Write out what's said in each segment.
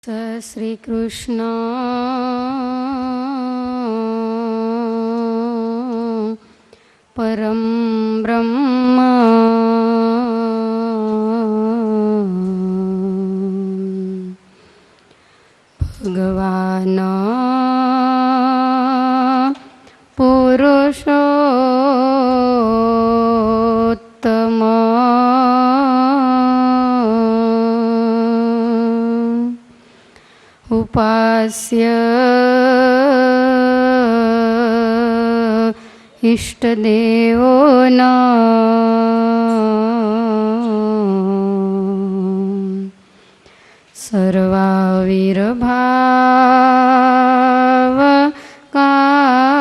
શ્રી કૃષ્ણ પરમ બ્રહ્મ ભગવાન પુરુષોત્તમ ઉપાસ્ય ઇષ્ટદેવોના સર્વાવિર્ભાવ કારણમ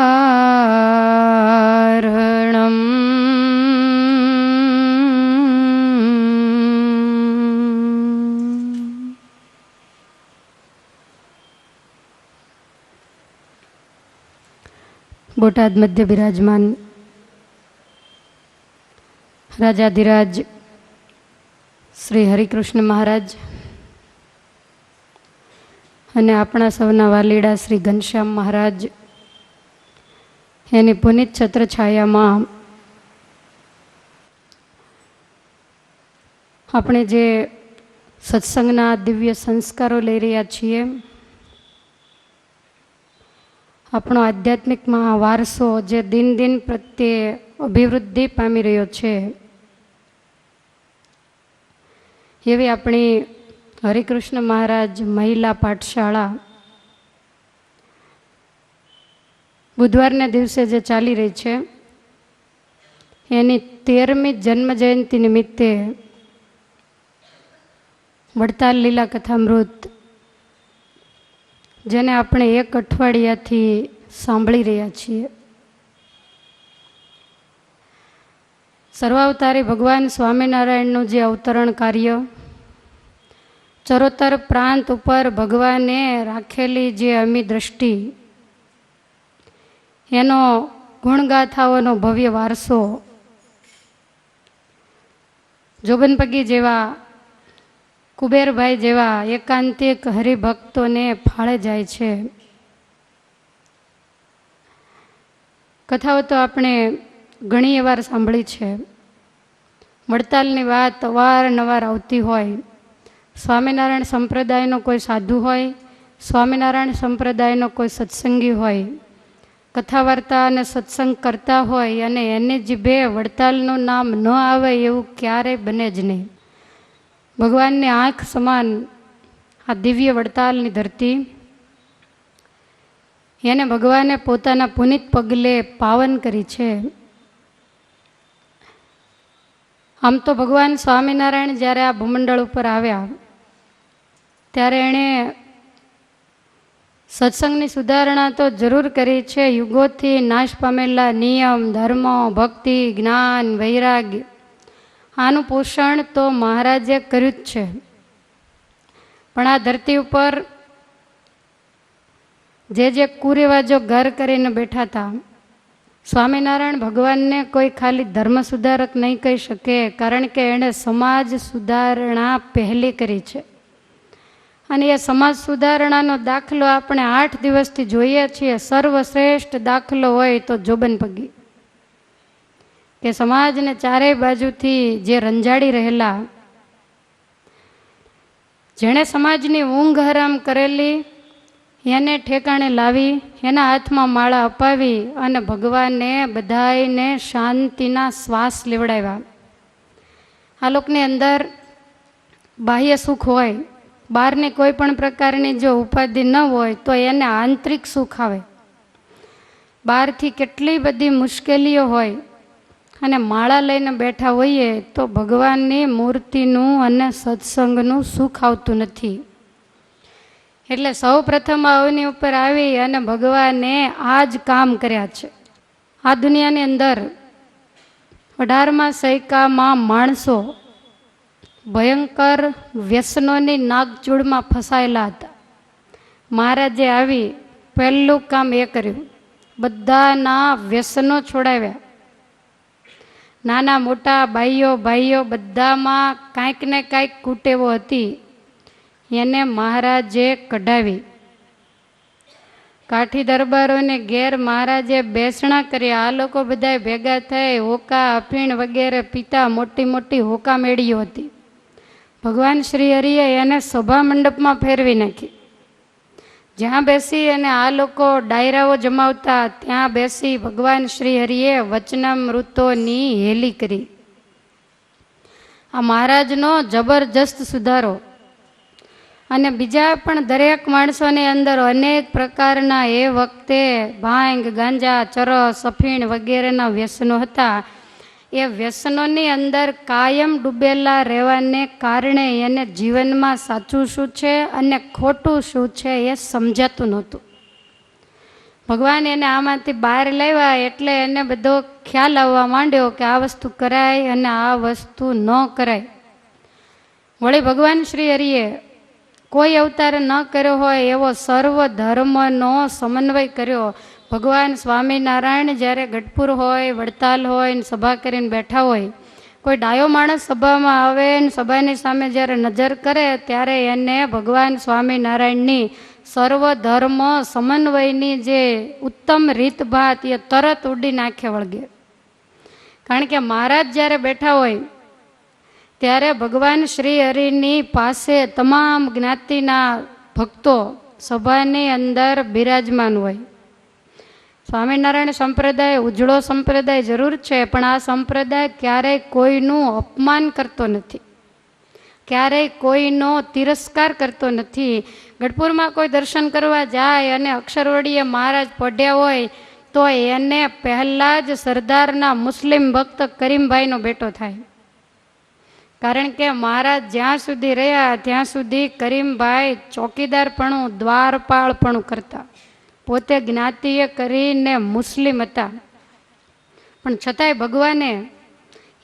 બોટાદ મધ્ય બિરાજમાન રાજાધિરાજ શ્રી હરિકૃષ્ણ મહારાજ અને આપણા સૌના વાલીડા શ્રી ઘનશ્યામ મહારાજ એની પુનિત છત્રછાયામાં આપણે જે સત્સંગના દિવ્ય સંસ્કારો લઈ રહ્યા છીએ, આપણો આધ્યાત્મિક વારસો જે દિન દિન પ્રત્યે અભિવૃદ્ધિ પામી રહ્યો છે, એવી આપણી હરિકૃષ્ણ મહારાજ મહિલા પાઠશાળા બુધવારના દિવસે જે ચાલી રહી છે, એની 13મી જન્મ જયંતિ નિમિત્તે વડતાલ લીલા કથામૃત, જેને આપણે 1 અઠવાડિયાથી સાંભળી રહ્યા છીએ, સર્વાવતારી ભગવાન સ્વામિનારાયણનું જે અવતરણ કાર્ય, ચરોતર પ્રાંત ઉપર ભગવાને રાખેલી જે અમી દ્રષ્ટિ, એનો ગુણગાથાઓનો ભવ્ય વારસો જોબનપગી જેવા, કુબેરભાઈ જેવા એકાંતિક હરિભક્તોને ફાળે જાય છે. કથાઓ તો આપણે ઘણી વાર સાંભળી છે. વડતાલની વાત અવારનવાર આવતી હોય, સ્વામિનારાયણ સંપ્રદાયનો કોઈ સાધુ હોય, સ્વામિનારાયણ સંપ્રદાયનો કોઈ સત્સંગી હોય, કથા વાર્તા અને સત્સંગ કરતા હોય અને એની જીભે વડતાલનું નામ ન આવે એવું ક્યારેય બને જ નહીં. ભગવાનની આંખ સમાન આ દિવ્ય વડતાલની ધરતી, એને ભગવાને પોતાના પુનિત પગલે પાવન કરી છે. આમ તો ભગવાન સ્વામિનારાયણ જ્યારે આ ભૂમંડળ ઉપર આવ્યા ત્યારે એણે સત્સંગની સુધારણા તો જરૂર કરી છે. યુગોથી નાશ પામેલા નિયમ, ધર્મ, ભક્તિ, જ્ઞાન, વૈરાગ્ય, આનું પોષણ તો મહારાજે કર્યું જ છે. પણ આ ધરતી ઉપર જે કુરિવાજો ઘર કરીને બેઠા હતા, સ્વામિનારાયણ ભગવાનને કોઈ ખાલી ધર્મ સુધારક નહીં કહી શકે, કારણ કે એણે સમાજ સુધારણા પહેલી કરી છે. અને એ સમાજ સુધારણાનો દાખલો આપણે 8 દિવસથી જોઈએ છીએ. સર્વશ્રેષ્ઠ દાખલો હોય તો જોબનપગી, કે સમાજને ચારેય બાજુથી જે રંજાડી રહેલા, જેણે સમાજની ઊંઘ હરામ કરેલી, એને ઠેકાણે લાવી, એના હાથમાં માળા અપાવી અને ભગવાને બધાને શાંતિના શ્વાસ લેવડાવ્યા. આ લોકની અંદર બાહ્ય સુખ હોય, બહારની કોઈ પણ પ્રકારની જો ઉપાધિ ન હોય તો એને આંતરિક સુખ આવે. બહારથી કેટલી બધી મુશ્કેલીઓ હોય અને માળા લઈને બેઠા હોઈએ તો ભગવાનની મૂર્તિનું અને સત્સંગનું સુખ આવતું નથી. એટલે સૌ પ્રથમ અવની ઉપર આવી અને ભગવાને આ જ કામ કર્યા છે. આ દુનિયાની અંદર 18મા સૈકામાં માણસો ભયંકર વ્યસનોની નાગચૂડમાં ફસાયેલા હતા. મહારાજે આવી પહેલું કામ એ કર્યું, બધાના વ્યસનો છોડાવ્યા. નાના મોટા ભાઈઓ બધામાં કાંઈક ને કાંઈક કુટેવો હતી, એને મહારાજે કઢાવી. કાઠી દરબારોને ઘેર મહારાજે બેસણા કરી. આ લોકો બધા ભેગા થઈ હોકા અફીણ વગેરે પીતા મોટી મોટી હોકા મેળીઓ હતી. ભગવાન શ્રી હરિએ એને સભા મંડપમાં ફેરવી નાખી. જ્યાં બેસી અને આ લોકો ડાયરાઓ જમાવતા ત્યાં બેસી ભગવાન શ્રી હરિએ વચનામૃતોની હેલી કરી. આ મહારાજનો જબરજસ્ત સુધારો. અને બીજા પણ દરેક માણસોની અંદર અનેક પ્રકારના એ વખતે ભાંગ, ગાંજા, ચરસ, અફીણ વગેરેના વ્યસનો હતા. એ વ્યસનોની અંદર કાયમ ડૂબેલા રહેવાને કારણે એને જીવનમાં સાચું શું છે અને ખોટું શું છે એ સમજાતું નહોતું. ભગવાન એને આમાંથી બહાર લાવ્યા એટલે એને બધો ખ્યાલ આવવા માંડ્યો કે આ વસ્તુ કરાય અને આ વસ્તુ ન કરાય. વળી ભગવાન શ્રી હરિએ કોઈ અવતાર ન કર્યો હોય એવો સર્વ ધર્મનો સમન્વય કર્યો. ભગવાન સ્વામિનારાયણ જ્યારે ગઢપુર હોય, વડતાલ હોય ને સભા કરીને બેઠા હોય, કોઈ ડાયો માણસ સભામાં આવે ને સભાની સામે જ્યારે નજર કરે ત્યારે એને ભગવાન સ્વામિનારાયણની સર્વ ધર્મ સમન્વયની જે ઉત્તમ રીતભાત એ તરત ઉડી નાખે વળગે. કારણ કે મહારાજ જ્યારે બેઠા હોય ત્યારે ભગવાન શ્રી હરિની પાસે તમામ જ્ઞાતિના ભક્તો સભાની અંદર બિરાજમાન હોય. સ્વામિનારાયણ સંપ્રદાય ઉજળો સંપ્રદાય જરૂર છે, પણ આ સંપ્રદાય ક્યારેય કોઈનું અપમાન કરતો નથી, ક્યારેય કોઈનો તિરસ્કાર કરતો નથી. ગઢપુરમાં કોઈ દર્શન કરવા જાય અને અક્ષરવડીએ મહારાજ પઢ્યા હોય તો એને પહેલાં જ સરદારના મુસ્લિમ ભક્ત કરીમભાઈનો બેટો થાય. કારણ કે મહારાજ જ્યાં સુધી રહ્યા ત્યાં સુધી કરીમભાઈ ચોકીદારપણું, દ્વારપાળપણું કરતા. પોતે જ્ઞાતિએ કરીને મુસ્લિમ હતા, પણ છતાંય ભગવાને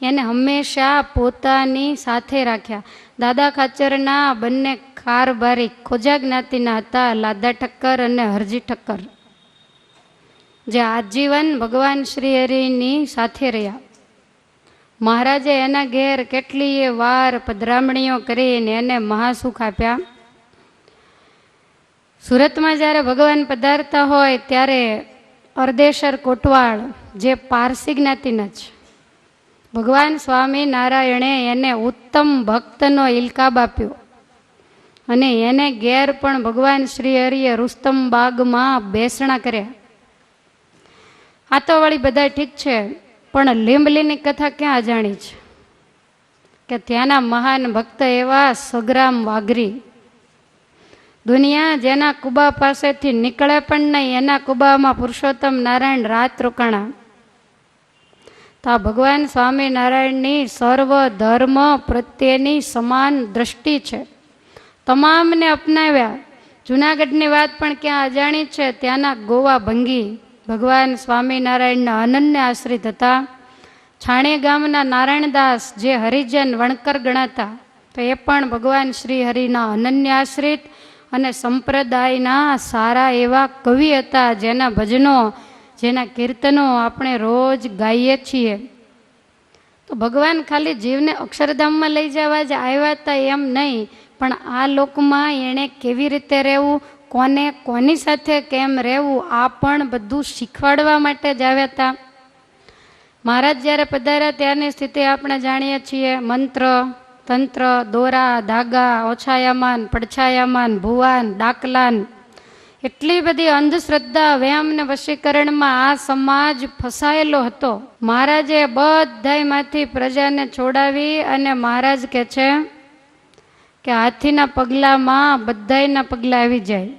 એને હંમેશા પોતાની સાથે રાખ્યા. દાદા ખાચરના બંને કારભારી ખોજા જ્ઞાતિના હતા, લાદા ઠક્કર અને હરજી ઠક્કર, જે આજીવન ભગવાન શ્રી હરિની સાથે રહ્યા. મહારાજે એના ઘેર કેટલીય વાર પધરામણીઓ કરીને એને મહાસુખ આપ્યા. સુરતમાં જ્યારે ભગવાન પધારતા હોય ત્યારે અર્દેશર કોટવાળ, જે પારસી જ્ઞાતિના છે, ભગવાન સ્વામિનારાયણે એને ઉત્તમ ભક્તનો ઇલકાબ આપ્યો અને એને ઘેર પણ ભગવાન શ્રી હરિએ રુસ્તમ બાગમાં બેસણા કર્યા. આ તો વળી બધા ઠીક છે, પણ લીંબલીની કથા ક્યાં અજાણી છે કે ત્યાંના મહાન ભક્ત એવા સગ્રામ વાઘરી, દુનિયા જેના કુબા પાસેથી નીકળે પણ નહીં એના કુબામાં પુરુષોત્તમ નારાયણ રાત રોકાણા. તો આ ભગવાન સ્વામિનારાયણની સર્વ ધર્મ પ્રત્યેની સમાન દ્રષ્ટિ છે, તમામને અપનાવ્યા. જૂનાગઢની વાત પણ ક્યાં અજાણી છે, ત્યાંના ગોવા ભંગી ભગવાન સ્વામિનારાયણના અનન્ય આશ્રિત હતા. છાણી ગામના નારાયણદાસ જે હરિજન વણકર ગણાતા, તો એ પણ ભગવાન શ્રી હરિના અનન્ય આશ્રિત અને સંપ્રદાયના સારા એવા કવિ હતા, જેના ભજનો, જેના કીર્તનો આપણે રોજ ગાઈએ છીએ. તો ભગવાન ખાલી જીવને અક્ષરધામમાં લઈ જવા જ આવ્યા હતા એમ નહીં, પણ આ લોકમાં એણે કેવી રીતે રહેવું, કોને કોની સાથે કેમ રહેવું, આ પણ બધું શીખવાડવા માટે જ આવ્યા હતા. મહારાજ જ્યારે પધાર્યા ત્યારની સ્થિતિ આપણે જાણીએ છીએ. મંત્ર, તંત્ર, દોરા, ધાગા, ઓછાયામાન, પડછાયામાન, ભુવાન, ડાકલાન, એટલી બધી અંધશ્રદ્ધા, વ્યામ ને વશીકરણમાં આ સમાજ ફસાયેલો હતો. મહારાજે બધાયમાંથી પ્રજાને છોડાવી અને મહારાજ કહે છે કે હાથીના પગલામાં બધાયના પગલા આવી જાય.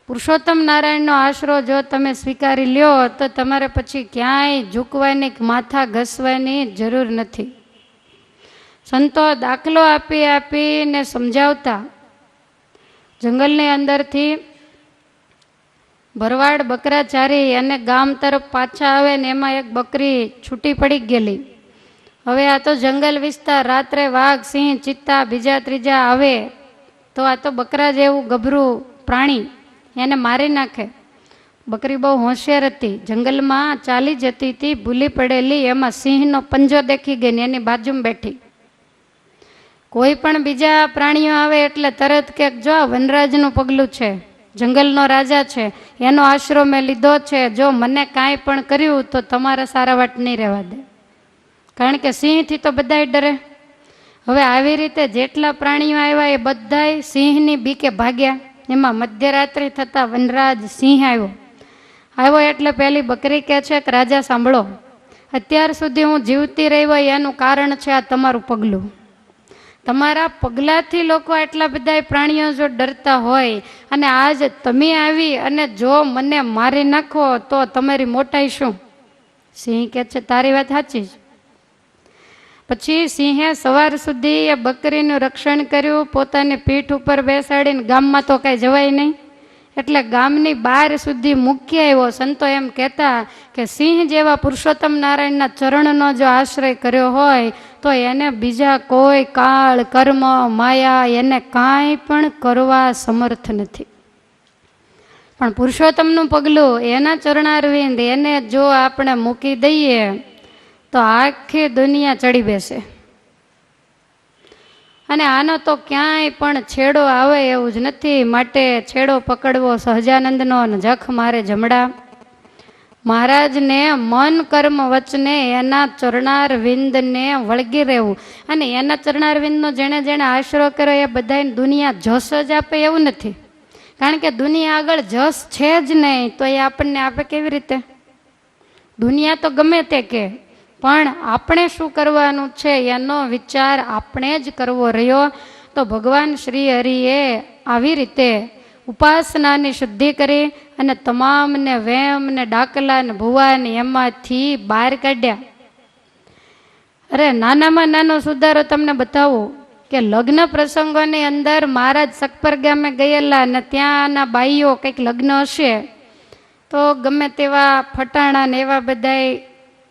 પુરુષોત્તમ નારાયણનો આશરો જો તમે સ્વીકારી લ્યો તો તમારે પછી ક્યાંય ઝૂકવાની, માથા ઘસવાની જરૂર નથી. સંતો દાખલો આપી આપીને સમજાવતા. જંગલની અંદરથી ભરવાડ બકરા ચારી અને ગામ તરફ પાછા આવે ને એમાં એક બકરી છૂટી પડી ગયેલી. હવે આ તો જંગલ વિસ્તાર, રાત્રે વાઘ, સિંહ, ચિત્તા, બીજા ત્રીજા આવે તો આ તો બકરા જેવું ગભરું પ્રાણી, એને મારી નાખે. બકરી બહુ હોશિયાર હતી, જંગલમાં ચાલી જતી હતી, ભૂલી પડેલી, એમાં સિંહનો પંજો દેખી ગઈ ને એની બાજુમાં બેઠી. કોઈ પણ બીજા પ્રાણીઓ આવે એટલે તરત કે જો આ વનરાજનું પગલું છે, જંગલનો રાજા છે, એનો આશરો મેં લીધો છે, જો મને કાંઈ પણ કર્યું તો તમારા સારા વાટ નહીં રહેવા દે. કારણ કે સિંહથી તો બધાય ડરે. હવે આવી રીતે જેટલા પ્રાણીઓ આવ્યા એ બધાય સિંહની બીકે ભાગ્યા. એમાં મધ્યરાત્રિ થતાં વનરાજ સિંહ આવ્યો એટલે પહેલી બકરી કહે છે કે રાજા સાંભળો, અત્યાર સુધી હું જીવતી રહી હોય એનું કારણ છે આ તમારું પગલું. તમારા પગલાથી લોકો આટલા બધા પ્રાણીઓ જો ડરતા હોય અને આજ તમે આવી અને જો મને મારી નાખો તો તમારી મોટાઈ શું? સિંહ કહે છે તારી વાત સાચી જ. પછી સિંહે સવાર સુધી એ બકરીનું રક્ષણ કર્યું, પોતાની પીઠ ઉપર બેસાડીને. ગામમાં તો કાંઈ જવાય નહીં એટલે ગામની બહાર સુધી મૂકી આવ્યો. સંતો એમ કહેતા કે સિંહ જેવા પુરુષોત્તમ નારાયણના ચરણનો જો આશ્રય કર્યો હોય તો એને બીજા કોઈ કાળ, કર્મ, માયા એને કાંઈ પણ કરવા સમર્થ નથી. પણ પુરુષોત્તમનું પગલું, એના ચરણારવિંદ, એને જો આપણે મૂકી દઈએ તો આખી દુનિયા ચડી બેસે. અને આનો તો ક્યાંય પણ છેડો આવે એવું જ નથી. માટે છેડો પકડવો સહજાનંદનો અને જખ મારે જમડા. મહારાજને મન, કર્મ, વચને એના ચરણારવિંદને વળગી રહેવું. અને એના ચરણારવિંદનો જેણે જેણે આશરો કર્યો એ બધાને દુનિયા જસ જ આપે એવું નથી. કારણ કે દુનિયા આગળ જસ છે જ નહીં તો એ આપણને આપે કેવી રીતે? દુનિયા તો ગમે તે કે, પણ આપણે શું કરવાનું છે એનો વિચાર આપણે જ કરવો રહ્યો. તો ભગવાન શ્રી હરિએ આવી રીતે ઉપાસનાની શુદ્ધિ કરી અને તમામને વેમ ને ડાકલા ને ભુવા ને એમાંથી બહાર કાઢ્યા. અરે નાનામાં નાનો સુધારો તમને બતાવું કે લગ્ન પ્રસંગોની અંદર મહારાજ સકપર ગામે ગયેલા અને ત્યાંના બાઈઓ કંઈક લગ્ન હશે તો ગમે તેવા ફટાણા ને એવા બધાય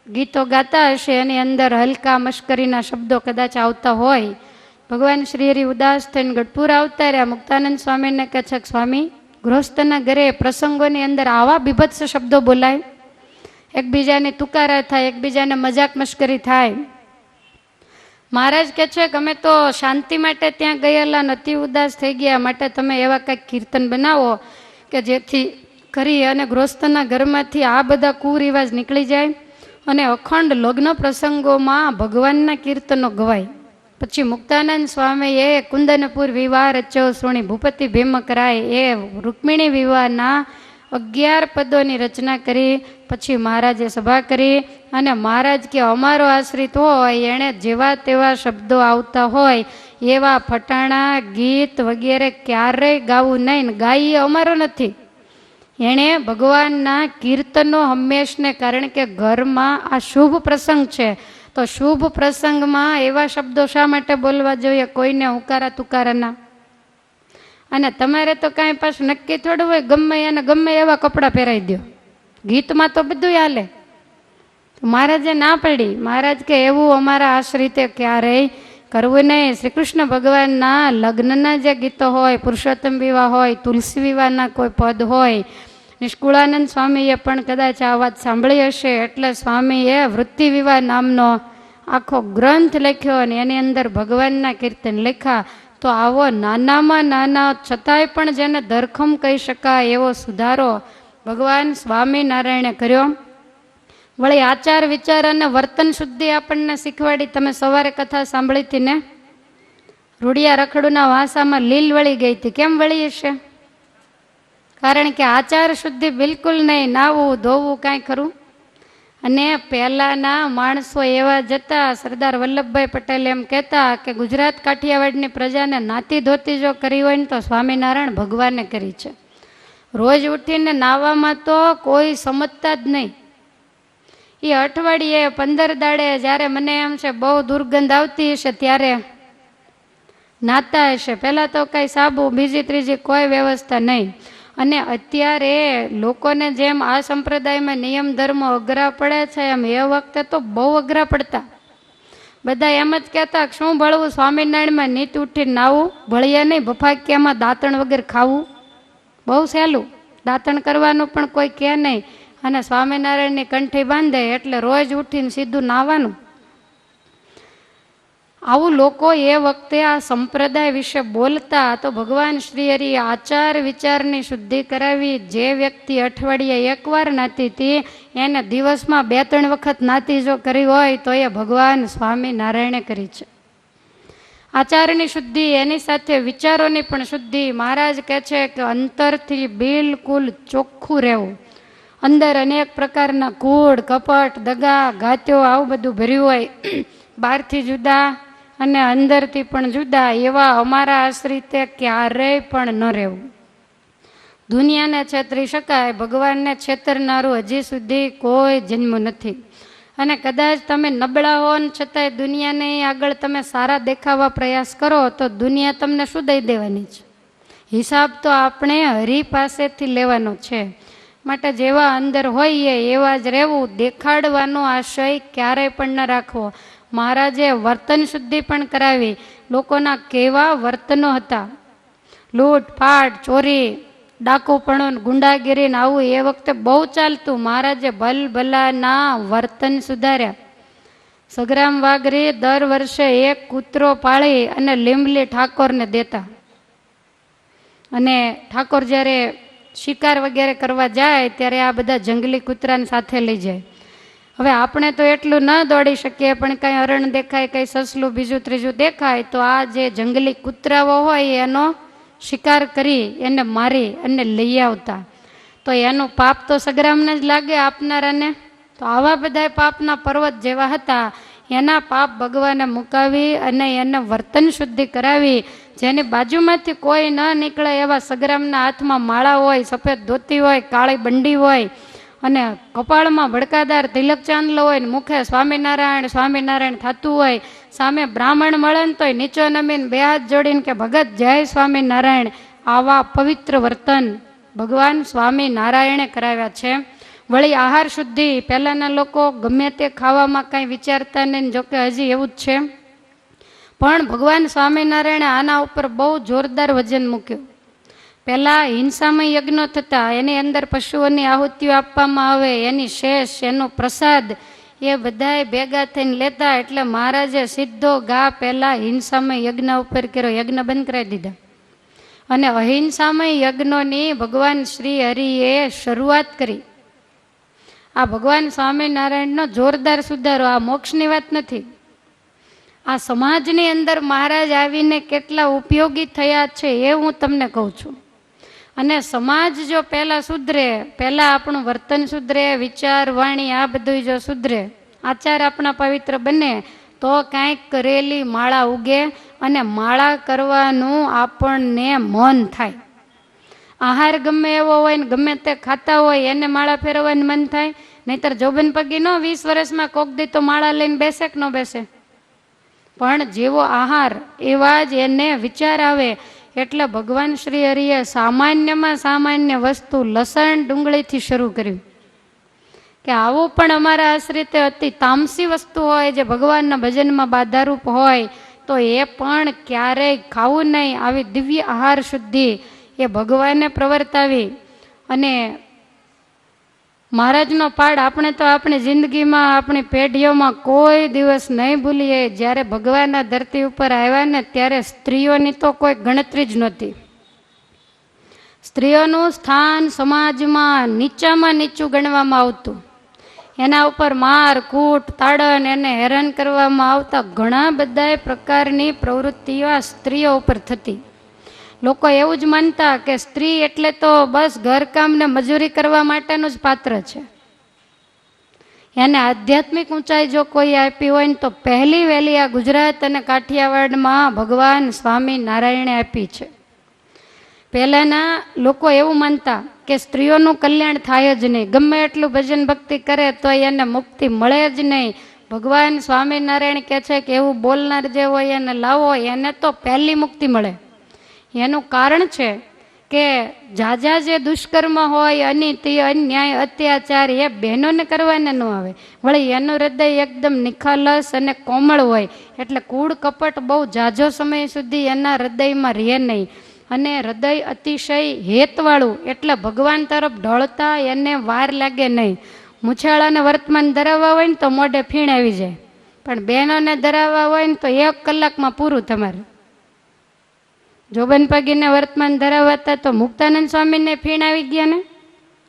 ગીતો ગાતા હશે, એની અંદર હલકા મશ્કરીના શબ્દો કદાચ આવતા હોય. ભગવાન શ્રી હરિ ઉદાસ થઈને ગઢપુર આવતા રહ્યા. મુક્તાનંદ સ્વામીને કહે છે કે સ્વામી, ગૃહસ્થના ઘરે પ્રસંગોની અંદર આવા બીભત્સ શબ્દો બોલાય, એકબીજાની તુકારા થાય, એકબીજાને મજાક મશ્કરી થાય. મહારાજ કહે છે કે અમે તો શાંતિ માટે ત્યાં ગયેલા નથી, ઉદાસ થઈ ગયા, માટે તમે એવા કંઈક કીર્તન બનાવો કે જેથી કરી અને ગૃહસ્થના ઘરમાંથી આ બધા કુરિવાજ નીકળી જાય અને અખંડ લગ્ન પ્રસંગોમાં ભગવાનના કીર્તનો ગવાય. પછી મુક્તાનંદ સ્વામીએ કુંદનપુર વિવાહ રચ્યો શ્રોણી ભૂપતિ ભીમકરાય એ રૂકમિણી વિવાહના 11 પદોની રચના કરી. પછી મહારાજે સભા કરી અને મહારાજ કે અમારો આશ્રિત હોય એણે જેવા તેવા શબ્દો આવતા હોય એવા ફટાણા, ગીત વગેરે ક્યારેય ગાવું નહીં. ગાઈએ અમારો નથી, એણે ભગવાનના કીર્તનો હંમેશને. કારણ કે ઘરમાં આ શુભ પ્રસંગ છે તો શુભ પ્રસંગમાં એવા શબ્દો શા માટે બોલવા જોઈએ? કોઈને ઉકારા તુકારાના. અને તમારે તો કાંઈ પાછું નક્કી થોડું હોય, ગમે એને ગમે એવા કપડાં પહેરાવી દો. ગીતમાં તો બધું હાલે. મહારાજે ના પડી. મહારાજ કે એવું અમારા આશ્રિતે ક્યારેય કરવું નહીં. શ્રી કૃષ્ણ ભગવાનના લગ્નના જે ગીતો હોય, પુરુષોત્તમ વિવાહ હોય, તુલસી વિવાહના કોઈ પદ હોય, નિષ્કુળાનંદ સ્વામીએ પણ કદાચ આ વાત સાંભળી હશે એટલે સ્વામીએ વૃત્તિ વિવાહ નામનો આખો ગ્રંથ લખ્યો અને એની અંદર ભગવાનના કીર્તન લખ્યા. તો આવો નાનામાં નાના છતાંય પણ જેને ધરખમ કહી શકાય એવો સુધારો ભગવાન સ્વામિનારાયણે કર્યો. વળી આચાર વિચાર અને વર્તન શુદ્ધિ આપણને શીખવાડી. તમે સવારે કથા સાંભળી હતી ને, રૂડિયા રખડુના વાસામાં લીલ વળી ગઈ હતી. કેમ વળી હશે? કારણ કે આચાર શુદ્ધિ બિલકુલ નહીં. નાવું ધોવું કાંઈ ખરું. અને પહેલાંના માણસો એવા જતા, સરદાર વલ્લભભાઈ પટેલ એમ કહેતા કે ગુજરાત કાઠિયાવાડની પ્રજાને નાતી ધોતી જો કરી હોય ને તો સ્વામિનારાયણ ભગવાને કરી છે. રોજ ઉઠીને નાવામાં તો કોઈ સમજતા જ નહીં. એ અઠવાડિયે 15 દાડે જ્યારે મને એમ છે બહુ દુર્ગંધ આવતી હશે ત્યારે નાતા હશે. પહેલાં તો કાંઈ સાબુ બીજી ત્રીજી કોઈ વ્યવસ્થા નહીં. અને અત્યારે લોકોને જેમ આ સંપ્રદાયમાં નિયમ ધર્મ અઘરા પડે છે એમ એ વખતે તો બહુ અઘરા પડતા. બધા એમ જ કહેતા શું ભળવું, સ્વામિનારાયણમાં નીત ઉઠીને નાવું, ભળીએ નહીં, બફાકિયામાં દાંતણ વગર ખાવું, બહુ સહેલું. દાંતણ કરવાનું પણ કોઈ કહે નહીં અને સ્વામિનારાયણની કંઠી બાંધે એટલે રોજ ઉઠીને સીધું નાવાનું. આવું લોકો એ વખતે આ સંપ્રદાય વિશે બોલતા તો ભગવાન શ્રી હરિ આચાર વિચારની શુદ્ધિ કરાવી. જે વ્યક્તિ અઠવાડિયે એકવાર નાતી હતી એને દિવસમાં 2-3 વખત નાતી જો કરી હોય તો એ ભગવાન સ્વામિનારાયણે કરી છે. આચારની શુદ્ધિ એની સાથે વિચારોની પણ શુદ્ધિ. મહારાજ કહે છે કે અંતરથી બિલકુલ ચોખ્ખું રહેવું. અંદર અનેક પ્રકારના કૂડ કપટ દગા ગાત્યો આવું બધું ભર્યું હોય, બહારથી જુદા અને અંદરથી પણ જુદા એવા અમારા આશ્રિતે ક્યારેય પણ ન રહેવું. દુનિયાને છેતરી શકાય, ભગવાનને છેતરનારું હજી સુધી કોઈ જન્મ નથી. અને કદાચ તમે નબળા હો ને છતાંય દુનિયાને આગળ તમે સારા દેખાવા પ્રયાસ કરો તો દુનિયા તમને શું દઈ દેવાની છે? હિસાબ તો આપણે હરિ પાસેથી લેવાનો છે. માટે જેવા અંદર હોઈએ એવા જ રહેવું. દેખાડવાનો આશય ક્યારેય પણ ન રાખવો. મહારાજે વર્તન શુદ્ધિ પણ કરાવી. લોકોના કેવા વર્તનો હતા, લૂંટફાટ, ચોરી, ડાકુપણું, ગુંડાગીરી આવું એ વખતે બહુ ચાલતું. મહારાજે ભલભલાના વર્તન સુધાર્યા. સગ્રામ વાઘરી દર વર્ષે એક કૂતરો પાળી અને લીંબલી ઠાકોરને દેતા. અને ઠાકોર જ્યારે શિકાર વગેરે કરવા જાય ત્યારે આ બધા જંગલી કૂતરાને સાથે લઈ જાય. હવે આપણે તો એટલું ન દોડી શકીએ, પણ કંઈ હરણ દેખાય, કંઈ સસલું બીજું ત્રીજું દેખાય તો આ જે જંગલી કૂતરાઓ હોય એનો શિકાર કરી એને મારી અને લઈ આવતા. તો એનું પાપ તો સગ્રામને જ લાગે આપનારાને. તો આવા બધા પાપના પર્વત જેવા હતા. એના પાપ ભગવાને મુકાવી અને એને વર્તન શુદ્ધિ કરાવી. જેની બાજુમાંથી કોઈ ન નીકળે એવા સગ્રામના હાથમાં માળા હોય, સફેદ ધોતી હોય, કાળી બંડી હોય અને કપાળમાં ભડકાદાર તિલક ચાંદલો હોય ને મુખે સ્વામિનારાયણ સ્વામિનારાયણ થતું હોય. સામે બ્રાહ્મણ મળે ને તોય નીચો નમીને 2 હાથ જોડીને કે ભગત જય સ્વામિનારાયણ. આવા પવિત્ર વર્તન ભગવાન સ્વામિનારાયણે કરાવ્યા છે. વળી આહાર શુદ્ધિ. પહેલાંના લોકો ગમે તે ખાવામાં કાંઈ વિચારતા નહીં, જોકે હજી એવું જ છે. પણ ભગવાન સ્વામિનારાયણે આના ઉપર બહુ જોરદાર વજન મૂક્યું. પહેલાં હિંસામય યજ્ઞો થતા, એની અંદર પશુઓની આહુતિઓ આપવામાં આવે, એની શેષ, એનો પ્રસાદ એ બધાય ભેગા થઈને લેતા. એટલે મહારાજે સીધો ઘા પહેલાં હિંસામય યજ્ઞ ઉપર કર્યો, યજ્ઞ બંધ કરાવી દીધા. અને અહિંસામય યજ્ઞોની ભગવાન શ્રી હરિએ શરૂઆત કરી. આ ભગવાન સ્વામિનારાયણનો જોરદાર સુધારો. આ મોક્ષની વાત નથી. આ સમાજની અંદર મહારાજ આવીને કેટલા ઉપયોગી થયા છે એ હું તમને કહું છું. અને સમાજ જો પહેલાં સુધરે, પહેલાં આપણું વર્તન સુધરે, વિચાર વાણી આ બધું જો સુધરે, આચાર આપણા પવિત્ર બને તો કાંઈક કરેલી માળા ઉગે અને માળા કરવાનું આપણને મન થાય. આહાર ગમે એવો હોય ને ગમે તે ખાતા હોય એને માળા ફેરવવાનું મન થાય. નહીતર જોબન પગી ન 20 વર્ષમાં કોક દી તો માળા લઈને બેસે કે ન બેસે. પણ જેવો આહાર એવા જ એને વિચાર આવે. એટલે ભગવાન શ્રી હરિએ સામાન્યમાં સામાન્ય વસ્તુ લસણ ડુંગળીથી શરૂ કર્યું કે આવું પણ અમારા આશ્રિતે અતિ તામસી વસ્તુ હોય જે ભગવાનના ભજનમાં બાધારૂપ હોય તો એ પણ ક્યારેય ખાવું નહીં. આવી દિવ્ય આહાર શુદ્ધિ એ ભગવાને પ્રવર્તાવી. અને મહારાજનો પાડ આપણે તો આપણી જિંદગીમાં આપણી પેઢીઓમાં કોઈ દિવસ નહીં ભૂલીએ. જ્યારે ભગવાનના ધરતી ઉપર આવ્યા ને ત્યારે સ્ત્રીઓની તો કોઈ ગણતરી જ નહોતી. સ્ત્રીઓનું સ્થાન સમાજમાં નીચામાં નીચું ગણવામાં આવતું. એના ઉપર માર કૂટ તાડન એને હેરાન કરવામાં આવતા. ઘણા બધા પ્રકારની પ્રવૃત્તિઓ આ સ્ત્રીઓ ઉપર થતી. લોકો એવું જ માનતા કે સ્ત્રી એટલે તો બસ ઘરકામ ને મજૂરી કરવા માટેનું જ પાત્ર છે. એને આધ્યાત્મિક ઊંચાઈ જો કોઈ આપી હોય ને તો પહેલી વહેલી આ ગુજરાત અને કાઠિયાવાડમાં ભગવાન સ્વામિનારાયણે આપી છે. પહેલાંના લોકો એવું માનતા કે સ્ત્રીઓનું કલ્યાણ થાય જ નહીં, ગમે એટલું ભજન ભક્તિ કરે તો એને મુક્તિ મળે જ નહીં. ભગવાન સ્વામિનારાયણ કહે છે કે એવું બોલનાર જે હોય એને લાવો, એને તો પહેલી મુક્તિ મળે. એનું કારણ છે કે જાજા જે દુષ્કર્મ હોય, અનીતિ, અન્યાય, અત્યાચાર એ બહેનોને કરવાને ન આવે. વળી એનું હૃદય એકદમ નિખાલસ અને કોમળ હોય એટલે કૂડ કપટ બહુ જાજો સમય સુધી એના હૃદયમાં રહે નહીં. અને હૃદય અતિશય હેતવાળું એટલે ભગવાન તરફ ઢળતા એને વાર લાગે નહીં. મૂછાળાને વર્તમાન ધરાવવા હોય ને તો મોઢે ફીણ આવી જાય. પણ બહેનોને ધરાવવા હોય ને તો 1 કલાકમાં પૂરું તમારે. જોબન પગીને વર્તમાન ધરાવવા હતા તો મુક્તાનંદ સ્વામીને ફીણ આવી ગયા ને,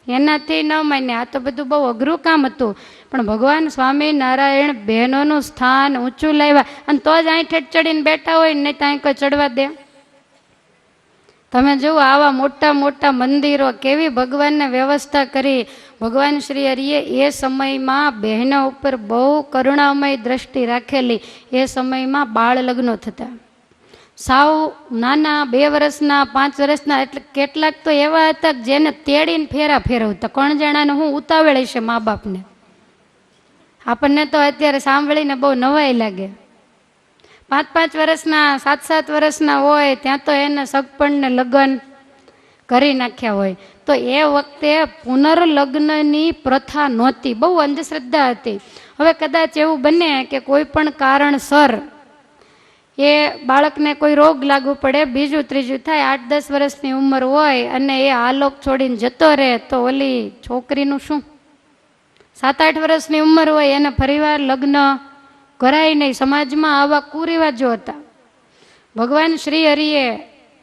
એનાથી ન માન્યા. આ તો બધું બહુ અઘરું કામ હતું, પણ ભગવાન સ્વામિનારાયણ બહેનોનું સ્થાન ઊંચું લાવ્યા. અને તો જ અહીં ઠેઠ ચડીને બેઠા હોય ને, ત્યાં કોઈ ચડવા દે? તમે જુઓ આવા મોટા મોટા મંદિરો, કેવી ભગવાનને વ્યવસ્થા કરી. ભગવાન શ્રી હરિએ એ સમયમાં બહેનો ઉપર બહુ કરુણામય દ્રષ્ટિ રાખેલી. એ સમયમાં બાળ લગ્નો થતા, સાવ નાના 2 વર્ષના 5 વર્ષના, એટલે કેટલાક તો એવા હતા જેને તેડીને ફેરા ફેરવતા. કોણ જાણે હું ઉતાવળ છે મા બાપને. આપણને તો અત્યારે સાંભળીને બહુ નવાઈ લાગે. 5-5 વર્ષના 7-7 વર્ષના હોય ત્યાં તો એને સગપણને લગ્ન કરી નાખ્યા હોય. તો એ વખતે પુનર્લગ્નની પ્રથા નહોતી, બહુ અંધશ્રદ્ધા હતી. હવે કદાચ એવું બને કે કોઈ પણ કારણસર એ બાળકને કોઈ રોગ લાગુ પડે, બીજું ત્રીજું થાય, 8-10 વર્ષની ઉંમર હોય અને એ આલોક છોડીને જતો રહે, તો ઓલી છોકરીનું શું? 7-8 વર્ષની ઉંમર હોય એને ફરીવાર લગ્ન કરાય નહીં. સમાજમાં આવા કુરિવાજો હતા. ભગવાન શ્રી હરિએ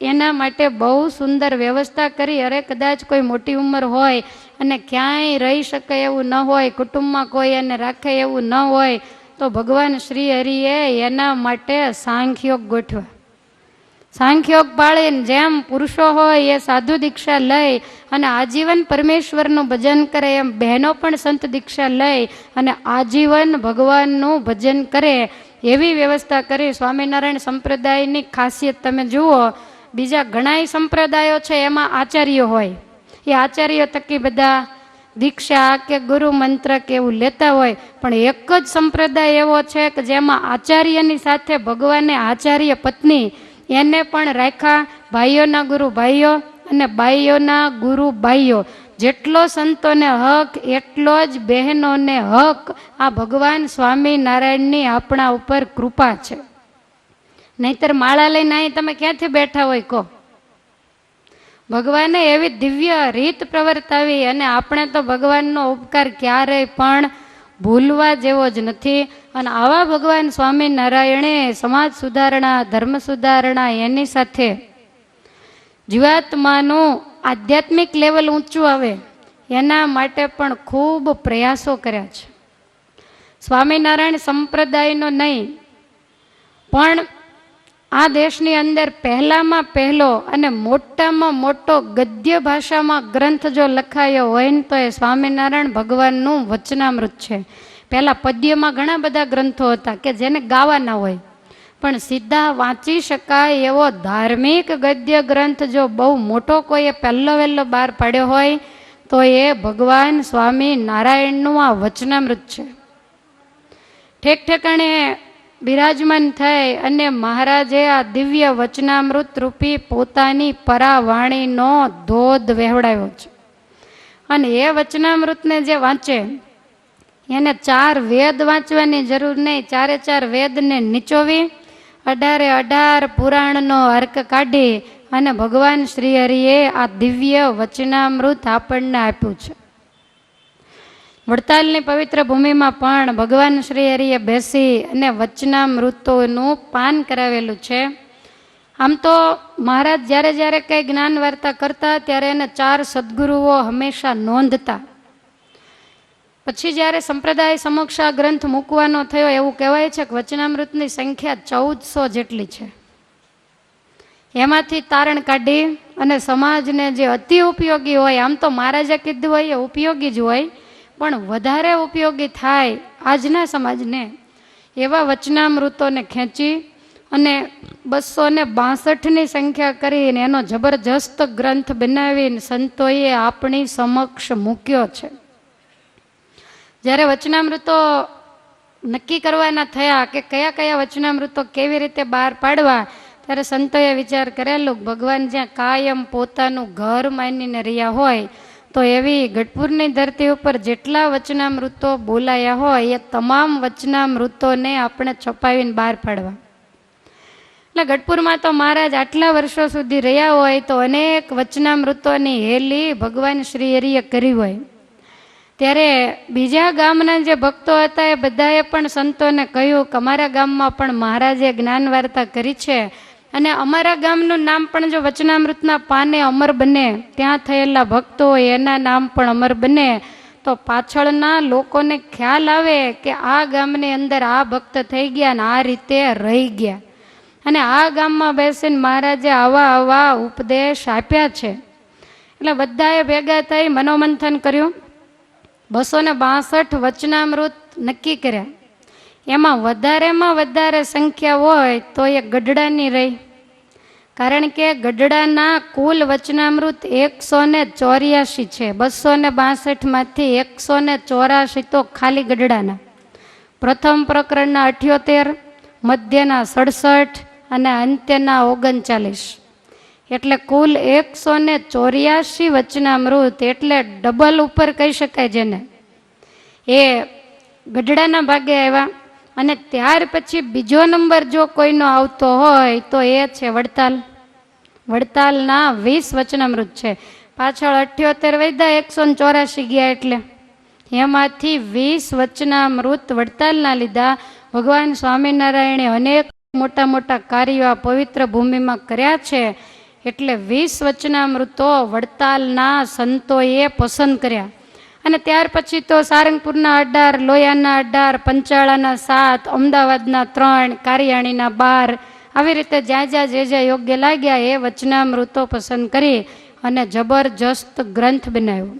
એના માટે બહુ સુંદર વ્યવસ્થા કરી. અરે કદાચ કોઈ મોટી ઉંમર હોય અને ક્યાંય રહી શકે એવું ન હોય, કુટુંબમાં કોઈ એને રાખે એવું ન હોય, તો ભગવાન શ્રી હરિએ એના માટે સાંખ્યોગ ગોઠવા. સાંખ્યોગ પાળીને જેમ પુરુષો હોય એ સાધુ દીક્ષા લઈ અને આજીવન પરમેશ્વરનું ભજન કરે, એમ બહેનો પણ સંત દીક્ષા લઈ અને આજીવન ભગવાનનું ભજન કરે, એવી વ્યવસ્થા કરી. સ્વામિનારાયણ સંપ્રદાયની ખાસિયત તમે જુઓ, બીજા ઘણાય સંપ્રદાયો છે એમાં આચાર્યો હોય, એ આચાર્યો થકી બધા દીક્ષા કે ગુરુ મંત્ર કે એવું લેતા હોય, પણ એક જ સંપ્રદાય એવો છે કે જેમાં આચાર્યની સાથે ભગવાને આચાર્ય પત્ની એને પણ રાખ્યા. ભાઈઓના ગુરુ ભાઈઓ અને બાઈઓના ગુરુ બાઈઓ. જેટલો સંતોને હક એટલો જ બહેનોને હક. આ ભગવાન સ્વામિનારાયણની આપણા ઉપર કૃપા છે. નહીતર માળા લઈને અહીં તમે ક્યાંથી બેઠા હોય કહો? ભગવાને એવી દિવ્ય રીત પ્રવર્તાવી, અને આપણે તો ભગવાનનો ઉપકાર ક્યારેય પણ ભૂલવા જેવો જ નથી. અને આવા ભગવાન સ્વામિનારાયણે સમાજ સુધારણા, ધર્મ સુધારણા, એની સાથે જીવાત્માનું આધ્યાત્મિક લેવલ ઊંચું આવે એના માટે પણ ખૂબ પ્રયાસો કર્યા છે. સ્વામિનારાયણ સંપ્રદાયનો નહીં, પણ આ દેશની અંદર પહેલામાં પહેલો અને મોટામાં મોટો ગદ્ય ભાષામાં ગ્રંથ જો લખાયો હોય ને તો એ સ્વામિનારાયણ ભગવાનનું વચનામૃત છે. પહેલાં પદ્યમાં ઘણા બધા ગ્રંથો હતા કે જેને ગાવાના હોય, પણ સીધા વાંચી શકાય એવો ધાર્મિક ગદ્ય ગ્રંથ જો બહુ મોટો કોઈએ પહેલો વહેલો બહાર પાડ્યો હોય તો એ ભગવાન સ્વામિનારાયણનું આ વચનામૃત છે. ઠેક ઠેકાણે બિરાજમાન થઈ અને મહારાજે આ દિવ્ય વચનામૃત રૂપી પોતાની પરાવાણીનો ધોધ વહેવડાવ્યો છે. અને એ વચનામૃતને જે વાંચે એને 4 વેદ વાંચવાની જરૂર નહીં. 4 વેદને નીચોવી 18 પુરાણનો અર્ક કાઢી અને ભગવાન શ્રી હરિએ આ દિવ્ય વચનામૃત આપણને આપ્યું છે. વડતાલની પવિત્ર ભૂમિમાં પણ ભગવાન શ્રી હરિએ બેસી અને વચનામૃતોનું પાન કરાવેલું છે. આમ તો મહારાજ જ્યારે જ્યારે કંઈ જ્ઞાન વાર્તા કરતા ત્યારે એને 4 સદગુરુઓ હંમેશા નોંધતા. પછી જ્યારે સંપ્રદાય સમક્ષ આ ગ્રંથ મૂકવાનો થયો, એવું કહેવાય છે કે વચનામૃતની સંખ્યા 1400 જેટલી છે. એમાંથી તારણ કાઢી અને સમાજને જે અતિ ઉપયોગી હોય, આમ તો મહારાજે કીધું હોય એ ઉપયોગી જ હોય, પણ વધારે ઉપયોગી થાય આજના સમાજને એવા વચનામૃતોને ખેંચી અને 262ની સંખ્યા કરીને એનો જબરજસ્ત ગ્રંથ બનાવીને સંતોએ આપણી સમક્ષ મૂક્યો છે. જ્યારે વચનામૃતો નક્કી કરવાના થયા કે કયા કયા વચનામૃતો કેવી રીતે બહાર પાડવા, ત્યારે સંતોએ વિચાર કરેલું ભગવાન જ્યાં કાયમ પોતાનું ઘર માનીને રહ્યા હોય, તો એવી ગઢપુરની ધરતી ઉપર જેટલા વચનામૃતો બોલાયા હોય એ તમામ વચનામૃતોને આપણે છપાવીને બહાર પાડવા. એટલે ગઢપુરમાં તો મહારાજ આટલા વર્ષો સુધી રહ્યા હોય તો અનેક વચનામૃતોની હેલી ભગવાન શ્રી હરિએ કરી હોય. ત્યારે બીજા ગામના જે ભક્તો હતા એ બધાએ પણ સંતોને કહ્યું કે અમારા ગામમાં પણ મહારાજે જ્ઞાન વાર્તા કરી છે અને અમારા ગામનું નામ પણ જો વચનામૃતના પાને અમર બને, ત્યાં થયેલા ભક્તો એના નામ પણ અમર બને, તો પાછળના લોકોને ખ્યાલ આવે કે આ ગામની અંદર આ ભક્ત થઈ ગયા ને આ રીતે રહી ગયા. અને આ ગામમાં બેસીને મહારાજે આવા આવા ઉપદેશ આપ્યા છે. એટલે બધાએ ભેગા થઈ મનોમંથન કર્યું. 262 વચનામૃત નક્કી કર્યા. એમાં વધારેમાં વધારે સંખ્યા હોય તો એ ગઢડાની રહી. કારણ કે ગઢડાના કુલ વચનામૃત 184 છે. 262 માંથી 184 તો ખાલી ગઢડાના. પ્રથમ પ્રકરણના 78, મધ્યના 67 અને અંત્યના 39. એટલે કુલ 184 વચનામૃત, એટલે ડબલ ઉપર કહી શકાય જેને. એ ગઢડાના ભાગે આવ્યા. અને ત્યાર પછી બીજો નંબર જો કોઈનો આવતો હોય તો એ છે વડતાલ. વડતાલના 20 વચનામૃત છે. પાછળ 78 વધ્યા, 184 ગયા. એટલે એમાંથી 20 વચનામૃત વડતાલના લીધા. ભગવાન સ્વામિનારાયણે અનેક મોટા મોટા કાર્યો આ પવિત્ર ભૂમિમાં કર્યા છે. એટલે 20 વચનામૃતો વડતાલના સંતોએ પસંદ કર્યા. અને ત્યાર પછી તો સારંગપુરના 18, લોયાના 18, પંચાળાના 7, અમદાવાદના 3, કારિયાણીના 12, આવી રીતે જ્યાં જ્યાં જે યોગ્ય લાગ્યા એ વચનામૃતો પસંદ કરી અને જબરજસ્ત ગ્રંથ બનાવ્યો.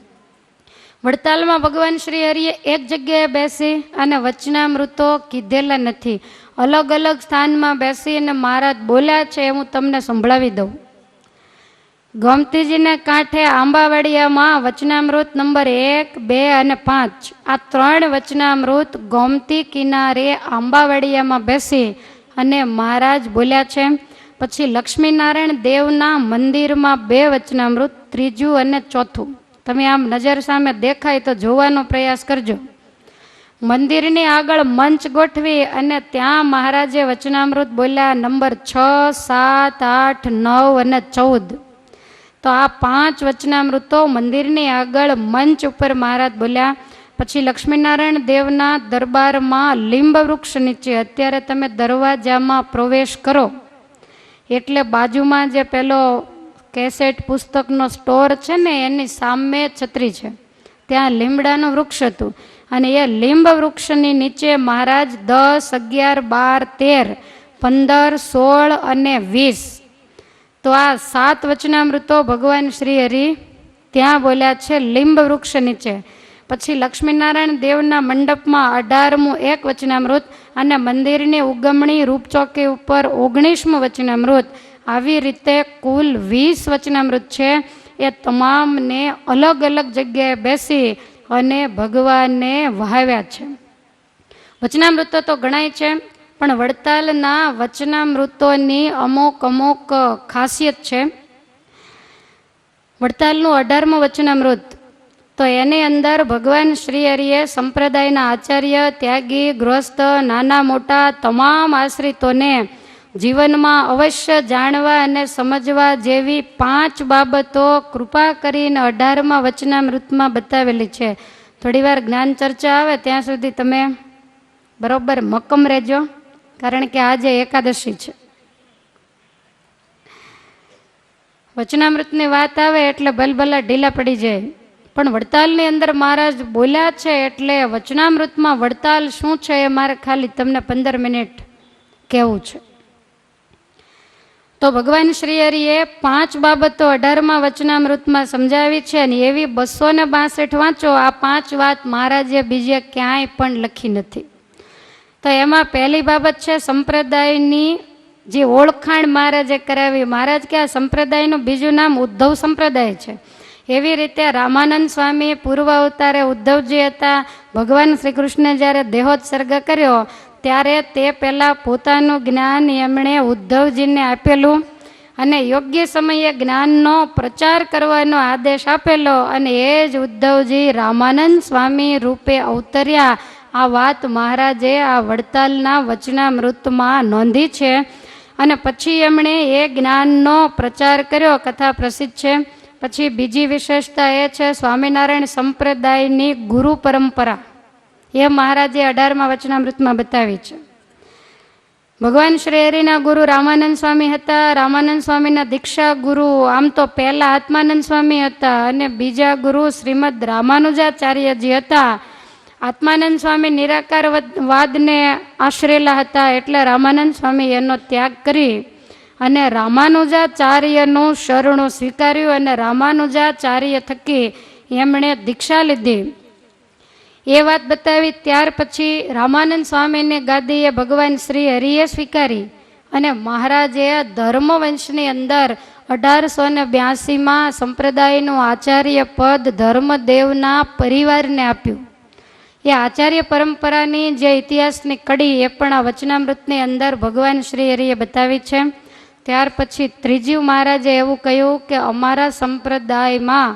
વડતાલમાં ભગવાન શ્રી હરિએ એક જગ્યાએ બેસી અને વચનામૃતો કીધેલા નથી. અલગ અલગ સ્થાનમાં બેસી અને મહારાજ બોલ્યા છે. હું તમને સંભળાવી દઉં. ગોમતીજીને કાંઠે આંબાવાડિયામાં વચનામૃત નંબર 1, 2 અને 5, આ 3 વચનામૃત ગોમતી કિનારે આંબાવાડિયામાં બેસી અને મહારાજ બોલ્યા છે. પછી લક્ષ્મીનારાયણ દેવના મંદિરમાં 2 વચનામૃત, 3 અને 4. તમે આમ નજર સામે દેખાય તો જોવાનો પ્રયાસ કરજો. મંદિરની આગળ મંચ ગોઠવી અને ત્યાં મહારાજે વચનામૃત બોલ્યા નંબર 6, 7, 8, 9 અને 14. તો આ 5 વચનામૃતો મંદિરની આગળ મંચ ઉપર મહારાજ બોલ્યા. પછી લક્ષ્મીનારાયણ દેવના દરબારમાં લીંબ વૃક્ષ નીચે, અત્યારે તમે દરવાજામાં પ્રવેશ કરો એટલે બાજુમાં જે પેલો કેસેટ પુસ્તકનો સ્ટોર છે ને એની સામે છત્રી છે, ત્યાં લીમડાનું વૃક્ષ હતું. અને એ લીંબ વૃક્ષની નીચે મહારાજ 10, 11, 12, 13, 15, 16 અને 20, તો આ 7 વચનામૃતો ભગવાન શ્રી હરિ ત્યાં બોલ્યા છે લીંબ વૃક્ષ નીચે. પછી લક્ષ્મીનારાયણ દેવના મંડપમાં 18મું એક વચનામૃત અને મંદિરની ઉગમણી રૂપચોકી ઉપર 19મું વચનામૃત. આવી રીતે કુલ 20 વચનામૃત છે. એ તમામને અલગ અલગ જગ્યાએ બેસી અને ભગવાનને વહાવ્યા છે. વચનામૃતો તો ગણાય છે, પણ વડતાલના વચનામૃતોની અમુક ખાસિયત છે. વડતાલનું 18મું વચનામૃત, તો એની અંદર ભગવાન શ્રી હરિએ સંપ્રદાયના આચાર્ય, ત્યાગી, ગૃહસ્થ, નાના મોટા તમામ આશ્રિતોને જીવનમાં અવશ્ય જાણવા અને સમજવા જેવી 5 બાબતો કૃપા કરીને 18મા વચનામૃતમાં બતાવેલી છે. થોડી વાર જ્ઞાન ચર્ચા આવે ત્યાં સુધી તમે બરોબર મક્કમ રહેજો, કારણ કે આજે એકાદશી છે. વચનામૃતની વાત આવે એટલે ભલભલા ઢીલા પડી જાય. પણ વડતાલની અંદર મહારાજ બોલ્યા છે એટલે વચનામૃતમાં વડતાલ શું છે એ મારે ખાલી તમને 15 મિનિટ કહેવું છે. તો ભગવાન શ્રી હરિએ 5 બાબતો 18મા વચનામૃતમાં સમજાવી છે. અને એવી 262 વાંચો, આ 5 વાત મહારાજે બીજે ક્યાંય પણ લખી નથી. તો એમાં પહેલી બાબત છે સંપ્રદાયની જે ઓળખાણ મહારાજે કરાવી. મહારાજ કે આ સંપ્રદાયનું બીજું નામ ઉદ્ધવ સંપ્રદાય છે. એવી રીતે રામાનંદ સ્વામી પૂર્વ અવતારે ઉદ્ધવજી હતા. ભગવાન શ્રી કૃષ્ણે જ્યારે દેહોત્સર્ગ કર્યો ત્યારે તે પહેલાં પોતાનું જ્ઞાન એમણે ઉદ્ધવજીને આપેલું અને યોગ્ય સમયે જ્ઞાનનો પ્રચાર કરવાનો આદેશ આપેલો. અને એ જ ઉદ્ધવજી રામાનંદ સ્વામી રૂપે અવતર્યા. આ વાત મહારાજે આ વડતાલના વચનામૃતમાં નોંધી છે. અને પછી એમણે એ જ્ઞાનનો પ્રચાર કર્યો, કથા પ્રસિદ્ધ છે. પછી બીજી વિશેષતા એ છે સ્વામિનારાયણ સંપ્રદાયની ગુરુ પરંપરા. એ મહારાજે 18મા વચનામૃતમાં બતાવી છે. ભગવાન શ્રી હરિના ગુરુ રામાનંદ સ્વામી હતા. રામાનંદ સ્વામીના દીક્ષા ગુરુ આમ તો પહેલા આત્માનંદ સ્વામી હતા અને બીજા ગુરુ શ્રીમદ રામાનુજાચાર્યજી હતા. આત્માનંદ સ્વામી નિરાકારવાદને આશરેલા હતા, એટલે રામાનંદ સ્વામી એનો ત્યાગ કરી અને રામાનુજાચાર્યનું શરણું સ્વીકાર્યું અને રામાનુજાચાર્ય થકી એમણે દીક્ષા લીધી. એ વાત બતાવી. ત્યાર પછી રામાનંદ સ્વામીની ગાદીએ ભગવાન શ્રી હરિએ સ્વીકારી અને મહારાજે ધર્મવંશની અંદર 1882માં સંપ્રદાયનું આચાર્ય પદ ધર્મદેવના પરિવારને આપ્યું. એ આચાર્ય પરંપરાની જે ઇતિહાસની કડી એ પણ આ વચનામૃતની અંદર ભગવાન શ્રી હરિએ બતાવી છે. ત્યાર પછી ત્રીજીવ મહારાજે એવું કહ્યું કે અમારા સંપ્રદાયમાં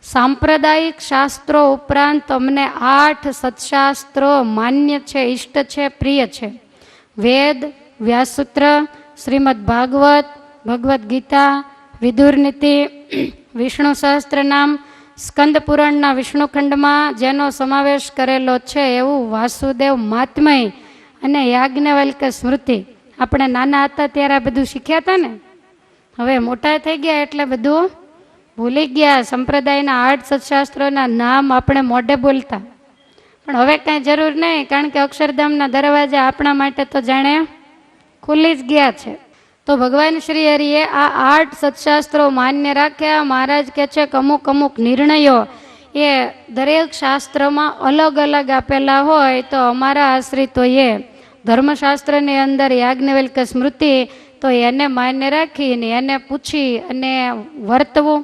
સાંપ્રદાયિક શાસ્ત્રો ઉપરાંત અમને 8 સત્શાસ્ત્રો માન્ય છે, ઇષ્ટ છે, પ્રિય છે. વેદ, વ્યાસસૂત્ર, શ્રીમદ ભાગવત, ભગવદ્ ગીતા, વિદુર નીતિ, વિષ્ણુ સહસ્ત્રનામ, સ્કંદ પુરાણના વિષ્ણુખંડમાં જેનો સમાવેશ કરેલો છે એવું વાસુદેવ મહાત્મય અને યાજ્ઞવલ્ક સ્મૃતિ. આપણે નાના હતા ત્યારે આ બધું શીખ્યા હતા ને, હવે મોટા થઈ ગયા એટલે બધું ભૂલી ગયા. સંપ્રદાયના 8 સત્શાસ્ત્રોના નામ આપણે મોઢે બોલતા, પણ હવે કાંઈ જરૂર નહીં, કારણ કે અક્ષરધામના દરવાજા આપણા માટે તો જાણે ખુલ્લી જ ગયા છે. તો ભગવાન શ્રી હરિએ આ 8 સત્શાસ્ત્રો માન્ય રાખ્યા. મહારાજ કહે છે કે અમુક અમુક નિર્ણયો એ દરેક શાસ્ત્રમાં અલગ અલગ આપેલા હોય તો અમારા આશ્રિતોએ ધર્મશાસ્ત્રની અંદર યાજ્ઞવલ્ક સ્મૃતિ તો એને માન્ય રાખીને એને પૂછી અને વર્તવું.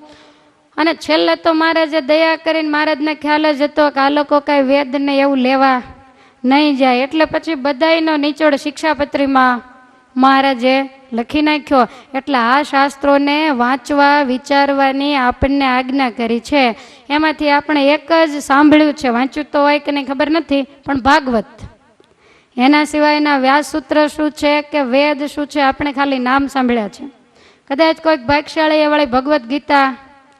અને છેલ્લે તો મહારાજે દયા કરીને મહારાજને ખ્યાલ જ હતો કે આ લોકો કાંઈ વેદને એવું લેવા નહીં જાય, એટલે પછી બધાયનો નિચોડ શિક્ષાપત્રીમાં મહારાજે લખી નાખ્યો. એટલે આ શાસ્ત્રોને વાંચવા વિચારવાની આપણને આજ્ઞા કરી છે. એમાંથી આપણે એક જ સાંભળ્યું છે, વાંચ્યું તો હોય કે નહીં ખબર નથી, પણ ભાગવત. એના સિવાયના વ્યાસસૂત્ર શું છે કે વેદ શું છે આપણે ખાલી નામ સાંભળ્યા છે. કદાચ કોઈક ભાગશાળી વાળી ભગવદ્ ગીતા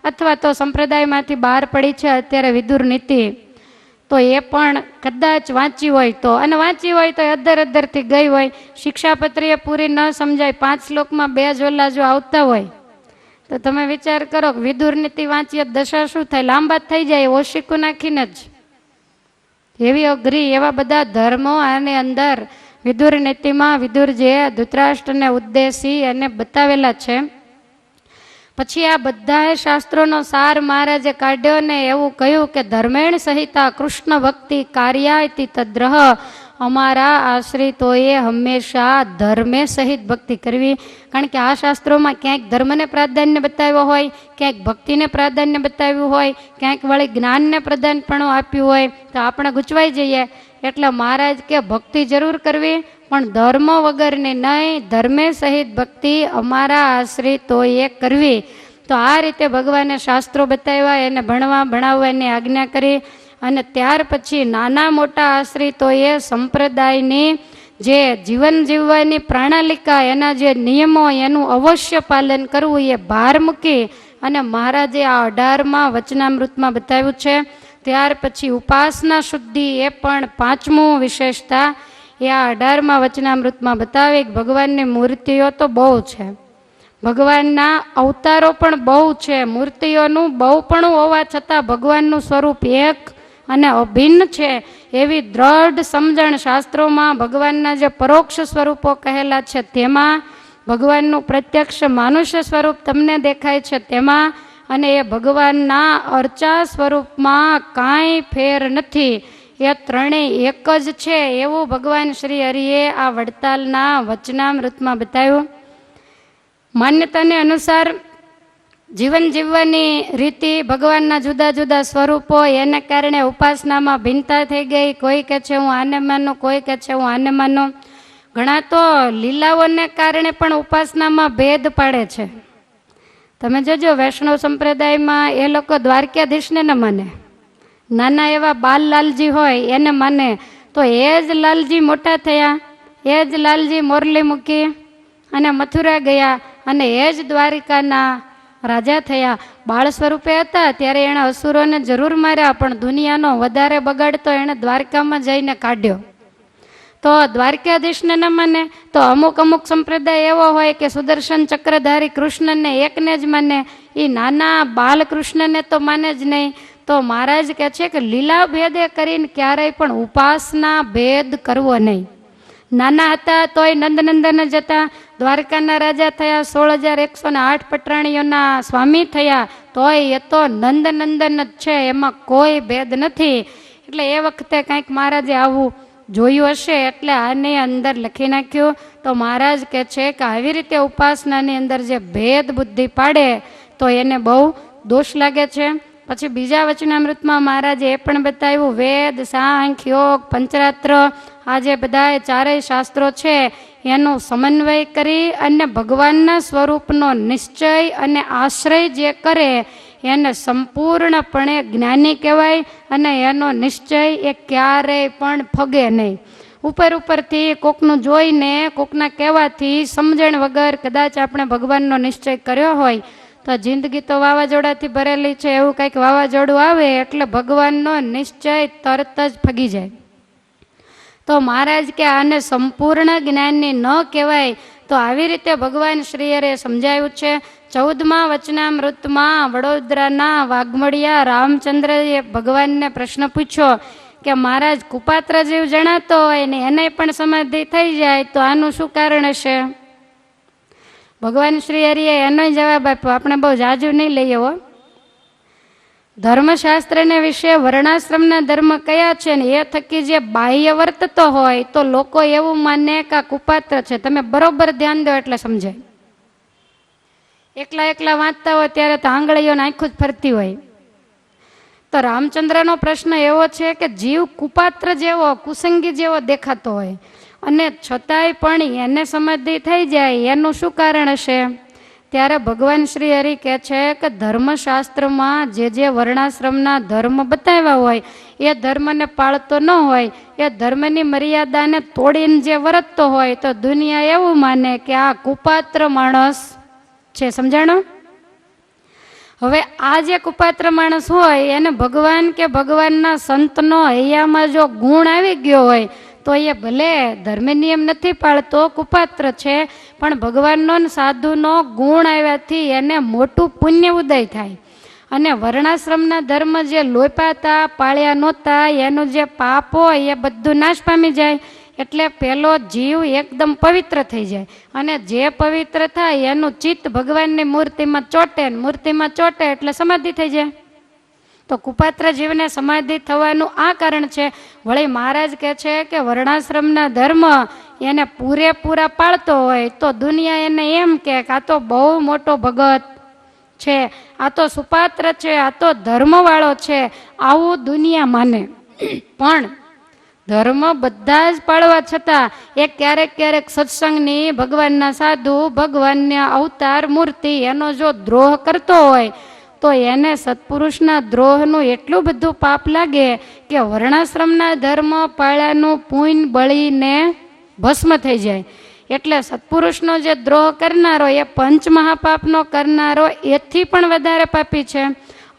અથવા તો સંપ્રદાયમાંથી બહાર પડી છે અત્યારે વિદુર નીતિ, તો એ પણ કદાચ વાંચી હોય તો, અને વાંચી હોય તો અધ્ધરથી ગઈ હોય. શિક્ષાપત્રીએ પૂરી ન સમજાય, 5 શ્લોકમાં 2 ઝોલા જો આવતા હોય તો તમે વિચાર કરો કે વિદુર નીતિ વાંચીએ દશા શું થાય, લાંબા થઈ જાય ઓશિકું નાખીને જ. એવી અઘરી એવા બધા ધર્મો આની અંદર વિદુર નીતિમાં વિદુરજીએ ધૃતરાષ્ટ્રને ઉદ્દેશી અને બતાવેલા છે. પછી આ બધા શાસ્ત્રોનો સાર મહારાજે કાઢ્યો ને એવું કહ્યું કે ધર્મેણ સહિતા કૃષ્ણ ભક્તિ કાર્યાયતિ તદ્રહ. અમારા આશ્રિતોએ હંમેશા ધર્મે સહિત ભક્તિ કરવી. કારણ કે આ શાસ્ત્રોમાં ક્યાંક ધર્મને પ્રાધાન્ય બતાવ્યો હોય, ક્યાંક ભક્તિને પ્રાધાન્ય બતાવ્યું હોય, ક્યાંક વળી જ્ઞાનને પ્રધાનપણું આપ્યું હોય તો આપણે ગૂંચવાઈ જઈએ. એટલે મહારાજ કે ભક્તિ જરૂર કરવી, પણ ધર્મ વગરની નહીં, ધર્મે સહિત ભક્તિ અમારા આશ્રિતોએ કરવી. તો આ રીતે ભગવાને શાસ્ત્રો બતાવ્યા, એને ભણવા ભણાવવાની આજ્ઞા કરી. અને ત્યાર પછી નાના મોટા આશ્રિતોએ સંપ્રદાયની જે જીવન જીવવાની પ્રણાલિકા, એના જે નિયમો, એનું અવશ્ય પાલન કરવું એ ભાર મૂકી અને મહારાજે આ 18મા વચનામૃતમાં બતાવ્યું છે. ત્યાર પછી ઉપાસના શુદ્ધિ એ પણ 5મું વિશેષતા એ આ 18મા વચનામૃતમાં બતાવે. ભગવાનની મૂર્તિઓ તો બહુ છે, ભગવાનના અવતારો પણ બહુ છે, મૂર્તિઓનું બહુપણું હોવા છતાં ભગવાનનું સ્વરૂપ એક અને અભિન્ન છે એવી દ્રઢ સમજણ શાસ્ત્રોમાં. ભગવાનના જે પરોક્ષ સ્વરૂપો કહેલા છે તેમાં, ભગવાનનું પ્રત્યક્ષ માનુષ્ય સ્વરૂપ તમને દેખાય છે તેમાં, અને એ ભગવાનના અર્ચા સ્વરૂપમાં કાંઈ ફેર નથી. એ ત્રણેય એક જ છે એવું ભગવાન શ્રી હરિએ આ વડતાલના વચનામૃતમાં બતાવ્યું. માન્યતાને અનુસાર જીવન જીવવાની રીતિ, ભગવાનના જુદા જુદા સ્વરૂપો, એને કારણે ઉપાસનામાં ભિન્નતા થઈ ગઈ. કોઈ કહે છે હું આને માનું, કોઈ કહે છે હું આને માનું. ઘણા તો લીલાઓને કારણે પણ ઉપાસનામાં ભેદ પાડે છે. તમે જોજો વૈષ્ણવ સંપ્રદાયમાં એ લોકો દ્વારકાધીશને ન માને, નાના એવા બાલ લાલજી હોય એને માને. તો એ જ લાલજી મોટા થયા, એ જ લાલજી મોરલી મૂકી અને મથુરા ગયા, અને એ જ દ્વારિકાના રાજા થયા. બાળ સ્વરૂપે હતા ત્યારે એણે અસુરોને જરૂર માર્યા, પણ દુનિયાનો વધારે બગાડતો એણે દ્વારકામાં જઈને કાઢ્યો. તો દ્વારકાધીશને ન માને તો અમુક સંપ્રદાય એવો હોય કે સુદર્શન ચક્રધારી કૃષ્ણને એકને જ માને, એ નાના બાલકૃષ્ણને તો માને જ નહીં. તો મહારાજ કહે છે કે લીલા ભેદે કરીને ક્યારેય પણ ઉપાસના ભેદ કરવો નહીં. નાના હતા તોય નંદનંદન જતા, દ્વારકાના રાજા થયા, 16,108 પટરાણીઓના સ્વામી થયા, તોય એ તો નંદનંદન જ છે, એમાં કોઈ ભેદ નથી. એટલે એ વખતે કંઈક મહારાજે આવું જોયું હશે એટલે આને અંદર લખી નાખ્યું. તો મહારાજ કહે છે કે આવી રીતે ઉપાસનાની અંદર જે ભેદ બુદ્ધિ પાડે તો એને બહુ દોષ લાગે છે. પછી બીજા વચનામૃતમાં મહારાજે એ પણ બતાવ્યું, વેદ, સાંખ્ય, યોગ, પંચરાત્ર, આ જે બધા ચારેય શાસ્ત્રો છે એનો સમન્વય કરી અને ભગવાનના સ્વરૂપનો નિશ્ચય અને આશ્રય જે કરે એને સંપૂર્ણપણે જ્ઞાની કહેવાય, અને એનો નિશ્ચય એ ક્યારેય પણ ફગે નહીં. ઉપરથી કોકનું જોઈને કોકના કહેવાથી સમજણ વગર કદાચ આપણે ભગવાનનો નિશ્ચય કર્યો હોય તો જિંદગી તો વાવાઝોડાથી ભરેલી છે, એવું કંઈક વાવાઝોડું આવે એટલે ભગવાનનો નિશ્ચય તરત જ ફગી જાય. તો મહારાજ કે આને સંપૂર્ણ જ્ઞાનની ન કહેવાય. તો આવી રીતે ભગવાન શ્રીહરિએ સમજાવ્યું છે. 14મા વચનામૃતમાં વડોદરાના વાઘમડિયા રામચંદ્રએ ભગવાનને પ્રશ્ન પૂછ્યો કે મહારાજ કુપાત્ર જીવ જણાતો હોય ને એને પણ સમાધિ થઈ જાય તો આનું શું કારણ હશે? ભગવાન શ્રી હરિએ એનો જવાબ આપ્યો. આપણે બહુ જાજુ નહીં લઈએ હો. ધર્મશાસ્ત્રને વિશે વર્ણાશ્રમના ધર્મ કયા છે ને એ થકી જે બાહ્ય વર્તતો હોય તો લોકો એવું માને કે આ કુપાત્ર છે. તમે બરોબર ધ્યાન દો એટલે સમજાય. એકલા વાંચતા હોય ત્યારે તો આંગળીઓને આંખું જ ફરતી હોય. તો રામચંદ્રનો પ્રશ્ન એવો છે કે જીવ કુપાત્ર જેવો કુસંગી જેવો દેખાતો હોય અને છતાંય પણ એને સમાધિ થઈ જાય, એનું શું કારણ હશે? ત્યારે ભગવાન શ્રી હરિ કહે છે કે ધર્મશાસ્ત્રમાં જે વર્ણાશ્રમના ધર્મ બતાવ્યા હોય એ ધર્મને પાળતો ન હોય, એ ધર્મની મર્યાદાને તોડીને જે વર્તતો હોય તો દુનિયા એવું માને કે આ કુપાત્ર માણસ છે. સમજાણો? હવે આ જે કુપાત્ર માણસ હોય એને ભગવાન કે ભગવાનના સંતનો હૈયામાં જો ગુણ આવી ગયો હોય તો એ ભલે ધર્મ નિયમ નથી પાળતો, કુપાત્ર છે, પણ ભગવાનનો સાધુનો ગુણ આવ્યાથી એને મોટું પુણ્ય ઉદય થાય. અને વર્ણાશ્રમના ધર્મ જે લોપાતા પાળ્યા નહોતા એનું જે પાપ હોય એ બધું નાશ પામી જાય. એટલે પેલો જીવ એકદમ પવિત્ર થઈ જાય, અને જે પવિત્ર થાય એનું ચિત્ત ભગવાનની મૂર્તિમાં ચોટે એટલે સમાધિ થઈ જાય. તો કુપાત્ર જીવને સમાધિ થવાનું આ કારણ છે. વળી મહારાજ કહે છે કે વર્ણાશ્રમના ધર્મ એને પૂરેપૂરા પાળતો હોય તો દુનિયા એને એમ કે આ તો બહુ મોટો ભગત છે, આ તો સુપાત્ર છે, આ તો ધર્મવાળો છે, આવું દુનિયા માને. પણ ધર્મ બધા જ પાળવા છતાં એ ક્યારેક સત્સંગની, ભગવાનના સાધુ, ભગવાનના અવતાર મૂર્તિ એનો જો દ્રોહ કરતો હોય તો એને સત્પુરુષના દ્રોહનું એટલું બધું પાપ લાગે કે વર્ણાશ્રમના ધર્મ પાળ્યાનું પુણ્ય બળીને ભસ્મ થઈ જાય. એટલે સત્પુરુષનો જે દ્રોહ કરનારો એ પંચમહાપાપનો કરનારો એથી પણ વધારે પાપી છે.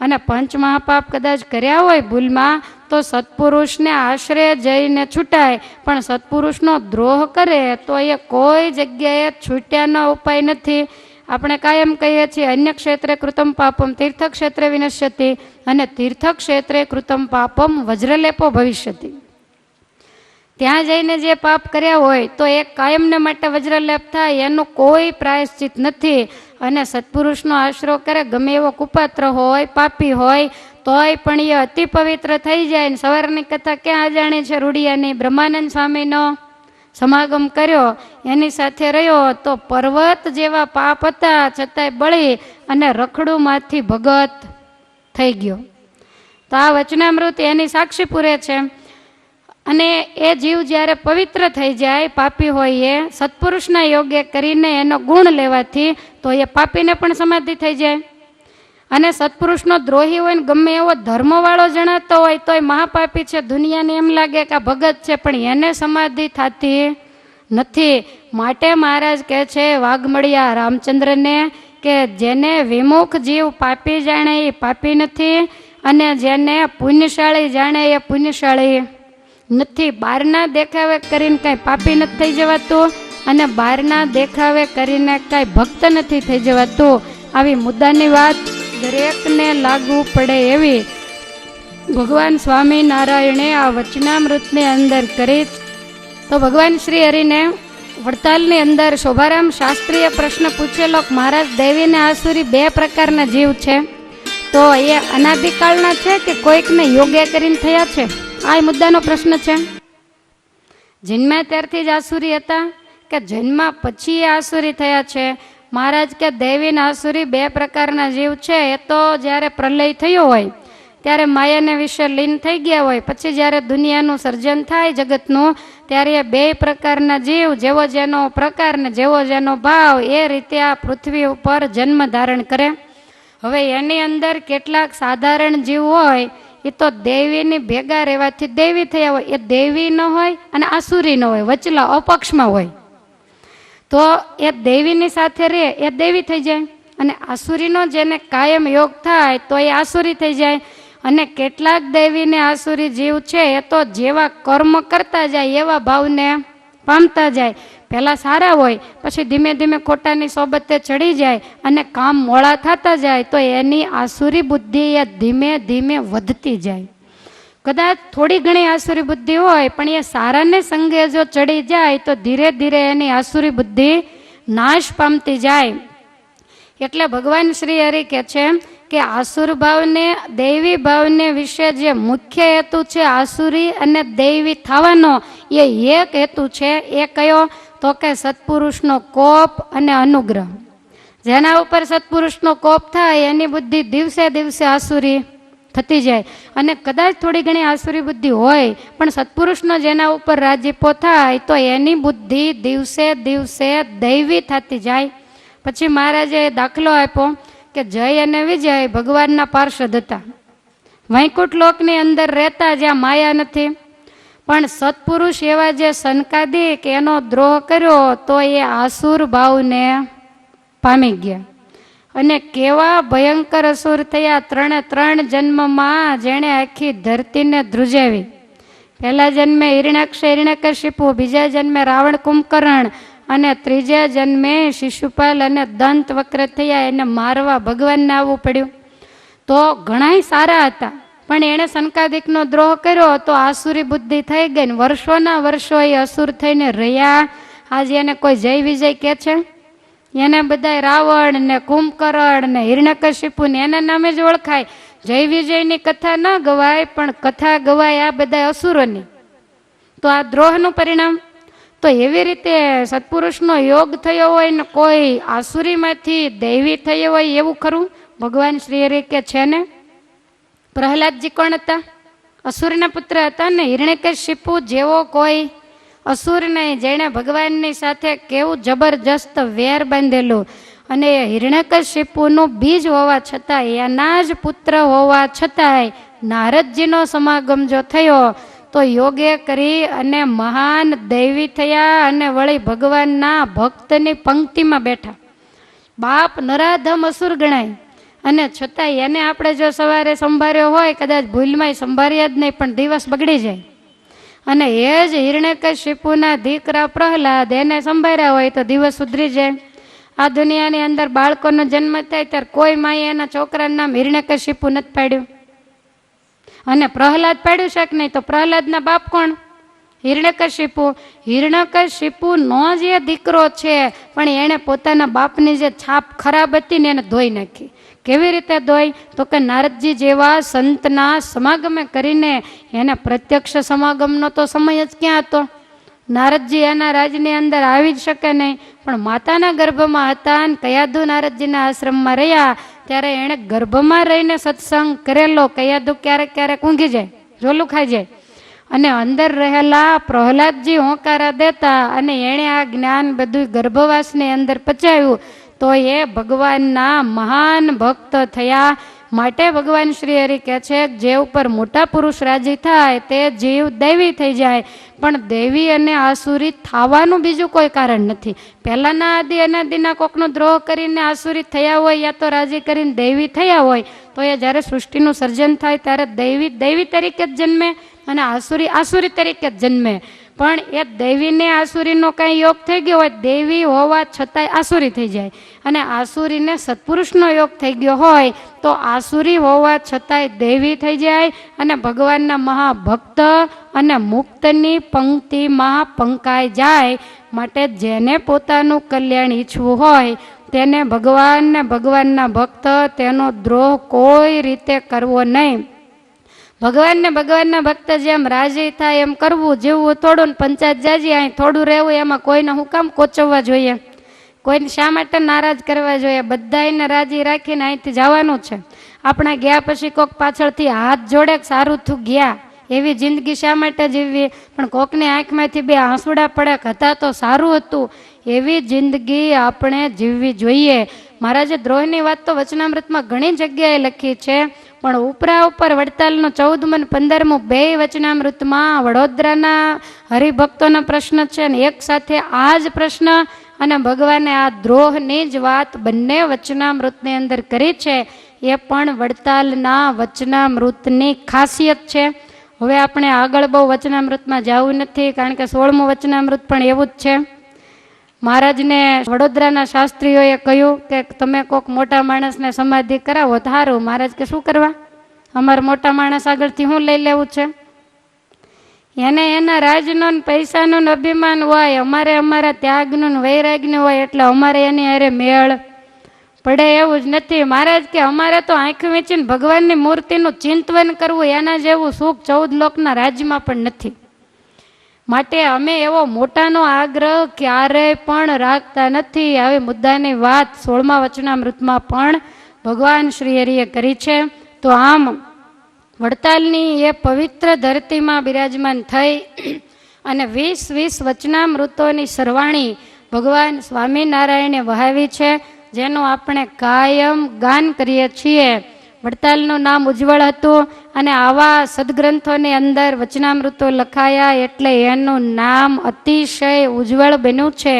અને પંચમહાપાપ કદાચ કર્યા હોય ભૂલમાં તો સત્પુરુષને આશરે જઈને છૂટાય, પણ સત્પુરુષનો દ્રોહ કરે તો એ કોઈ જગ્યાએ છૂટ્યાનો ઉપાય નથી. આપણે કાયમ કહીએ છીએ અન્ય ક્ષેત્રે કૃતમ પાપમ તીર્થક્ષેત્રે વિનશ્યતિ, અને તીર્થક્ષેત્રે કૃતમ પાપમ વજ્રલેપો ભવિષ્યતિ. ત્યાં જઈને જે પાપ કર્યા હોય તો એ કાયમને માટે વજ્રલેપ થાય, એનું કોઈ પ્રાયશ્ચિત નથી. અને સત્પુરુષનો આશરો કરે, ગમે એવો કુપાત્ર હોય, પાપી હોય, તોય પણ એ અતિ પવિત્ર થઈ જાય. સવારની કથા ક્યાં અજાણી છે રૂડિયાની, બ્રહ્માનંદ સ્વામીનો સમાગમ કર્યો, એની સાથે રહ્યો તો પર્વત જેવા પાપ હતા છતાંય બળી અને રખડુમાંથી ભગત થઈ ગયો. તો આ વચનામૃત એની સાક્ષી પૂરે છે. અને એ જીવ જ્યારે પવિત્ર થઈ જાય, પાપી હોય, એ સત્પુરુષના યોગ્ય કરીને એનો ગુણ લેવાથી તો એ પાપીને પણ સમાધિ થઈ જાય. અને સત્પુરુષનો દ્રોહી હોય ને ગમે એવો ધર્મવાળો જણાતો હોય તો એ મહાપાપી છે, દુનિયાને એમ લાગે કે આ ભગત છે, પણ એને સમાધિ થતી નથી. માટે મહારાજ કહે છે વાઘમડિયા રામચંદ્રને કે જેને વિમુખ જીવ પાપી જાણે એ પાપી નથી, અને જેને પુણ્યશાળી જાણે એ પુણ્યશાળી નથી. બહારના દેખાવે કરીને કાંઈ પાપી નથી થઈ જવાતું, અને બહારના દેખાવે કરીને કાંઈ ભક્ત નથી થઈ જવાતું. આવી મુદ્દાની વાત દરેકને લાગુ પડે એવી ભગવાન સ્વામિનારાયણે આ વચનામૃતની અંદર કરી. તો ભગવાન શ્રી હરિને વડતાલની અંદર શોભારામ શાસ્ત્રીએ પ્રશ્ન પૂછેલો, મહારાજ દેવી ને આસુરી બે પ્રકારના જીવ છે, તો એ અનાદિકાળના છે કે કોઈકને યોગ્ય કરીને થયા છે? આ મુદ્દાનો પ્રશ્ન છે. જન્મ્યા ત્યારથી જ આસુરી હતા કે જન્મા પછી એ આસુરી થયા છે? મહારાજ કે દેવી ને આસુરી બે પ્રકારના જીવ છે. એ તો જ્યારે પ્રલય થયો હોય ત્યારે માયાને વિશે લીન થઈ ગયા હોય, પછી જ્યારે દુનિયાનું સર્જન થાય જગતનું, ત્યારે એ બે પ્રકારના જીવ જેવો જેનો પ્રકાર ને જેવો જેનો ભાવ એ રીતે આ પૃથ્વી ઉપર જન્મ ધારણ કરે. હવે એની અંદર કેટલાક સાધારણ જીવ હોય એ તો દેવીની ભેગા રહેવાથી દેવી થયા હોય, એ દેવી ન હોય અને આસુરી ન હોય, વચલા અપક્ષમાં હોય. તો એ દેવીની સાથે રહે એ દેવી થઈ જાય, અને આસુરીનો જેને કાયમ યોગ થાય તો એ આસુરી થઈ જાય. અને કેટલાક દેવીને આસુરી જીવ છે એ તો જેવા કર્મ કરતા જાય એવા ભાવને પામતા જાય. પહેલાં સારા હોય, પછી ધીમે ધીમે ખોટાની સોબતે ચડી જાય અને કામ મોડા થતા જાય, તો એની આસુરી બુદ્ધિ એ ધીમે ધીમે વધતી જાય. કદાચ થોડી ઘણી આસુરી બુદ્ધિ હોય, પણ એ સારાને સંગે જો ચડી જાય તો ધીરે ધીરે એની આસુરી બુદ્ધિ નાશ પામતી જાય. એટલે ભગવાન શ્રી હરિ કહે છે કે આસુર ભાવને દૈવી ભાવને વિશે જે મુખ્ય હેતુ છે આસુરી અને દૈવી થવાનો, એ એક હેતુ છે. એ કયો? તો કે સત્પુરુષનો કોપ અને અનુગ્રહ. જેના ઉપર સત્પુરુષનો કોપ થાય એની બુદ્ધિ દિવસે દિવસે આસુરી થતી જાય. અને કદાચ થોડી ઘણી આસુરી બુદ્ધિ હોય, પણ સત્પુરુષનો જેના ઉપર રાજીપો થાય તો એની બુદ્ધિ દિવસે દિવસે દૈવી થતી જાય. પછી મહારાજે દાખલો આપ્યો કે જય અને વિજય ભગવાનના પાર્ષદ હતા, વૈકુંઠ લોકની અંદર રહેતા જ્યાં માયા નથી. પણ સત્પુરુષ એવા જે સનકાદિક એનો દ્રોહ કર્યો તો એ આસુર ભાવને પામી ગયા. અને કેવા ભયંકર અસુર થયા! 3 જન્મમાં જેણે આખી ધરતીને ધ્રુજાવી. પહેલા જન્મે હિરણ્યકશિપુ, બીજા જન્મે રાવણ કુંભકર્ણ, અને ત્રીજા જન્મે શિશુપાલ અને દંત વક્ર થયા. એને મારવા ભગવાનને આવવું પડ્યું. તો ઘણાય સારા હતા, પણ એણે સનકાદિકનો દ્રોહ કર્યો તો આસુરી બુદ્ધિ થઈ ગઈ ને વર્ષોના વર્ષો એ અસુર થઈને રહ્યા. આજે એને કોઈ જય વિજય કહે છે? એને બધા રાવણ ને કુંભકર્ણ ને હિરણ્યકશિપુ ને એના નામે જ ઓળખાય. જય વિજયની કથા ન ગવાય, પણ કથા ગવાય આ બધા અસુરોની. તો આ દ્રોહનું પરિણામ. તો એવી રીતે સત્પુરુષનો યોગ થયો હોય ને કોઈ આસુરીમાંથી દૈવી થયો હોય એવું ખરું? ભગવાન શ્રી હરિ કે છે ને. પ્રહલાદજી કોણ હતા? અસુરના પુત્ર હતા ને. હિરણ્યકશિપુ જેવો કોઈ અસુર નહીં, જેણે ભગવાનની સાથે કેવું જબરજસ્ત વેર બાંધેલું. અને હિરણ્યકશિપુનું બીજ હોવા છતાં, એના જ પુત્ર હોવા છતાંય નારદજીનો સમાગમ જો થયો તો યોગે કરી અને મહાન દૈવી થયા, અને વળી ભગવાનના ભક્તની પંક્તિમાં બેઠા. બાપ નરાધમ અસુર ગણાય, અને છતાંય એને આપણે જો સવારે સંભાળ્યો હોય, કદાચ ભૂલમાંય સંભાળ્યા જ નહીં, પણ દિવસ બગડી જાય. અને એ જ હિરણ્યકશિપુના દીકરા પ્રહલાદ, એને સંભાળ્યા હોય તો દિવસ સુધરી જાય. આ દુનિયાની અંદર બાળકોનો જન્મ થાય ત્યારે કોઈ માએ એના છોકરાનું નામ હિરણ્યકશિપુ નથી પાડ્યું. અને પ્રહલાદ પાડ્યું છે કે નહીં? તો પ્રહલાદના બાપ કોણ? હિરણ્યકશિપુ. હિરણ્યકશિપુનો જે દીકરો છે, પણ એણે પોતાના બાપની જે છાપ ખરાબ હતી ને એને ધોઈ નાખી. કેવી રીતે ધોઈ? તો કે નારદજી જેવા સંતના સમાગમે કરીને. એને પ્રત્યક્ષ સમાગમનો તો સમય જ ક્યાં હતો? નારદજી એના રાજની અંદર આવી જ શકે નહીં, પણ માતાના ગર્ભમાં હતા અને કયાધુ નારદજીના આશ્રમમાં રહ્યા ત્યારે એણે ગર્ભમાં રહીને સત્સંગ કરેલો. કયાધુ ક્યારેક ક્યારેક ઊંઘી જાય, ઝોલું ખાઈ જાય, અને અંદર રહેલા પ્રહલાદજી હોંકારા દેતા, અને એણે આ જ્ઞાન બધું ગર્ભવાસની અંદર પચાવ્યું. તો એ ભગવાનના મહાન ભક્ત થયા. માટે ભગવાન શ્રી હરિ કહે છે જે ઉપર મોટા પુરુષ રાજી થાય તે જીવ દૈવી થઈ જાય. પણ દૈવી અને આસુરી થવાનું બીજું કોઈ કારણ નથી. પહેલાંના આદિ અનાદિના કોકનો દ્રોહ કરીને આસુરી થયા હોય યા તો રાજી કરીને દૈવી થયા હોય તો એ જ્યારે સૃષ્ટિનું સર્જન થાય ત્યારે દૈવી તરીકે જ જન્મે અને આસુરી તરીકે જ જન્મે. પણ એ દૈવીને આસુરીનો કાંઈ યોગ થઈ ગયો હોય, દૈવી હોવા છતાંય આસુરી થઈ જાય, અને આસુરીને સત્પુરુષનો યોગ થઈ ગયો હોય તો આસુરી હોવા છતાંય દૈવી થઈ જાય અને ભગવાનના મહાભક્ત અને મુક્તની પંક્તિમાં પંકાઈ જાય. માટે જેને પોતાનું કલ્યાણ ઈચ્છવું હોય તેને ભગવાનના ભક્ત તેનો દ્રોહ કોઈ રીતે કરવો નહીં. ભગવાનના ભક્ત જેમ રાજી થાય એમ કરવું, જીવવું થોડું ને પંચાયત જાજી, અહીં થોડું રહેવું, એમાં કોઈને હું કામ કોચવવા જોઈએ, કોઈને શા માટે નારાજ કરવા જોઈએ? બધાને રાજી રાખીને અહીંથી જવાનું છે. આપણે ગયા પછી કોક પાછળથી હાથ જોડે સારું થયું ગયા, એવી જિંદગી શા માટે જીવવી? પણ કોકની આંખમાંથી બે આંસુડા પડે હતા તો સારું હતું, એવી જિંદગી આપણે જીવવી જોઈએ. મહારાજે દ્રોહની વાત તો વચનામૃતમાં ઘણી જગ્યાએ લખી છે, પણ ઉપર વડતાલનું 14મું અને 15મું બે વચનામૃતમાં વડોદરાના હરિભક્તોનો પ્રશ્ન છે અને એક સાથે આ જ પ્રશ્ન અને ભગવાને આ દ્રોહની જ વાત બંને વચનામૃતની અંદર કરી છે. એ પણ વડતાલના વચનામૃતની ખાસિયત છે. હવે આપણે આગળ બહુ વચનામૃતમાં જવું નથી, કારણ કે 16મું વચનામૃત પણ એવું જ છે. મહારાજને વડોદરાના શાસ્ત્રીઓએ કહ્યું કે તમે કોઈક મોટા માણસને સમાધિ કરાવો તો સારું. મહારાજ કે શું કરવા? અમારે મોટા માણસ આગળથી શું લઈ લેવું છે? એને એના રાજનું પૈસાનું અભિમાન હોય, અમારે અમારા ત્યાગનું વૈરાગ્યનું હોય, એટલે અમારે એની હારે મેળ પડે એવું જ નથી. મહારાજ કે અમારે તો આંખ વીંચીને ભગવાનની મૂર્તિનું ચિંતન કરવું, એના જેવું સુખ 14 લોકના રાજ્યમાં પણ નથી. માટે અમે એવો મોટાનો આગ્રહ ક્યારેય પણ રાખતા નથી. આવી મુદ્દાની વાત 16મા વચનામૃતમાં પણ ભગવાન શ્રી હરિએ કરી છે. તો આમ વડતાલની એ પવિત્ર ધરતીમાં બિરાજમાન થઈ અને 20 વચનામૃતોની સરવાણી ભગવાન સ્વામિનારાયણે વહાવી છે, જેનું આપણે કાયમ ગાન કરીએ છીએ. વડતાલનું નામ ઉજ્જવળ હતું અને આવા સદગ્રંથોની અંદર વચનામૃતો લખાયા એટલે એનું નામ અતિશય ઉજ્જવળ બન્યું છે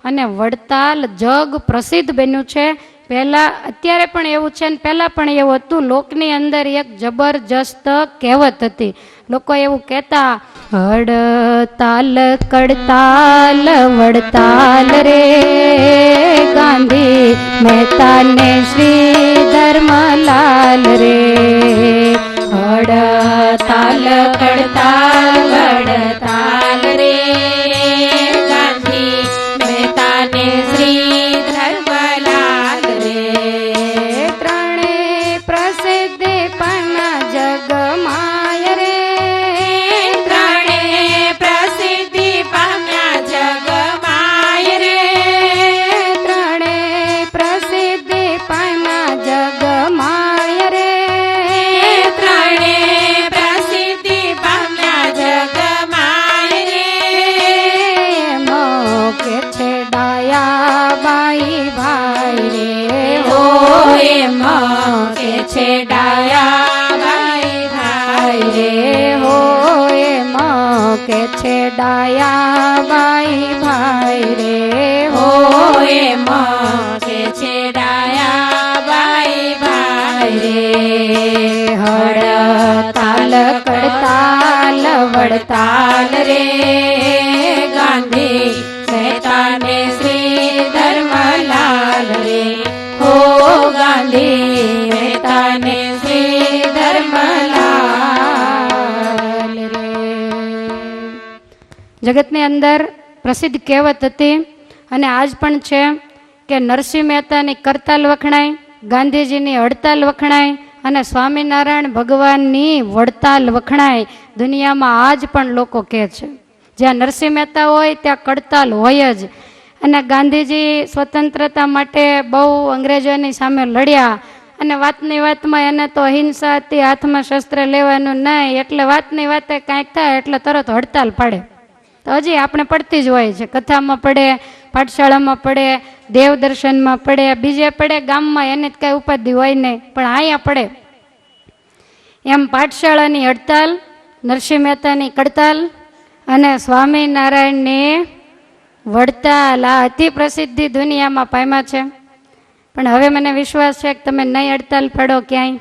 અને વડતાલ જગ પ્રસિદ્ધ બન્યું છે. અત્યારે પણ એવું છે ને પહેલાં પણ એવું હતું. લોકની અંદર એક જબરજસ્ત કહેવત હતી. લોકો એવું કહેતા, હડતાલ કડતાલ વડતાલ રે, ગાંધી મહેતા ને શ્રી ધર્મલાલ રે. હડતાલ કડતાલ વડતાલ રે, ગાંધી મહેતા ને શ્રી ધર્મલાલ રે. ત્રણે પ્રસિદ્ધ પણ જગમાય રે, ત્રણે પ્રસિદ્ધિ પામ્યા જગમાય રે, ત્રણે પ્રસિદ્ધિ પામ્યા જગમાય રે, ત્રણે પ્રસિદ્ધિ પામ્યા જગમાય રે. મોકે છે ડાયા બાઈ ભાઈ રે, હો મોકે છે ડાયા બાઈ ભાઈ રે, હો મોકે છે ડાયા બાઈ ભાઈ રે, હો મોકે છે ડાયા બાઈ ભાઈ રે. હડતાલ કડતાલ વડતાલ રે, ગાંધી મહેતા ને શ્રી ધર્મલાલ રે, હો ગાંધી મહેતા ને શ્રી ધર્મલાલ રે. જગતની અંદર પ્રસિદ્ધ કહેવત હતી અને આજ પણ છે કે નરસિંહ મહેતાની કરતાલ વખણાય, ગાંધીજીની હડતાલ વખણાય અને સ્વામિનારાયણ ભગવાનની વડતાલ વખણાય. દુનિયામાં આજ પણ લોકો કહે છે જ્યાં નરસિંહ મહેતા હોય ત્યાં કડતાલ હોય જ. અને ગાંધીજી સ્વતંત્રતા માટે બહુ અંગ્રેજોની સામે લડ્યા અને વાતની વાતમાં એને તો અહિંસા હતી, હાથમાં શસ્ત્ર લેવાનું નહીં, એટલે વાતની વાતે કાંઈક થાય એટલે તરત હડતાલ પાડે. તો હજી આપણે પડતી જ હોય છે, કથામાં પડે, પાઠશાળામાં પડે, દેવ દર્શનમાં પડે, બીજે પડે ગામમાં, એને જ કાંઈ ઉપાધિ હોય નહીં, પણ અહીંયા પડે. એમ પાઠશાળાની હડતાલ, નરસિંહ મહેતાની કડતાલ અને સ્વામિનારાયણની વડતાલ આ અતિ પ્રસિદ્ધિ દુનિયામાં પામ્યા છે. પણ હવે મને વિશ્વાસ છે કે તમે નહીં હડતાલ પડો ક્યાંય.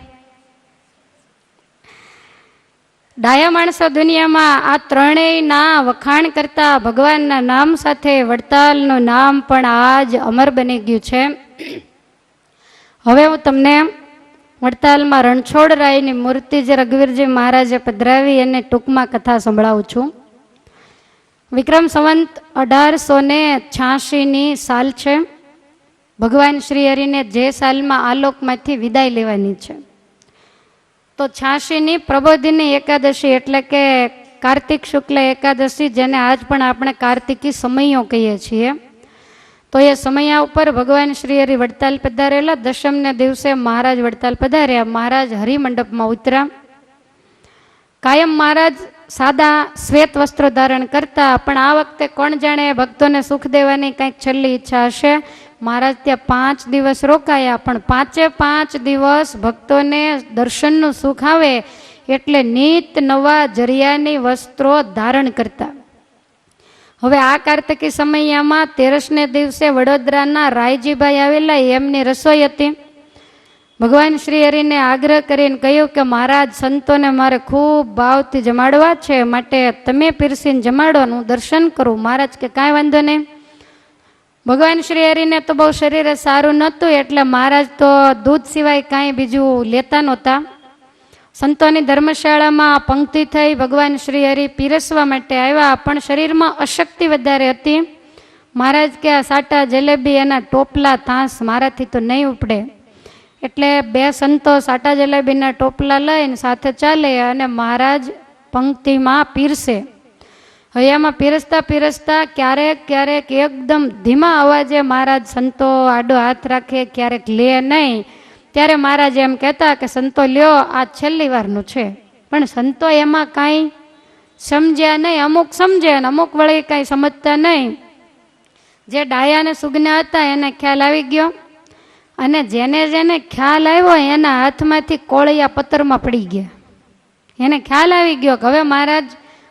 ડાયા માણસો દુનિયામાં આ ત્રણેયના વખાણ કરતા ભગવાનના નામ સાથે વડતાલનું નામ પણ આજ અમર બની ગયું છે. હવે હું તમને વડતાલમાં રણછોડરાયની મૂર્તિ જે રઘુવીરજી મહારાજે પધરાવી એને ટૂંકમાં કથા સંભળાવું છું. વિક્રમ સંવંત 1886ની સાલ છે. ભગવાન શ્રી હરિને જે સાલમાં આલોકમાંથી વિદાય લેવાની છે, તો 86ની પ્રબોધિની એકાદશી એટલે કે કાર્તિક શુક્લ એકાદશી, જેને આજ પણ આપણે કાર્તિકી સમયો કહીએ છીએ. તો એ સમયા ઉપર ભગવાન શ્રી હરિ વડતાલ પધારેલા. દશમને દિવસે મહારાજ વડતાલ પધાર્યા. મહારાજ હરિમંડપમાં ઉતર્યા. કાયમ મહારાજ સાદા શ્વેત વસ્ત્રો ધારણ કરતા, પણ આ વખતે કોણ જાણે ભક્તોને સુખ દેવાની કંઈક છેલ્લી ઈચ્છા હશે. મહારાજ ત્યાં 5 દિવસ રોકાયા, પણ 5 દિવસ ભક્તોને દર્શનનું સુખ આવે એટલે નિત નવા જરિયાની વસ્ત્રો ધારણ કરતા. હવે આ કાર્તિકી સમયમાં 13ને દિવસે વડોદરાના રાયજીભાઈ આવેલા, એમની રસોઈ હતી. ભગવાન શ્રી હરિને આગ્રહ કરીને કહ્યું કે મહારાજ, સંતોને મારે ખૂબ ભાવથી જમાડવા છે, માટે તમે પીરસીને જમાડો, હું દર્શન કરું. મહારાજ કે કાંઈ વાંધો નહીં. ભગવાન શ્રી હરિને તો બહુ શરીરે સારું નહોતું, એટલે મહારાજ તો દૂધ સિવાય કાંઈ બીજું લેતા નહોતા. સંતોની ધર્મશાળામાં પંક્તિ થઈ. ભગવાન શ્રી હરિ પીરસવા માટે આવ્યા, પણ શરીરમાં અશક્તિ વધારે હતી. મહારાજ કે આ સાટા જલેબી એના ટોપલા તાંસ મારાથી તો નહીં ઉપડે. એટલે 2 સંતો સાટા જલેબીના ટોપલા લઈને સાથે ચાલે અને મહારાજ પંક્તિમાં પીરસે. હવે એમાં પીરસતા પીરસતા ક્યારેક એકદમ ધીમા અવાજે મહારાજ સંતો આડો હાથ રાખે, ક્યારેક લે નહીં. ત્યારે મહારાજ એમ કહેતા કે સંતો લ્યો, આ છેલ્લી વારનું છે. પણ સંતો એમાં કાંઈ સમજ્યા નહીં. અમુક સમજે અને અમુક વળી કાંઈ સમજતા નહીં. જે ડાયા અને સુગના હતા એને ખ્યાલ આવી ગયો, અને જેને જેને ખ્યાલ આવ્યો એના હાથમાંથી કોળિયા પથ્થરમાં પડી ગયા. એને ખ્યાલ આવી ગયો કે હવે મહારાજ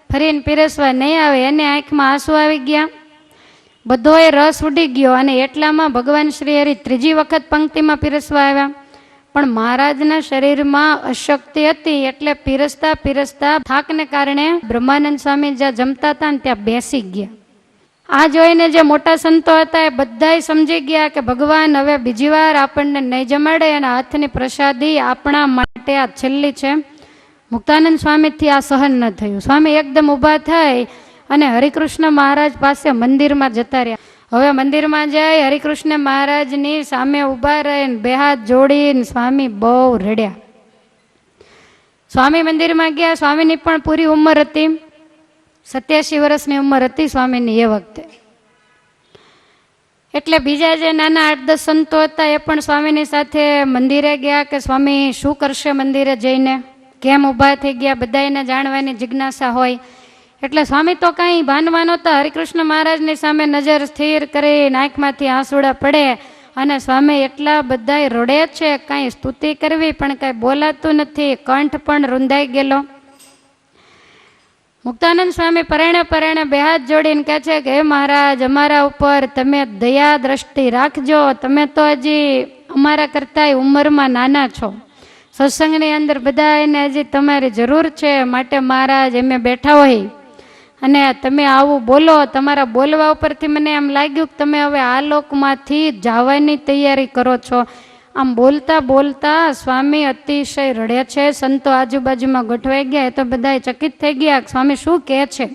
ફરીને પીરસવા નહીં આવે. એને આંખમાં આંસુ આવી ગયા, બધોય રસ ઉડી ગયો. અને એટલામાં ભગવાન શ્રી હરિ 3જી વખત પંક્તિમાં પીરસવા આવ્યા, પણ મહારાજના શરીરમાં અશક્તિ હતી, એટલે પીરસતા પીરસતા થાકને કારણે બ્રહ્માનંદ સ્વામી જ્યાં જમતા હતા ને ત્યાં બેસી ગયા. આ જોઈને જે મોટા સંતો હતા એ બધાય સમજી ગયા કે ભગવાન હવે બીજી વાર આપણને નહીં જમાડે, અને હાથની પ્રસાદી આપણા માટે આ છેલ્લી છે. મુક્તાનંદ સ્વામીથી આ સહન ન થયું. સ્વામી એકદમ ઊભા થઈ અને હરિકૃષ્ણ મહારાજ પાસે મંદિરમાં જતા રહ્યા. હવે મંદિરમાં જાય, હરિકૃષ્ણ મહારાજની સામે ઊભા રહીને 2 હાથ જોડીને સ્વામી બહુ રડ્યા. સ્વામી મંદિરમાં ગયા. સ્વામીની પણ પૂરી ઉંમર હતી, 87 વર્ષની ઉંમર હતી સ્વામીની એ વખતે. એટલે બીજા જે નાના 8-10 સંતો હતા એ પણ સ્વામીની સાથે મંદિરે ગયા કે સ્વામી શું કરશે મંદિરે જઈને, કેમ ઊભા થઈ ગયા, બધાને જાણવાની જિજ્ઞાસા હોય. એટલે સ્વામી તો કાંઈ ભાનવા નહોતા. હરિકૃષ્ણ મહારાજની સામે નજર સ્થિર કરી, આંખમાંથી આંસુડા પડે, અને સ્વામી એટલા બધા રડે છે, કાંઈ સ્તુતિ કરવી પણ કાંઈ બોલાતું નથી, કંઠ પણ રૂંધાઈ ગયેલો. મુક્તાનંદ સ્વામી પરાણે 2 હાથ જોડીને કહે છે કે હે મહારાજ, અમારા ઉપર તમે દયા દ્રષ્ટિ રાખજો. તમે તો હજી અમારા કરતાંય ઉંમરમાં નાના છો. સત્સંગની અંદર બધાને હજી તમારી જરૂર છે. માટે મહારાજ અમે બેઠા હોય અને તમે આવું બોલો, તમારા બોલવા ઉપરથી મને એમ લાગ્યું કે તમે હવે આ લોકમાંથી જવાની તૈયારી કરો છો. આમ બોલતા બોલતા સ્વામી અતિશય રડ્યા છે. સંતો આજુબાજુમાં ગોઠવાઈ ગયા, એ તો બધા ચકિત થઈ ગયા સ્વામી શું કહે છે.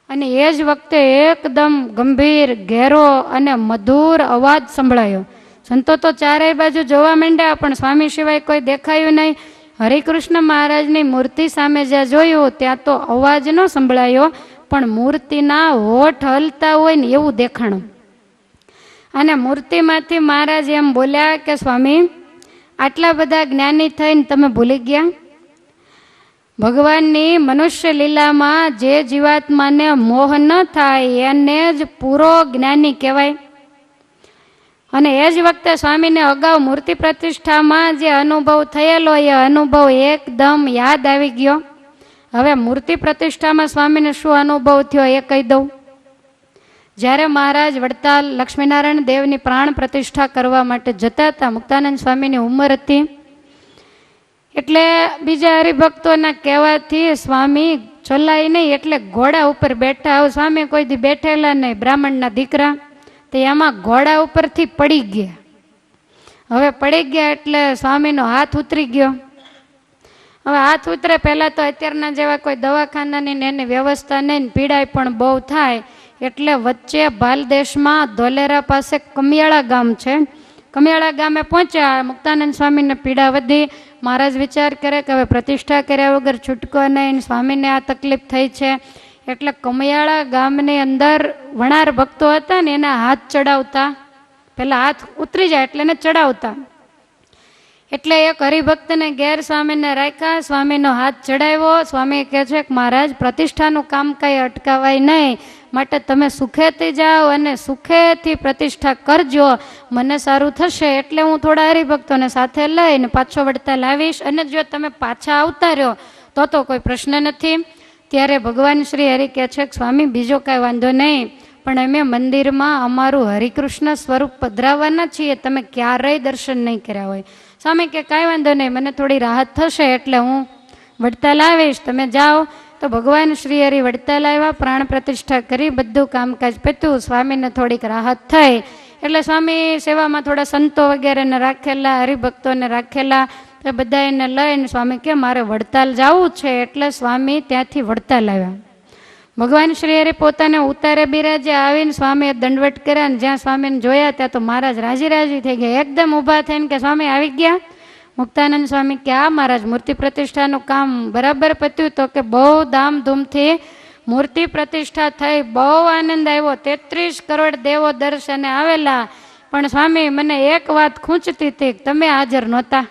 અને એ જ વખતે એકદમ ગંભીર, ઘેરો અને મધુર અવાજ સંભળાયો. સંતો તો ચારેય બાજુ જોવા માંડ્યા, પણ સ્વામી સિવાય કોઈ દેખાયું નહીં. હરિકૃષ્ણ મહારાજની મૂર્તિ સામે જ્યાં જોયું ત્યાં તો અવાજ ન સંભળાયો, પણ મૂર્તિના હોઠ હલતા હોય ને એવું દેખાણું. અને મૂર્તિમાંથી મહારાજ એમ બોલ્યા કે સ્વામી, આટલા બધા જ્ઞાની થઈને તમે ભૂલી ગયા. ભગવાનની મનુષ્ય લીલામાં જે જીવાત્માને મોહ ન થાય એને જ પૂરો જ્ઞાની કહેવાય. અને એ જ વખતે સ્વામીને અગાઉ મૂર્તિ પ્રતિષ્ઠામાં જે અનુભવ થયેલો એ અનુભવ એકદમ યાદ આવી ગયો. હવે મૂર્તિ પ્રતિષ્ઠામાં સ્વામીને શું અનુભવ થયો એ કહી દઉં. જ્યારે મહારાજ વડતાલ લક્ષ્મીનારાયણ દેવની પ્રાણ પ્રતિષ્ઠા કરવા માટે જતા હતા, મુક્તાનંદ સ્વામીની ઉંમર હતી, એટલે બીજા હરિભક્તોના કહેવાથી સ્વામી ચલાય નહીં એટલે ઘોડા ઉપર બેઠા. હવે સ્વામી કોઈ દી બેઠેલા નહીં, બ્રાહ્મણના દીકરા, તો એમાં ઘોડા ઉપરથી પડી ગયા. હવે પડી ગયા એટલે સ્વામીનો હાથ ઉતરી ગયો. હવે હાથ ઉતરે પહેલાં તો અત્યારના જેવા કોઈ દવાખાનાની ને એની વ્યવસ્થા નહીં, પીડાય પણ બહુ થાય, એટલે વચ્ચે ભાલદેશમાં ધોલેરા પાસે કમિયાળા ગામ છે, કમિયાળા ગામે પહોંચ્યા. મુક્તાનંદ સ્વામીને પીડા વધી. મહારાજ વિચાર કરે કે હવે પ્રતિષ્ઠા કર્યા વગર છૂટકો નહીં, સ્વામીને આ તકલીફ થઈ છે, એટલે કમિયાળા ગામની અંદર વણાર ભક્તો હતા ને એના હાથ ચડાવતા, પહેલાં હાથ ઉતરી જાય એટલે એને ચડાવતા. એટલે એક હરિભક્તને ઘેર સ્વામીને રાખ્યા, સ્વામીનો હાથ ચડાવ્યો. સ્વામી કહે છે કે મહારાજ પ્રતિષ્ઠાનું કામ કાંઈ અટકાવાય નહીં, માટે તમે સુખેથી જાઓ અને સુખેથી પ્રતિષ્ઠા કરજો, મને સારું થશે. એટલે હું થોડા હરિભક્તોને સાથે લઈને પાછો વડતાલ લાવીશ, અને જો તમે પાછા આવતા રહ્યો તો કોઈ પ્રશ્ન નથી. ત્યારે ભગવાન શ્રી હરિ કહે છે કે સ્વામી બીજો કાંઈ વાંધો નહીં, પણ અમે મંદિરમાં અમારું હરિકૃષ્ણ સ્વરૂપ પધરાવવાના છીએ, તમે ક્યારેય દર્શન નહીં કર્યા હોય. સ્વામી કે કાંઈ વાંધો નહીં, મને થોડી રાહત થશે એટલે હું વડતાલ આવીશ, તમે જાઓ. તો ભગવાન શ્રી હરિ વડતાલ આવ્યા, પ્રાણ પ્રતિષ્ઠા કરી, બધું કામકાજ પત્યું. સ્વામીને થોડીક રાહત થઈ એટલે સ્વામી સેવામાં થોડા સંતો વગેરેને રાખેલા, હરિભક્તોને રાખેલા, તો બધા એને લઈને સ્વામી કે મારે વડતાલ જવું છે, એટલે સ્વામી ત્યાંથી વડતાલ આવ્યા. ભગવાન શ્રી હરિ પોતાને ઉતારે બિરાજે, આવીને સ્વામીએ દંડવટ કર્યા, ને જ્યાં સ્વામીને જોયા ત્યાં તો મહારાજ રાજી થઈ ગયા. એકદમ ઊભા થઈને કે સ્વામી આવી ગયા. મુક્તાનંદ સ્વામી કે આ મહારાજ મૂર્તિ પ્રતિષ્ઠાનું કામ બરાબર પત્યું? તો કે બહુ ધામધૂમથી મૂર્તિ પ્રતિષ્ઠા થઈ, બહુ આનંદ આવ્યો, 33 કરોડ દેવો દર્શને આવેલા, પણ સ્વામી મને એક વાત ખૂંચતી હતી, તમે હાજર નહોતા.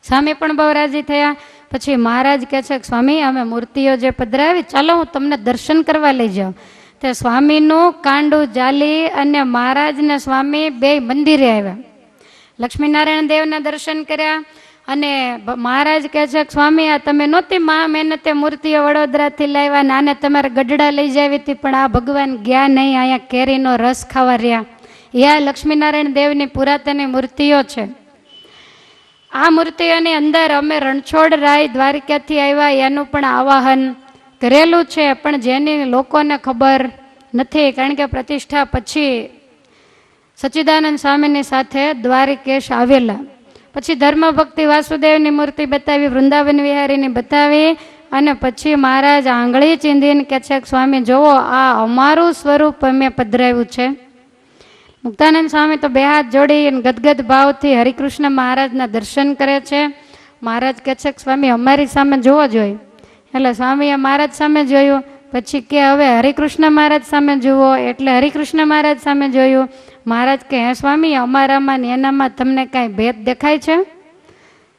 સ્વામી પણ બહુ રાજી થયા. પછી મહારાજ કહે છે કે સ્વામી અમે મૂર્તિઓ જે પધરાવી, ચાલો હું તમને દર્શન કરવા લઈ જાઉં. તે સ્વામીનું કાંડું જાલી અને મહારાજને સ્વામી બે મંદિરે આવ્યા, લક્ષ્મીનારાયણ દેવના દર્શન કર્યા. અને મહારાજ કહે છે કે સ્વામી આ તમે નહોતી મહા મહેનતે મૂર્તિઓ વડોદરાથી લાવ્યા ને આને તમારે ગઢડા લઈ જાવી હતી, પણ આ ભગવાન ગયા નહીં, અહીંયા કેરીનો રસ ખાવા રહ્યા. એ આ લક્ષ્મીનારાયણ દેવની પુરાતની મૂર્તિઓ છે. આ મૂર્તિઓની અંદર અમે રણછોડ રાય દ્વારિકાથી આવ્યા એનું પણ આવાહન કરેલું છે, પણ જેની લોકોને ખબર નથી, કારણ કે પ્રતિષ્ઠા પછી સચ્ચિદાનંદ સ્વામીની સાથે દ્વારિકેશ આવેલા. પછી ધર્મભક્તિ વાસુદેવની મૂર્તિ બતાવી, વૃંદાવન વિહારીની બતાવી, અને પછી મહારાજ આંગળી ચીંધીને કહે છે કે સ્વામી જોવો આ અમારું સ્વરૂપ અમે પધરાવ્યું છે. મુક્તાનંદ સ્વામી તો બે હાથ જોડી ગદગદ ભાવથી હરિકૃષ્ણ મહારાજના દર્શન કરે છે. મહારાજ કહે છે કે સ્વામી અમારી સામે જોવો જોઈએ. એટલે સ્વામીએ મહારાજ સામે જોયું, પછી કે હવે હરિકૃષ્ણ મહારાજ સામે જુઓ, એટલે હરિકૃષ્ણ મહારાજ સામે જોયું. મહારાજ કે હે સ્વામી અમારામાં ને એનામાં તમને કાંઈ ભેદ દેખાય છે?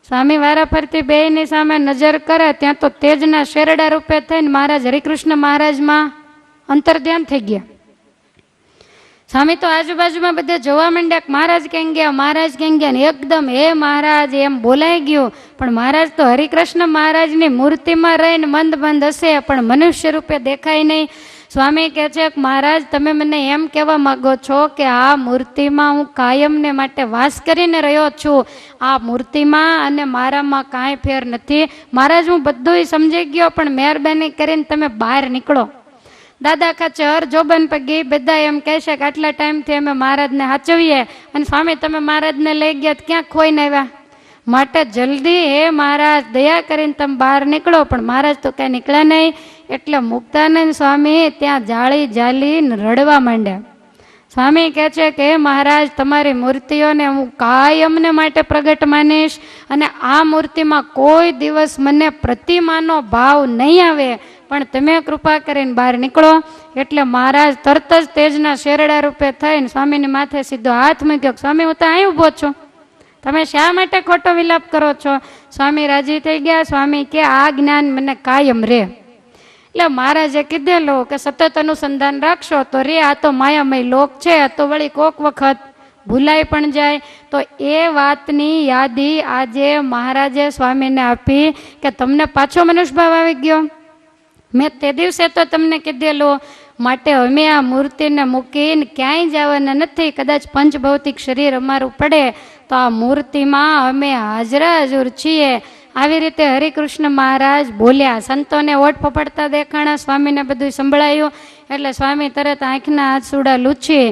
સ્વામી વારા ફરતી બેયની સામે નજર કરે ત્યાં તો તેજના શેરડા રૂપે થઈને મહારાજ હરિકૃષ્ણ મહારાજમાં અંતર્ધ્યાન થઈ ગયા. સ્વામી તો આજુબાજુમાં બધે જોવા માંડ્યા, મહારાજ ક્યાં ગયા, મહારાજ ક્યાં ગયા, ને એકદમ હે મહારાજ એમ બોલાઈ ગયું. પણ મહારાજ તો હરિકૃષ્ણ મહારાજની મૂર્તિમાં રહીને મંદ બંધ હશે, પણ મનુષ્ય રૂપે દેખાય નહીં. સ્વામી કહે છે કે મહારાજ તમે મને એમ કહેવા માગો છો કે આ મૂર્તિમાં હું કાયમને માટે વાસ કરીને રહ્યો છું, આ મૂર્તિમાં અને મારામાં કાંઈ ફેર નથી. મહારાજ હું બધું સમજી ગયો, પણ મહેરબાની કરીને તમે બહાર નીકળો. દાદા ખાચર જોબન પગી બધા એમ કહે છે કે આટલા ટાઈમથી અમે મહારાજને સાચવીએ, અને સ્વામી તમે મહારાજને લઈ ગયા ક્યાં ખોઈને આવ્યા, માટે જલ્દી હે મહારાજ દયા કરીને તમે બહાર નીકળો. પણ મહારાજ તો કાંઈ નીકળ્યા નહીં. એટલે મુક્તાનંદ સ્વામી ત્યાં જાળી જાલીને રડવા માંડ્યા. સ્વામી કહે છે કે મહારાજ તમારી મૂર્તિઓને હું કાયમને માટે પ્રગટ માનીશ, અને આ મૂર્તિમાં કોઈ દિવસ મને પ્રતિમાનો ભાવ નહીં આવે, પણ તમે કૃપા કરીને બહાર નીકળો. એટલે મહારાજ તરત જ તેજના શેરડા રૂપે થઈને સ્વામીની માથે સીધો હાથ મૂક્યો. સ્વામી હું તો અહીં ઊભો છું, તમે શા માટે ખોટો વિલાપ કરો છો? સ્વામી રાજી થઈ ગયા. સ્વામી કે આ જ્ઞાન મને કાયમ રહે. એટલે મહારાજે કીધેલું કે સતત અનુસંધાન રાખશો તો રે, આ તો માયામય લોક છે, આ તો વળી કોક વખત ભૂલાઈ પણ જાય. તો એ વાતની યાદી આજે મહારાજે સ્વામીને આપી કે તમને પાછો મનુષ્યભાવ આવી ગયો. મેં તે દિવસે તો તમને કીધેલું, માટે અમે આ મૂર્તિને મૂકીને ક્યાંય જવાના નથી. કદાચ પંચભૌતિક શરીર અમારું પડે તો આ મૂર્તિમાં અમે હાજરા હજુર છીએ. આવી રીતે હરિકૃષ્ણ મહારાજ બોલ્યા. સંતોને ઓઠ ફફડતા દેખાણા, સ્વામીને બધું સંભળાયું. એટલે સ્વામી તરત આંખના આંસુડા લૂછી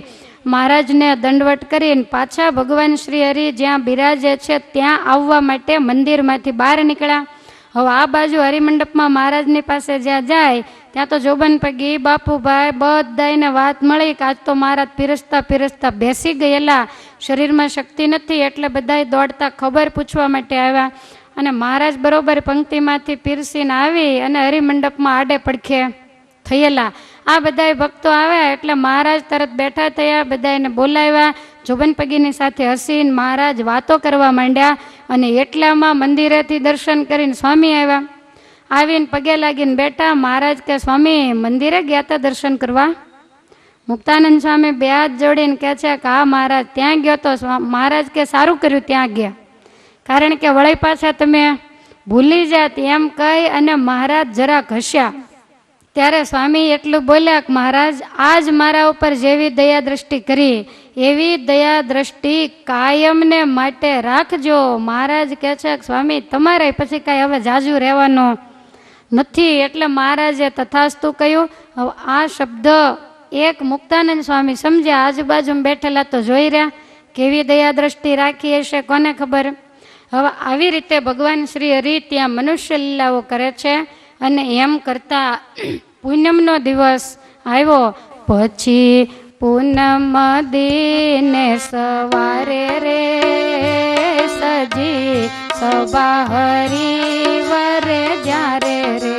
મહારાજને દંડવટ કરીને પાછા ભગવાન શ્રી હરિ જ્યાં બિરાજે છે ત્યાં આવવા માટે મંદિરમાંથી બહાર નીકળ્યા. હવે આ બાજુ હરિમંડપમાં મહારાજની પાસે જ્યાં જાય ત્યાં તો જોબન પગી, બાપુભાઈ બધાને વાત મળી કે આજ તો મહારાજ પીરસતા પીરસતા બેસી ગયેલા, શરીરમાં શક્તિ નથી. એટલે બધાએ દોડતા ખબર પૂછવા માટે આવ્યા. અને મહારાજ બરોબર પંક્તિમાંથી પીરસીને આવી અને હરિમંડપમાં આડે પડખે થયેલા. આ બધા ભક્તો આવ્યા એટલે મહારાજ તરત બેઠા થયા, બધાને બોલાવ્યા. જોબન પગીની સાથે હસીને મહારાજ વાતો કરવા માંડ્યા. અને એટલામાં મંદિરેથી દર્શન કરીને સ્વામી આવ્યા. આવીને પગે લાગીને બેઠા. મહારાજ કે સ્વામી મંદિરે ગયા હતા દર્શન કરવા? મુક્તાનંદ સ્વામી બે હાથ જોડીને કહે છે કે હા મહારાજ ત્યાં ગયો તો. મહારાજ કે સારું કર્યું ત્યાં ગયા, કારણ કે વળી પાછા તમે ભૂલી જાત એમ કહી અને મહારાજ જરા ઘસ્યા. ત્યારે સ્વામી એટલું બોલ્યા કે મહારાજ આજ મારા ઉપર જેવી દયા દ્રષ્ટિ કરી એવી દયા દ્રષ્ટિ કાયમને માટે રાખજો. મહારાજ કહે છે કે સ્વામી તમારે પછી કાંઈ હવે જાજુ રહેવાનો નથી. એટલે મહારાજે તથાસ્તુ કહ્યું. હવે આ શબ્દ એક મુક્તાનંદ સ્વામી સમજ્યા, આજુબાજુ બેઠેલા તો જોઈ રહ્યા કેવી દયા દ્રષ્ટિ રાખી હશે, કોને ખબર. હવે આવી રીતે ભગવાન શ્રી હરિ ત્યાં મનુષ્ય લીલાઓ કરે છે. અને એમ કરતા પૂનમનો દિવસ આવ્યો. પછી પૂનમ દિને સવારે રે સજી સભા હરિવરે જ્યારે રે.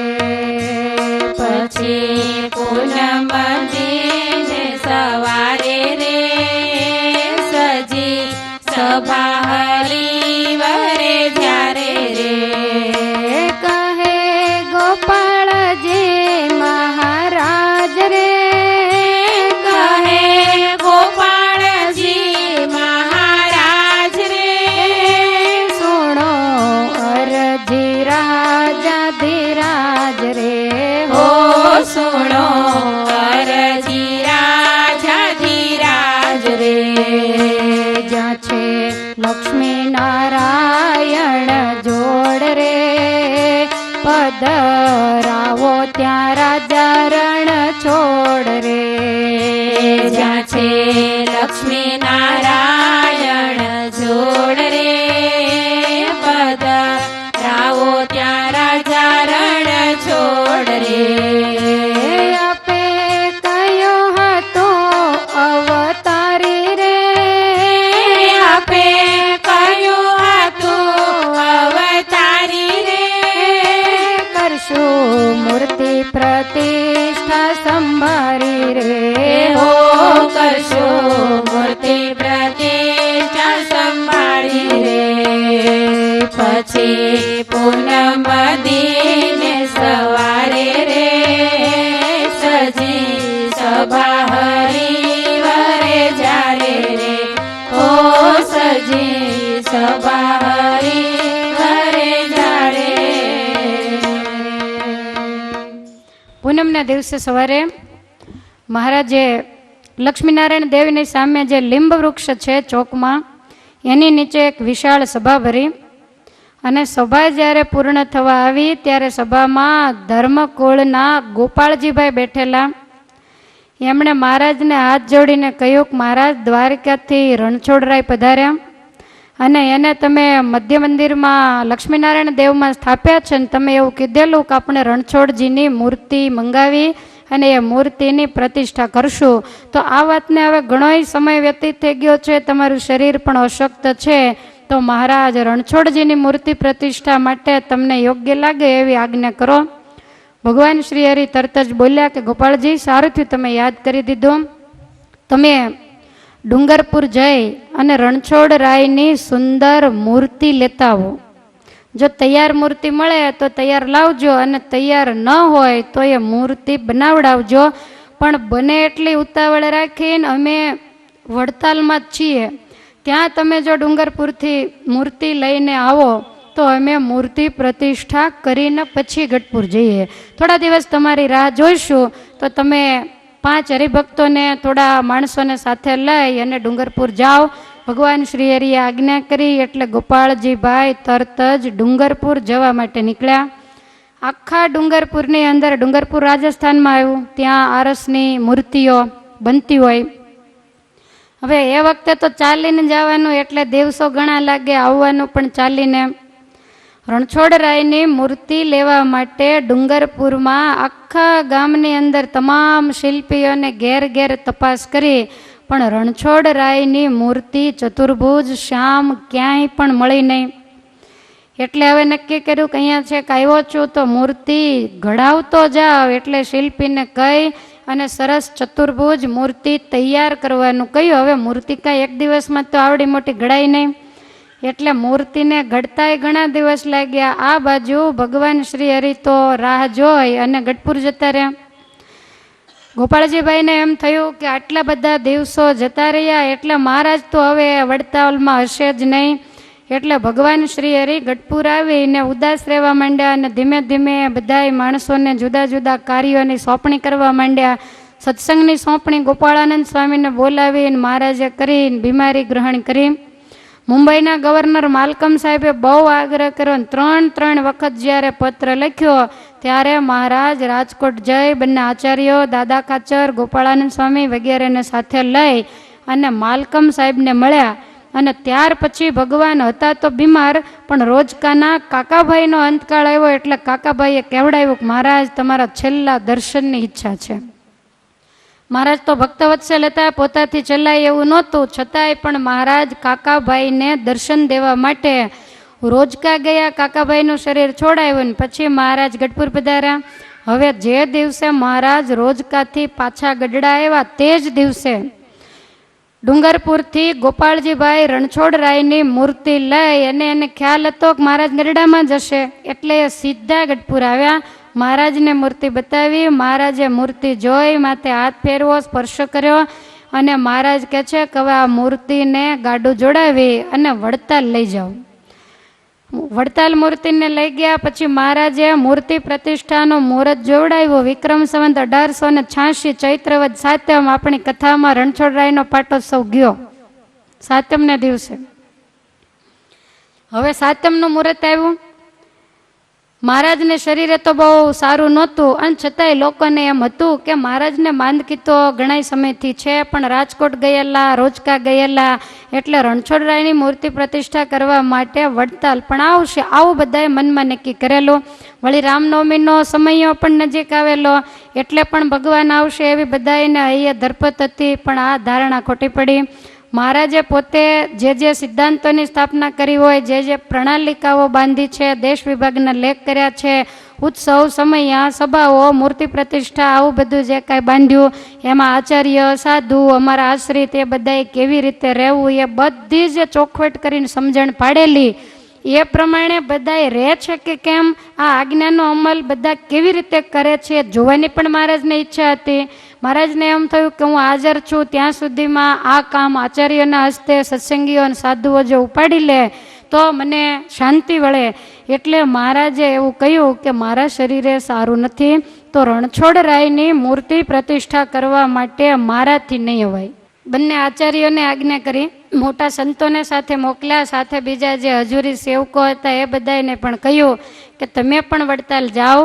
પછી પૂનમ દિને સવારે રે સજી સભા હરિવરે જ્યારે રે. કહે ગોપાળજી મહારાજ રે, કહે ગોપાળજી મહારાજ રે, સુણો અરજી રાજા ધીરાજ રે. હો સુણો અરજી રાજા ધીરાજ રે. જ્યાં છે લક્ષ્મી નારાયણ જોડ રે, પધરાવો ત્યાં રાજા રણ છોડ રે. જ્યાં છે લક્ષ્મી નારાયણ જોડ રે, પધરાવો ત્યાં રાજા રણ છોડ રે. આપે કયો હતો અવતારી રે, આપે કયું હતું અવતારી રે, કરશું મૂર્તિ પ્રતિષ્ઠા સંભાળી રે. હો કરશો મૂર્તિ પ્રતિષ્ઠા સંભાળી રે. પછી પૂનમ દિને સવારે રે સજી સભા હરિવરે જ્યારે રે. હો સજી સભા હરિવરે જ્યારે. પૂનમના દિવસે સવારે મહારાજે લક્ષ્મીનારાયણ દેવની સામે જે લીંબ વૃક્ષ છે ચોકમાં, એની નીચે એક વિશાળ સભા ભરી. અને સભા જ્યારે પૂર્ણ થવા આવી ત્યારે સભામાં ધર્મકુળના ગોપાળજીભાઈ બેઠેલા. એમણે મહારાજને હાથ જોડીને કહ્યું કે મહારાજ દ્વારકાથી રણછોડરાય પધાર્યા અને એને તમે મધ્ય મંદિરમાં લક્ષ્મીનારાયણ દેવમાં સ્થાપ્યા છે ને તમે એવું કીધેલું કે આપણે રણછોડજીની મૂર્તિ મંગાવી અને એ મૂર્તિની પ્રતિષ્ઠા કરશું. તો આ વાતને હવે ઘણોય સમય વ્યતીત થઈ ગયો છે, તમારું શરીર પણ અશક્ત છે, તો મહારાજ રણછોડજીની મૂર્તિ પ્રતિષ્ઠા માટે તમને યોગ્ય લાગે એવી આજ્ઞા કરો. ભગવાન શ્રી હરિ તરત જ બોલ્યા કે ગોપાળજી સારું થયું તમે યાદ કરી દીધું. તમે ડુંગરપુર જઈ અને રણછોડરાયની સુંદર મૂર્તિ લેતા આવો. જો તૈયાર મૂર્તિ મળે તો તૈયાર લાવજો અને તૈયાર ન હોય તો એ મૂર્તિ બનાવડાવજો. પણ બને એટલી ઉતાવળ રાખીને અમે વડતાલમાં જ છીએ ત્યાં તમે જો ડુંગરપુરથી મૂર્તિ લઈને આવો તો અમે મૂર્તિ પ્રતિષ્ઠા કરીને પછી ગઢપુર જઈએ. થોડા દિવસ તમારી રાહ જોઈશું. તો તમે 5 હરિભક્તોને થોડા માણસોને સાથે લઈ અને ડુંગરપુર જાઓ. ભગવાન શ્રી હરિએ આજ્ઞા કરી એટલે ગોપાળજીભાઈ તરત જ ડુંગરપુર જવા માટે નીકળ્યા. આખા ડુંગરપુરની અંદર, ડુંગરપુર રાજસ્થાનમાં આવ્યું, ત્યાં આરસની મૂર્તિઓ બનતી હોય. હવે એ વખતે તો ચાલીને જવાનું એટલે દિવસો ઘણા લાગે, આવવાનું પણ ચાલીને. રણછોડરાયની મૂર્તિ લેવા માટે ડુંગરપુરમાં આખા ગામની અંદર તમામ શિલ્પીઓને ઘેર ઘેર તપાસ કરી, પણ રણછોડરાયની મૂર્તિ ચતુર્ભુજ શ્યામ ક્યાંય પણ મળી નહીં. એટલે હવે નક્કી કર્યું કે અહીંયા છે કે આવ્યો છું તો મૂર્તિ ઘડાવતો જાવ. એટલે શિલ્પીને કહી અને સરસ ચતુર્ભુજ મૂર્તિ તૈયાર કરવાનું કહ્યું. હવે મૂર્તિ કાંઈ એક દિવસમાં તો આવડી મોટી ઘડાય નહીં, એટલે મૂર્તિને ઘડતાય ઘણા દિવસ લાગ્યા. આ બાજુ ભગવાન શ્રી હરિ તો રાહ જોઈ અને ગઢપુર જતા રહ્યા. ગોપાળજીભાઈને એમ થયું કે આટલા બધા દિવસો જતા રહ્યા એટલે મહારાજ તો હવે વડતાલમાં હશે જ નહીં. એટલે ભગવાન શ્રી હરિ ગઢપુર આવીને ઉદાસ રહેવા માંડ્યા અને ધીમે ધીમે બધાય માણસોને જુદા જુદા કાર્યોની સોંપણી કરવા માંડ્યા. સત્સંગની સોંપણી ગોપાળાનંદ સ્વામીને બોલાવીને મહારાજે કરીને બીમારી ગ્રહણ કરી. મુંબઈના ગવર્નર માલકમ સાહેબે બહુ આગ્રહ કર્યો. 3 વખત જ્યારે પત્ર લખ્યો ત્યારે મહારાજ રાજકોટ જઈ બંને આચાર્યો દાદા ખાચર, ગોપાળાનંદ સ્વામી વગેરેને સાથે લઈ અને માલકમ સાહેબને મળ્યા. અને ત્યાર પછી ભગવાન હતા તો બીમાર, પણ રોજકાના કાકાભાઈનો અંતકાળ આવ્યો એટલે કાકાભાઈએ કહેવડાવ્યું કે મહારાજ તમારા છેલ્લા દર્શનની ઈચ્છા છે. મહારાજ તો ભક્તવત્સલ હતા, પોતાથી ચલાય એવું નહોતું, છતાંય પણ મહારાજ કાકાભાઈને દર્શન દેવા માટે રોજકા ગયા. કાકાભાઈનું શરીર છોડાયું ને પછી મહારાજ ગઢપુર પધાર્યા. હવે જે દિવસે મહારાજ રોજકાથી પાછા ગઢડા આવ્યા તે જ દિવસે ડુંગરપુરથી ગોપાળજીભાઈ રણછોડરાયની મૂર્તિ લઈ અને એને ખ્યાલ હતો કે મહારાજ ગઢડામાં જશે એટલે એ સીધા ગઢપુર આવ્યા. મહારાજને મૂર્તિ બતાવી. મહારાજે મૂર્તિ જોઈ, માથે હાથ ફેરવો, સ્પર્શ કર્યો અને મહારાજ કહે છે કે હવે આ મૂર્તિને ગાડું જોડાવી અને વડતાલ લઈ જાઓ. વડતાલ મૂર્તિને લઈ ગયા. પછી મહારાજે મૂર્તિ પ્રતિષ્ઠાનો મુહૂર્ત જોડાવ્યો. વિક્રમ સંવત 1886 ચૈત્રવદ સાતમ આપણી કથામાં રણછોડરાયનો પાટોત્સવ ગયો સાતમને દિવસે. હવે સાતમનું મુહૂર્ત આવ્યું. મહારાજને શરીરે તો બહુ સારું નહોતું અને છતાંય લોકોને એમ હતું કે મહારાજને માંદકી તો ઘણા સમયથી છે, પણ રાજકોટ ગયેલા, રોજકા ગયેલા, એટલે રણછોડરાયની મૂર્તિ પ્રતિષ્ઠા કરવા માટે વડતાલ પણ આવશે, આવું બધાએ મનમાં નક્કી કરેલું. વળી રામનવમીનો સમયો પણ નજીક આવેલો એટલે પણ ભગવાન આવશે એવી બધાને અહીંયા ધરપત હતી, પણ આ ધારણા ખોટી પડી. મહારાજે પોતે જે સિદ્ધાંતોની સ્થાપના કરી હોય, જે પ્રણાલિકાઓ બાંધી છે, દેશ વિભાગના લેખ કર્યા છે, ઉત્સવ, સમયા, સભાઓ, મૂર્તિ પ્રતિષ્ઠા, આવું બધું જે કાંઈ બાંધ્યું, એમાં આચાર્ય, સાધુ, અમારા આશ્રિત એ બધાએ કેવી રીતે રહેવું એ બધી જ ચોખવટ કરીને સમજણ પાડેલી. એ પ્રમાણે બધાએ રહે છે કે કેમ, આ આજ્ઞાનો અમલ બધા કેવી રીતે કરે છે જોવાની પણ મહારાજને ઈચ્છા હતી. મહારાજને એમ થયું કે હું હાજર છું ત્યાં સુધીમાં આ કામ આચાર્યોના હસ્તે સત્સંગીઓ અને સાધુઓ જો ઉપાડી લે તો મને શાંતિ વળે. એટલે મહારાજે એવું કહ્યું કે મારા શરીરે સારું નથી, તો રણછોડરાયની મૂર્તિ પ્રતિષ્ઠા કરવા માટે મારાથી નહીં અવાય. બંને આચાર્યોને આજ્ઞા કરી, મોટા સંતોને સાથે મોકલ્યા, સાથે બીજા જે હજુરી સેવકો હતા એ બધાને પણ કહ્યું કે તમે પણ વડતાલ જાઓ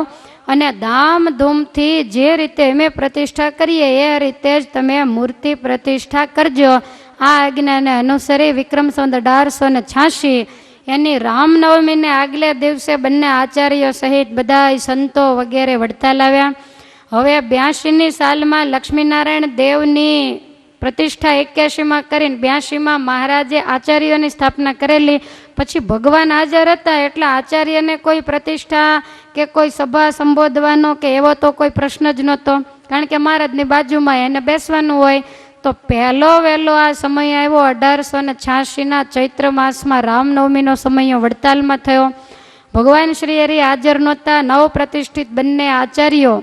અને ધામધૂમથી જે રીતે અમે પ્રતિષ્ઠા કરીએ એ રીતે જ તમે મૂર્તિ પ્રતિષ્ઠા કરજો. આ આજ્ઞાને અનુસરી વિક્રમ સંવત 1886 એની રામનવમીને આગલે દિવસે બંને આચાર્યો સહિત બધા સંતો વગેરે વડતાલ આવ્યા. હવે 82ની સાલમાં લક્ષ્મીનારાયણ દેવની પ્રતિષ્ઠા 81માં કરીને 82માં મહારાજે આચાર્યોની સ્થાપના કરેલી. પછી ભગવાન હાજર હતા એટલે આચાર્યને કોઈ પ્રતિષ્ઠા કે કોઈ સભા સંબોધવાનો કે એવો તો કોઈ પ્રશ્ન જ નહોતો, કારણ કે મહારાજની બાજુમાં એને બેસવાનું હોય. તો પહેલો વહેલો આ સમય આવ્યો 1886ના ચૈત્ર માસમાં રામનવમીનો સમય વડતાલમાં થયો. ભગવાન શ્રી હરિ હાજર નહોતા. નવ પ્રતિષ્ઠિત બંને આચાર્યો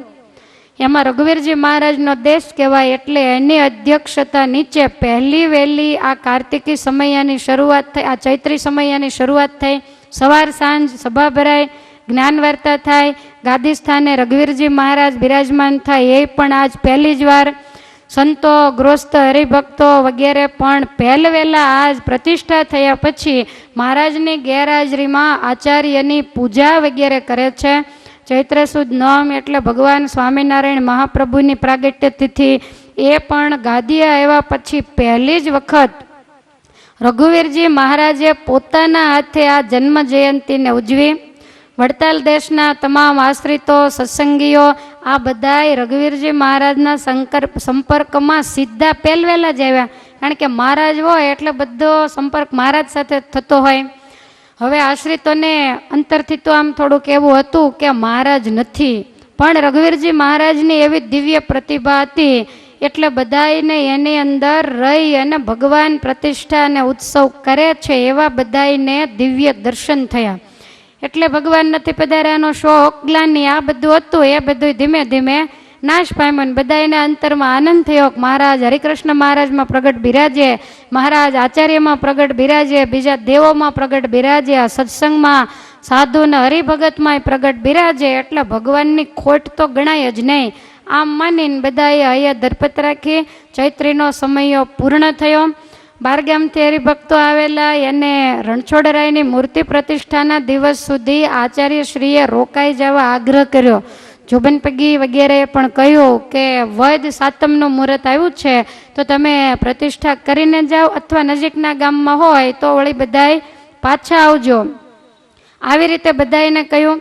એમાં રઘુવીરજી મહારાજનો દેશ કહેવાય એટલે એની અધ્યક્ષતા નીચે પહેલી વહેલી આ કાર્તિકી સમયાની શરૂઆત થઈ, આ ચૈત્રી સમયાની શરૂઆત થઈ. સવાર સાંજ સભા ભરાય, જ્ઞાન વાર્તા થાય, ગાદી સ્થાને રઘુવીરજી મહારાજ બિરાજમાન થાય. એ પણ આજ પહેલી જ વાર સંતો ગૃહસ્થ હરિભક્તો વગેરે પણ પહેલવેલા આજ પ્રતિષ્ઠા થયા પછી મહારાજની ગેરહાજરીમાં આચાર્યની પૂજા વગેરે કરે છે. ચૈત્ર સુદ નોમ એટલે ભગવાન સ્વામિનારાયણ મહાપ્રભુની પ્રાગટ્ય તિથિ. એ પણ ગાદીએ આવ્યા પછી પહેલી જ વખત રઘુવીરજી મહારાજે પોતાના હાથે આ જન્મ જયંતિને ઉજવી. વડતાલ દેશના તમામ આશ્રિતો સત્સંગીઓ આ બધાય રઘુવીરજી મહારાજના સંપર્કમાં સીધા પહેલવેલા જ આવ્યા, કારણ કે મહારાજ હોય એટલે બધો સંપર્ક મહારાજ સાથે થતો હોય. હવે આશ્રિતોને અંતરથી તો આમ થોડુંક એવું હતું કે મહારાજ નથી, પણ રઘુવીરજી મહારાજની એવી દિવ્ય પ્રતિભા હતી એટલે બધાને એની અંદર રહી અને ભગવાન પ્રતિષ્ઠા અને ઉત્સવ કરે છે એવા બધાને દિવ્ય દર્શન થયા. એટલે ભગવાન નથી પધાર્યાનો શોક ગ્લાની આ બધું હતું એ બધું ધીમે ધીમે નાશ પામ્યો ને બધાના અંતરમાં આનંદ થયો કે મહારાજ હરિકૃષ્ણ મહારાજમાં પ્રગટ બિરાજે, મહારાજ આચાર્યમાં પ્રગટ બિરાજે, બીજા દેવોમાં પ્રગટ બિરાજે, આ સત્સંગમાં સાધુ ને હરિભગતમાં પ્રગટ બિરાજે એટલે ભગવાનની ખોટ તો ગણાય જ નહીં. આમ માનીને બધાએ અહીંયા દરપત રાખી ચૈત્રીનો સમયો પૂર્ણ થયો. બારગામથી હરિભક્તો આવેલા એને રણછોડરાયની મૂર્તિ પ્રતિષ્ઠાના દિવસ સુધી આચાર્યશ્રીએ રોકાઈ જવા આગ્રહ કર્યો. જોબન પગી વગેરે પણ કહ્યું કે વદ સાતમનું મુહૂર્ત આવ્યું છે તો તમે પ્રતિષ્ઠા કરીને જાઓ અથવા નજીકના ગામમાં હોય તો વળી બધાય પાછા આવજો. આવી રીતે બધાને કહ્યું.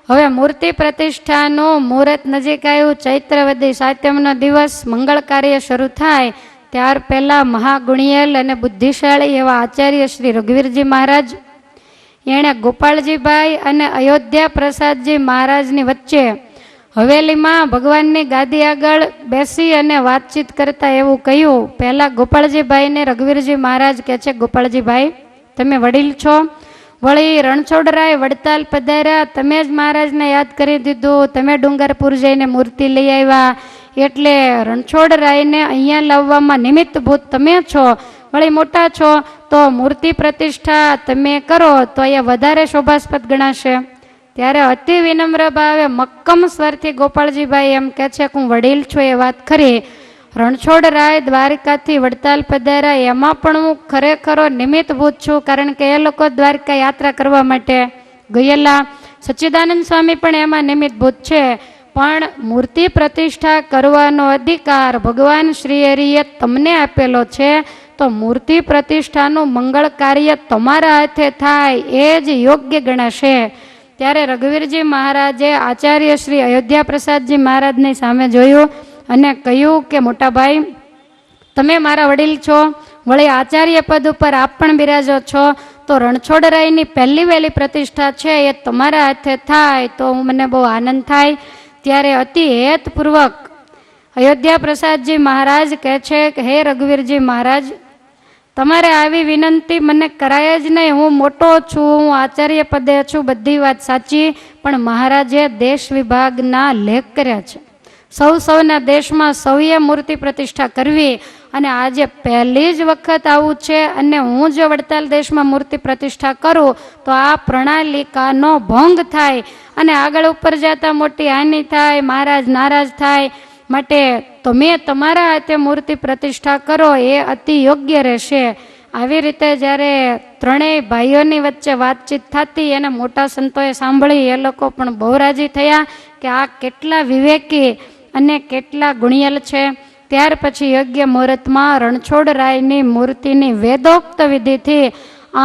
હવે મૂર્તિ પ્રતિષ્ઠાનું મુહૂર્ત નજીક આવ્યું. ચૈત્રવદી સાતમનો દિવસ મંગળ કાર્ય શરૂ થાય ત્યાર પહેલાં મહાગુણિયેલ અને બુદ્ધિશાળી એવા આચાર્ય શ્રી રઘુવીરજી મહારાજ એણે ગોપાળજીભાઈ અને અયોધ્યા પ્રસાદજી મહારાજની વચ્ચે હવેલીમાં ભગવાનની ગાદી આગળ બેસી અને વાતચીત કરતા એવું કહ્યું. પહેલાં ગોપાળજીભાઈને રઘુવીરજી મહારાજ કહે છે, ગોપાળજીભાઈ તમે વડીલ છો, વળી રણછોડરાય વડતાલ પધાર્યા, તમે જ મહારાજને યાદ કરી દીધું, તમે ડુંગરપુર જઈને મૂર્તિ લઈ આવ્યા એટલે રણછોડરાયને અહીંયા લાવવામાં નિમિત્તભૂત તમે છો, વળી મોટા છો તો મૂર્તિ પ્રતિષ્ઠા તમે કરો તો અહીંયા વધારે શોભાસ્પદ ગણાશે. ત્યારે અતિ વિનમ્ર ભાવે મક્કમ સ્વરથી ગોપાળજીભાઈ એમ કહે છે કે હું વડીલ છું એ વાત ખરી, રણછોડરાય દ્વારકાથી વડતાલ પધાર્યા એમાં પણ હું ખરેખરો નિમિત્તભૂત છું, કારણ કે એ લોકો દ્વારકા યાત્રા કરવા માટે ગયેલા. સચ્ચિદાનંદ સ્વામી પણ એમાં નિમિત્તભૂત છે, પણ મૂર્તિ પ્રતિષ્ઠા કરવાનો અધિકાર ભગવાન શ્રી હરિએ તમને આપેલો છે તો મૂર્તિ પ્રતિષ્ઠાનું મંગળ કાર્ય તમારા હાથે થાય એ જ યોગ્ય ગણાશે. ત્યારે રઘુવીરજી મહારાજે આચાર્ય શ્રી અયોધ્યા પ્રસાદજી મહારાજની સામે જોયું અને કહ્યું કે મોટાભાઈ તમે મારા વડીલ છો, વળી આચાર્ય પદ ઉપર આપ પણ બિરાજો છો, તો રણછોડરાયની પહેલી વહેલી પ્રતિષ્ઠા છે એ તમારા હાથે થાય તો મને બહુ આનંદ થાય. ત્યારે અતિ હેતપૂર્વક અયોધ્યા પ્રસાદજી મહારાજ કહે છે કે હે રઘુવીરજી મહારાજ તમારે આવી વિનંતી મને કરાય જ નહીં, હું મોટો છું, હું આચાર્ય પદે છું, બધી વાત સાચી, પણ મહારાજે દેશ વિભાગના લેખ કર્યા છે, સૌના દેશમાં સૌએ મૂર્તિ પ્રતિષ્ઠા કરવી અને આજે પહેલી જ વખત આવું છે અને હું જો વડતાલ દેશમાં મૂર્તિ પ્રતિષ્ઠા કરું તો આ પ્રણાલિકાનો ભંગ થાય અને આગળ ઉપર જતા મોટી હાનિ થાય, મહારાજ નારાજ થાય, માટે તમે તમારા હાથે મૂર્તિ પ્રતિષ્ઠા કરો એ અતિ યોગ્ય રહેશે. આવી રીતે જ્યારે ત્રણેય ભાઈઓની વચ્ચે વાતચીત થતી એને મોટા સંતોએ સાંભળી, એ લોકો પણ બહુ રાજી થયા કે આ કેટલા વિવેકી અને કેટલા ગુણિયલ છે. ત્યાર પછી યોગ્ય મુહૂર્તમાં રણછોડરાયની મૂર્તિની વેદોક્ત વિધિથી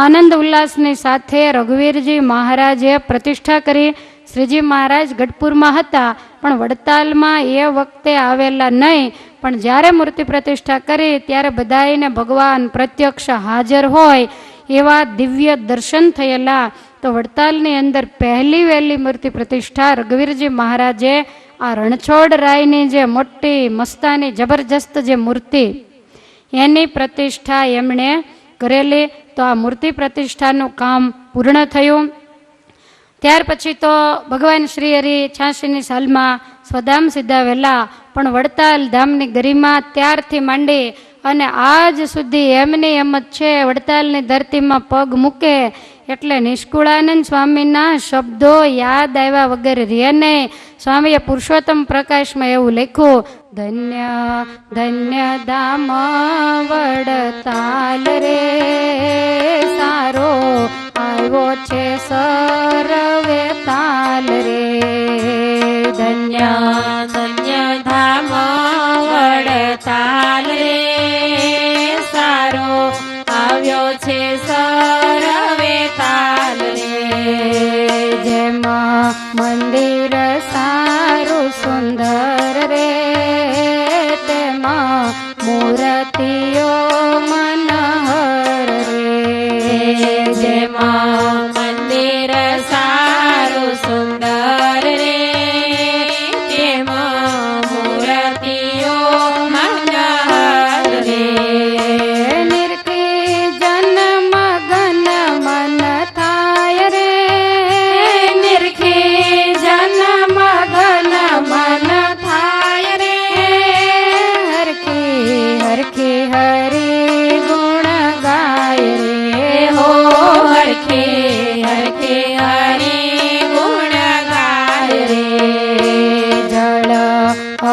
આનંદ ઉલ્લાસની સાથે રઘુવીરજી મહારાજે પ્રતિષ્ઠા કરી. શ્રીજી મહારાજ ગઢપુરમાં હતા પણ વડતાલમાં એ વખતે આવેલા નહીં, પણ જ્યારે મૂર્તિ પ્રતિષ્ઠા કરી ત્યારે બધાને ભગવાન પ્રત્યક્ષ હાજર હોય એવા દિવ્ય દર્શન થયેલા. તો વડતાલની અંદર પહેલી વહેલી મૂર્તિ પ્રતિષ્ઠા રઘુવીરજી મહારાજે આ રણછોડરાયની જે મોટી મસ્તાની જબરજસ્ત જે મૂર્તિ એની પ્રતિષ્ઠા એમણે કરેલી. તો આ મૂર્તિ પ્રતિષ્ઠાનું કામ પૂર્ણ થયું. ત્યાર પછી તો ભગવાન શ્રી હરિ 86ની સાલમાં સ્વધામ સીધા વહેલા, પણ વડતાલ ધામની ગરિમા ત્યારથી માંડી અને આજ સુધી એમની એમ જ છે. વડતાલની ધરતીમાં પગ મૂકે એટલે નિષ્કુળાનંદ સ્વામીના શબ્દો યાદ આવ્યા વગર રહે નહીં. સ્વામીએ પુરુષોત્તમ પ્રકાશમાં એવું લખ્યું, ધન્ય ધન્ય ધામ વડતાલ રે, સારો આવ્યો છે સરવે તાલ રે. ધન્ય ધન્ય ધામ વડતાલ રે, સારો આવ્યો છે સરવે તાલ રે. જેમાં મંદિર સારું સુંદર રે, તેમાં મૂર્તિઓ મનહર રે. જેમાં મંદિર સારું સુંદર રે, તેમાં મૂર્તિઓ મનહર રે. નિરખી જન્મ ગન મન થાય રે, નિરખી જન્મ ગન મન થાય રે. હરખી હરખી હરી ગુણ ગાય રે. હો હરખે હરખે હરી ગુણ ગાય રે. જળ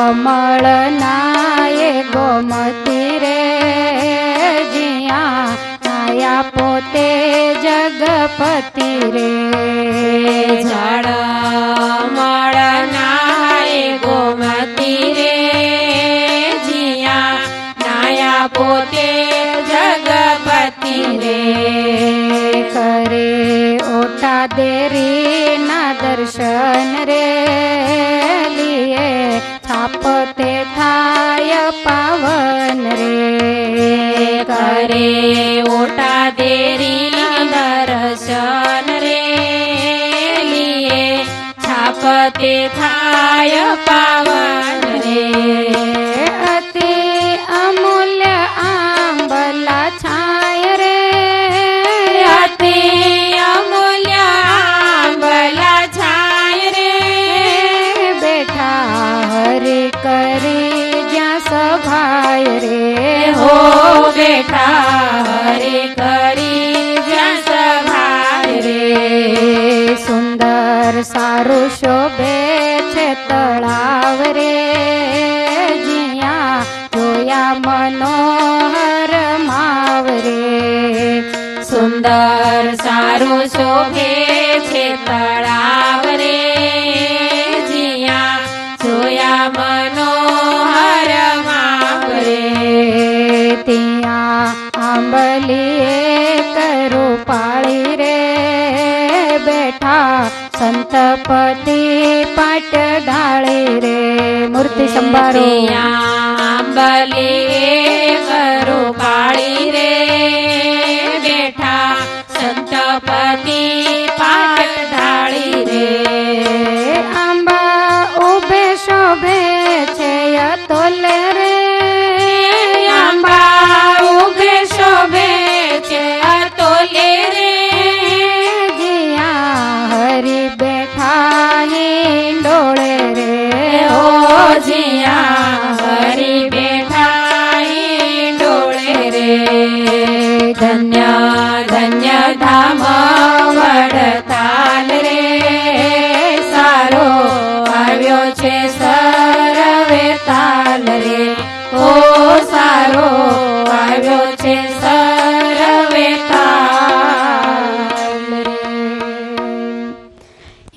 અમળ નાય ગોમતી રે, જ્યાં નાયા પોતે જગપતિ રે. જળ મળ નાય ગોમતી રે, જીયા નાયા પોતે જગપતિ રે. કરે ઓટા દેરી ના દર્શન રે, લીએ થાપ તે થાય પાવન રે. કરે ઓટા દેરી દર્શન રે, લીએ છાપતે થાય પાવન રે. અતિ અમૂલ્ય આંબલા છાય રે, અતિ અમૂલ્ય આંબલા છાય રે. બેઠા હરી કરી જ્યાં સભાય રે. હો બેઠા હરે કરી જ્યાં સભાય રે. સુંદર સારું શોભે છે તળાવ રે, જ્યાં જોયા મનોહર માવ રે. સુંદર સારું શોભે છે તળાવ રે, જીયા જોયા મનોહર માવ રે. ત્યાં આંબલી કરું પાળી રે, બેઠા સંતપતિ પાટ ઢાળી રે. મૂર્તિ સંભાળો. આંબલી કરો પાળી રે, બેઠા સંતપતિ પાટ ઢાળી રે. આંબા ઉભે શોભે છે અતોલે રે, આંબા ઉભે શોભે છે અતોલે રે. જ્યાં હરી બેઠા હિંડોળે રે. હો જીયા હરી બેઠા હિંડોળે રે. ધન્ય ધન્ય ધામ વડતાલ રે, સારો આવ્યો છે સરવે તાલ રે. ઓ સારો આવ્યો છે સરવે તાલ રે.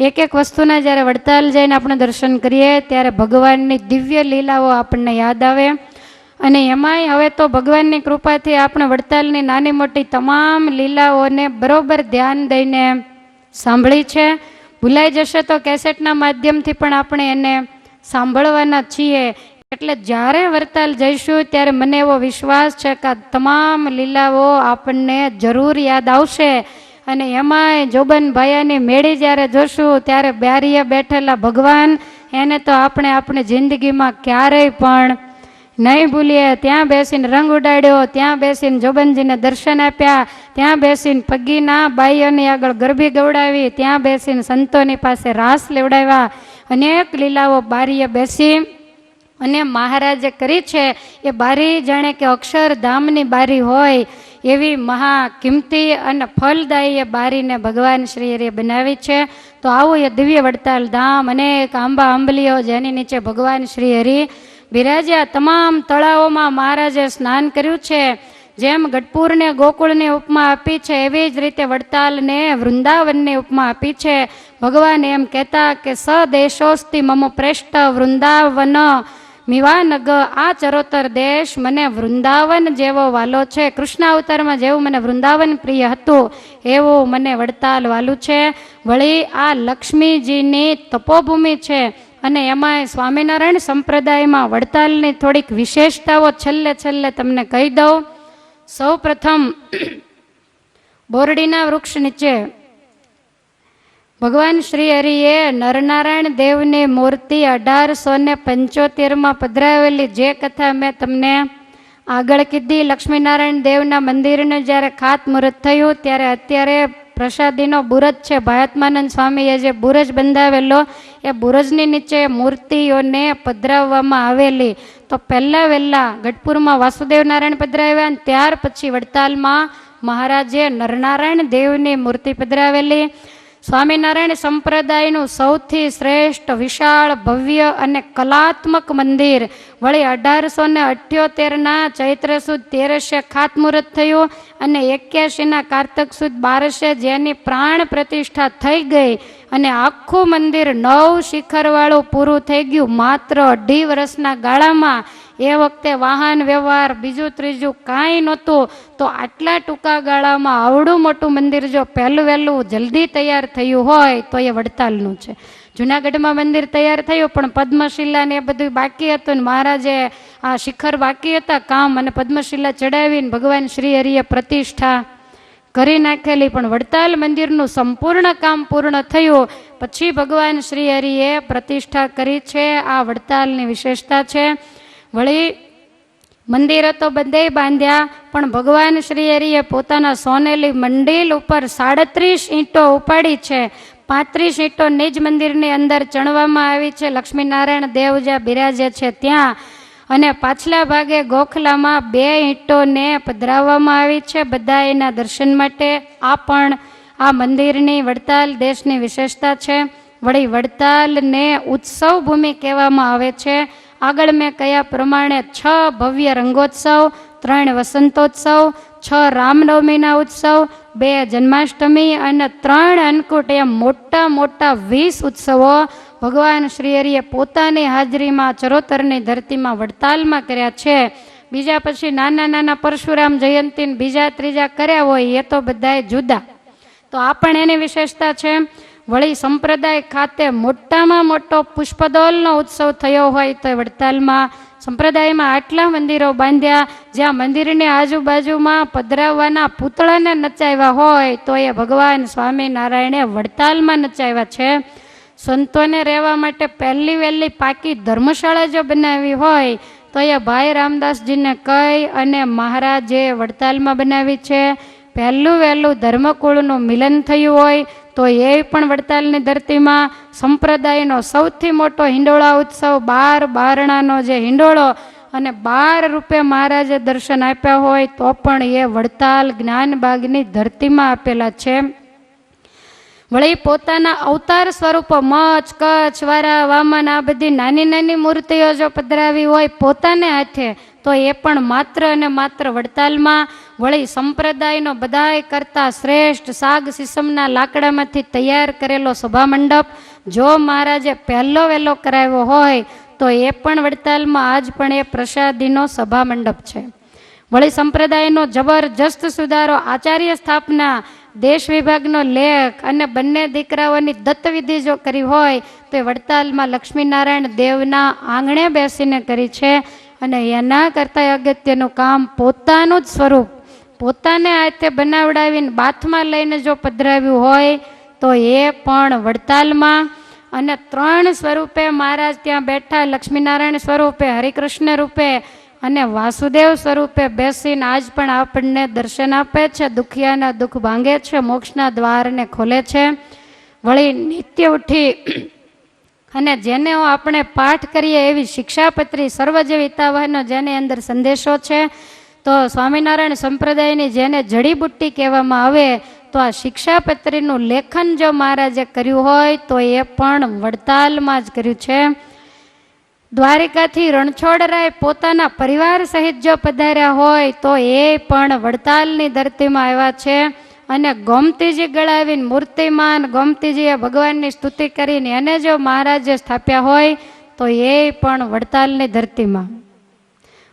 એક એક વસ્તુના જ્યારે વડતાલ જઈને આપણે દર્શન કરીએ ત્યારે ભગવાનની દિવ્ય લીલાઓ આપણને યાદ આવે. અને એમાંય હવે તો ભગવાનની કૃપાથી આપણે વડતાલની નાની મોટી તમામ લીલાઓને બરોબર ધ્યાન દઈને સાંભળી છે. ભૂલાઈ જશે તો કેસેટના માધ્યમથી પણ આપણે એને સાંભળવાના છીએ. એટલે જ્યારે વડતાલ જઈશું ત્યારે મને એવો વિશ્વાસ છે કે આ તમામ લીલાઓ આપણને જરૂર યાદ આવશે. અને એમાંય જોબન ભાયાની મેળી જ્યારે જોશું ત્યારે બારીએ બેઠેલા ભગવાન એને તો આપણે આપણી જિંદગીમાં ક્યારેય પણ નહીં ભૂલીએ. ત્યાં બેસીને રંગ ઉડાડ્યો, ત્યાં બેસીને જોબનજીને દર્શન આપ્યા, ત્યાં બેસીને પગીના બાઈઓની આગળ ગરબી ગવડાવી, ત્યાં બેસીને સંતોની પાસે રાસ લેવડાવ્યા. અનેક લીલાઓ બારીએ બેસી અને મહારાજે કરી છે. એ બારી જાણે કે અક્ષરધામની બારી હોય એવી મહા કિંમતી અને ફલદાયી એ બારીને ભગવાન શ્રી હરિએ બનાવી છે. તો આવું એ દિવ્ય વડતાલ ધામ, અનેક આંબા આંબલીઓ જેની નીચે ભગવાન શ્રી હરિ બિરાજ્યા. તમામ તળાવોમાં મહારાજે સ્નાન કર્યું છે. જેમ ગઢપુરને ગોકુળની ઉપમા આપી છે એવી જ રીતે વડતાલને વૃંદાવનની ઉપમા આપી છે. ભગવાન એમ કહેતા કે સદેશોસ્તિ મમ પ્રેષ્ઠ વૃંદાવન મિવાનગ, આ ચરોતર દેશ મને વૃંદાવન જેવો વાલો છે. કૃષ્ણ અવતારમાં જેવું મને વૃંદાવન પ્રિય હતું એવું મને વડતાલ વાલું છે. વળી આ લક્ષ્મીજીની તપોભૂમિ છે અને એમાંય સ્વામિનારાયણ સંપ્રદાયમાં વડતાલની થોડીક વિશેષતાઓ છેલ્લે તમને કહી દઉં. સૌ પ્રથમ બોરડીના વૃક્ષ નીચે ભગવાન શ્રી હરિએ નરનારાયણ દેવની મૂર્તિ 1875માં પધરાવેલી, જે કથા મેં તમને આગળ કીધી. લક્ષ્મીનારાયણ દેવના મંદિરને જ્યારે ખાતમુહૂર્ત થયું ત્યારે અત્યારે પ્રસાદીનો બુરજ છે. ભાયાત્માનંદ સ્વામીએ જે બુરજ બંધાવેલો એ બુરજની નીચે મૂર્તિઓને પધરાવવામાં આવેલી. તો વહેલા ગઢપુરમાં વાસુદેવ નારાયણ પધરાવ્યા અને ત્યાર પછી વડતાલમાં મહારાજે નરનારાયણ દેવની મૂર્તિ પધરાવેલી. સ્વામિનારાયણ સંપ્રદાયનું સૌથી શ્રેષ્ઠ, વિશાળ, ભવ્ય અને કલાત્મક મંદિર વળી 1878ના ચૈત્ર સુદ 13 ખાતમુહૂર્ત થયું અને 81ના કારતક સુદ 12 જેની પ્રાણ પ્રતિષ્ઠા થઈ ગઈ અને આખું મંદિર 9 શિખરવાળું પૂરું થઈ ગયું માત્ર 2.5 વર્ષના ગાળામાં. એ વખતે વાહન વ્યવહાર બીજું ત્રીજું કાંઈ નહોતું. તો આટલા ટૂંકા ગાળામાં આવડું મોટું મંદિર જો વહેલું જલ્દી તૈયાર થયું હોય તો એ વડતાલનું છે. જુનાગઢમાં મંદિર તૈયાર થયું પણ પદ્મશિલા ને એ બધું બાકી હતું ને મહારાજે આ શિખર બાકી હતા કામ અને પદ્મશિલા ચડાવીને ભગવાન શ્રી હરિએ પ્રતિષ્ઠા કરી નાખેલી. પણ વડતાલ મંદિરનું સંપૂર્ણ કામ પૂર્ણ થયું પછી ભગવાન શ્રી હરિએ પ્રતિષ્ઠા કરી છે. આ વડતાલની વિશેષતા છે. વળી મંદિરો તો બધે બાંધ્યા પણ ભગવાન શ્રી હરિએ પોતાના સોનેલી મંડિલ ઉપર 37 ઈંટો ઉપાડી છે. 35 ઈંટો નિજ મંદિરની અંદર ચણવામાં આવી છે, લક્ષ્મીનારાયણ દેવ જ્યાં બિરાજે છે ત્યાં. અને પાછલા ભાગે ગોખલામાં 2 ઈંટોને પધરાવવામાં આવી છે બધા એના દર્શન માટે. આ પણ આ મંદિરની વડતાલ દેશની વિશેષતા છે. વળી વડતાલને ઉત્સવ ભૂમિ કહેવામાં આવે છે. આગળ મેં કયા પ્રમાણે 6 ભવ્ય રંગોત્સવ, 3 વસંતોત્સવ, 6 રામનવમીના ઉત્સવ, 2 જન્માષ્ટમી અને 3 અન્નકૂટ એમ મોટા 20 ઉત્સવો ભગવાન શ્રી હરિએ પોતાની હાજરીમાં ચરોતરની ધરતીમાં વડતાલમાં કર્યા છે. બીજા પછી નાના પરશુરામ જયંતિ બીજા ત્રીજા કર્યા હોય એ તો બધાય જુદા. તો આ પણ એની વિશેષતા છે. વળી સંપ્રદાય ખાતે મોટામાં મોટો પુષ્પદોલનો ઉત્સવ થયો હોય તો વડતાલમાં. સંપ્રદાયમાં આટલા મંદિરો બાંધ્યા જ્યાં મંદિરની આજુબાજુમાં પધરાવવાના પૂતળાને નચાવ્યા હોય તો એ ભગવાન સ્વામિનારાયણે વડતાલમાં નચાવ્યા છે. સંતોને રહેવા માટે વહેલી પાકી ધર્મશાળા જો બનાવી હોય તો એ ભાઈ રામદાસજીને કહી અને મહારાજે વડતાલમાં બનાવી છે. વહેલું ધર્મકુળનું મિલન થયું હોય તો એ પણ વડતાલની ધરતીમાં. સંપ્રદાયનો સૌથી મોટો હિંડોળા ઉત્સવ 12 બારણાનો જે હિંડોળો અને 12 રૂપિયા મહારાજે દર્શન આપ્યા હોય તો પણ એ વડતાલ જ્ઞાનબાગની ધરતીમાં આપેલા છે. વળી પોતાના અવતાર સ્વરૂપો મચ, કચ્છ, વારા, વામન આ બધી નાની મૂર્તિઓ જો પધરાવી હોય પોતાને હાથે તો એ પણ માત્ર અને માત્ર વડતાલમાં. વળી સંપ્રદાયનો બધાય કરતાં શ્રેષ્ઠ સાગ સીસમના લાકડામાંથી તૈયાર કરેલો સભા મંડપ જો મહારાજે વહેલો કરાવ્યો હોય તો એ પણ વડતાલમાં આજ પણ એ પ્રસાદીનો સભા મંડપ છે. વળી સંપ્રદાયનો જબરજસ્ત સુધારો, આચાર્ય સ્થાપના, દેશ વિભાગનો લેખ અને બંને દીકરાઓની દત્તવિધિ જો કરી હોય તો એ વડતાલમાં લક્ષ્મીનારાયણ દેવના આંગણે બેસીને કરી છે. અને એના કરતાં અગત્યનું કામ પોતાનું જ સ્વરૂપ પોતાને હાથે બનાવડાવીને બાથમાં લઈને જો પધરાવ્યું હોય તો એ પણ વડતાલમાં. અને 3 સ્વરૂપે મહારાજ ત્યાં બેઠા, લક્ષ્મીનારાયણ સ્વરૂપે, હરિકૃષ્ણ રૂપે અને વાસુદેવ સ્વરૂપે બેસીને આજ પણ આપણને દર્શન આપે છે. દુખિયાના દુઃખ ભાંગે છે, મોક્ષના દ્વારને ખોલે છે. વળી નિત્ય ઉઠી અને જેને આપણે પાઠ કરીએ એવી શિક્ષાપત્રી સર્વજીવિતાવહનો જેની અંદર સંદેશો છે, તો સ્વામિનારાયણ સંપ્રદાયની જેને જડીબુટ્ટી કહેવામાં આવે, તો આ શિક્ષાપત્રીનું લેખન જો મહારાજે કર્યું હોય તો એ પણ વડતાલમાં જ કર્યું છે. દ્વારિકાથી રણછોડરાય પોતાના પરિવાર સહિત જો પધાર્યા હોય તો એ પણ વડતાલની ધરતીમાં આવ્યા છે. અને ગોમતીજી ગળાવીને મૂર્તિમાન ગોમતીજીએ ભગવાનની સ્તુતિ કરીને એને જો મહારાજે સ્થાપ્યા હોય તો એ પણ વડતાલની ધરતીમાં.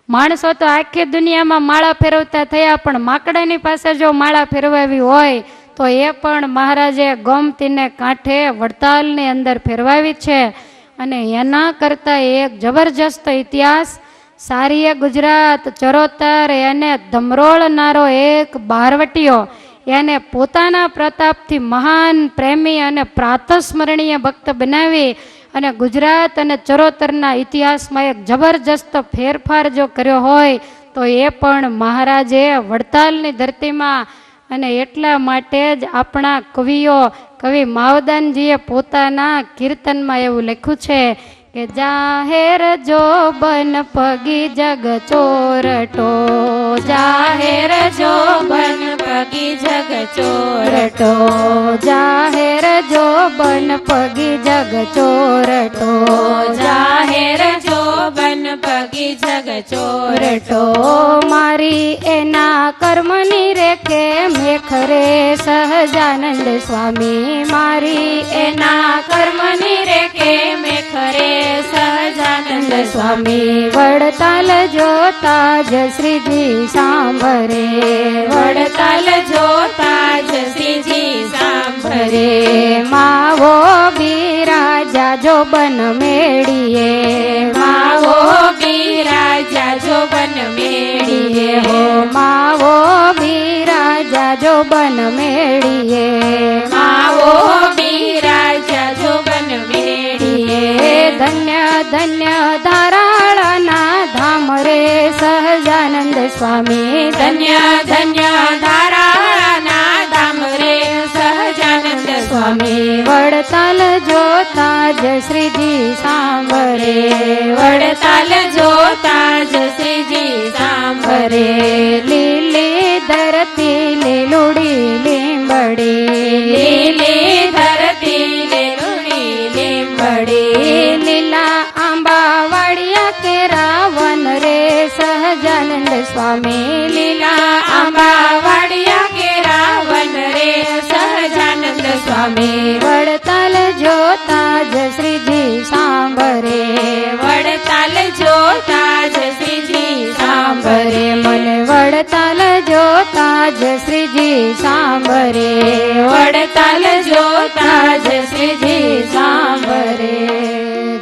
માણસો તો આખી દુનિયામાં માળા ફેરવતા થયા, પણ માકડાની પાસે જો માળા ફેરવાવી હોય તો એ પણ મહારાજે ગોમતીને કાંઠે વડતાલની અંદર ફેરવાવી છે. અને એના કરતાં એક જબરજસ્ત ઇતિહાસ, સારીએ ગુજરાત ચરોતર એને ધમરોળનારો એક બહારવટીયો, એને પોતાના પ્રતાપથી મહાન પ્રેમી અને પ્રાતસ્મરણીય ભક્ત બનાવી અને ગુજરાત અને ચરોતરના ઇતિહાસમાં એક જબરજસ્ત ફેરફાર જો કર્યો હોય તો એ પણ મહારાજે વડતાલની ધરતીમાં. અને એટલા માટે જ આપણા કવિઓ, કવિ માવદાનજીએ પોતાના કીર્તનમાં એવું લખ્યું છે કે જાહેર જો બન પગી જગ ચોરટો, જાહેર જો બન પગી જગ ચોરટો, જાહેર જો બન પગી જગ ચોરટો, જાહેર જો બન પગી જગ ચોરટો, મારી એના કર્મની રેખે મેખરે સહજાનંદ સ્વામી, મારી એના કર્મની રેખે મેખરે સહજાનંદ સ્વામી. વડતાલ જોતા જ શ્રીજી સાંભરે, વડતાલ જોતા જ શ્રીજી સાંભરે, માવો બિરાજા જો બન મેળીએ, માવો બિરાજા જો બન મેળીએ, હો માવો બિરાજા જો બન મેળીએ, માવો બિરાજા જો બન મેળીએ, ધન્ય ધન્ય ધારાળના ધામ રે સહજાનંદ સ્વામી, ધન્ય ધન્ય ધારાના ધામ રે સહજાનંદ સ્વામી, વડતાલ જોતા જ શ્રીજી સાંભરે, વડતાલ જોતા જ શ્રીજી સાંભરે, લીલી ધરતી લીલુડી લીંબડી, લીલી ધરતી લીલુડી લીંબડી, લીલા આંબા વાડિયા કેરા વન રે સહજાનંદ સ્વામી, લીલા આંબા વાડિયા કેરા વન રે સહજાનંદ સ્વામી, વડતાલ જોતા જ શ્રીજી સાંભરે, વડતાલ જોતા જ શ્રીજી સાંભરે, મને વડતાલ જોતા જ શ્રીજી સાંભરે, વડતાલ જોતા જ શ્રીજી સાંભરે.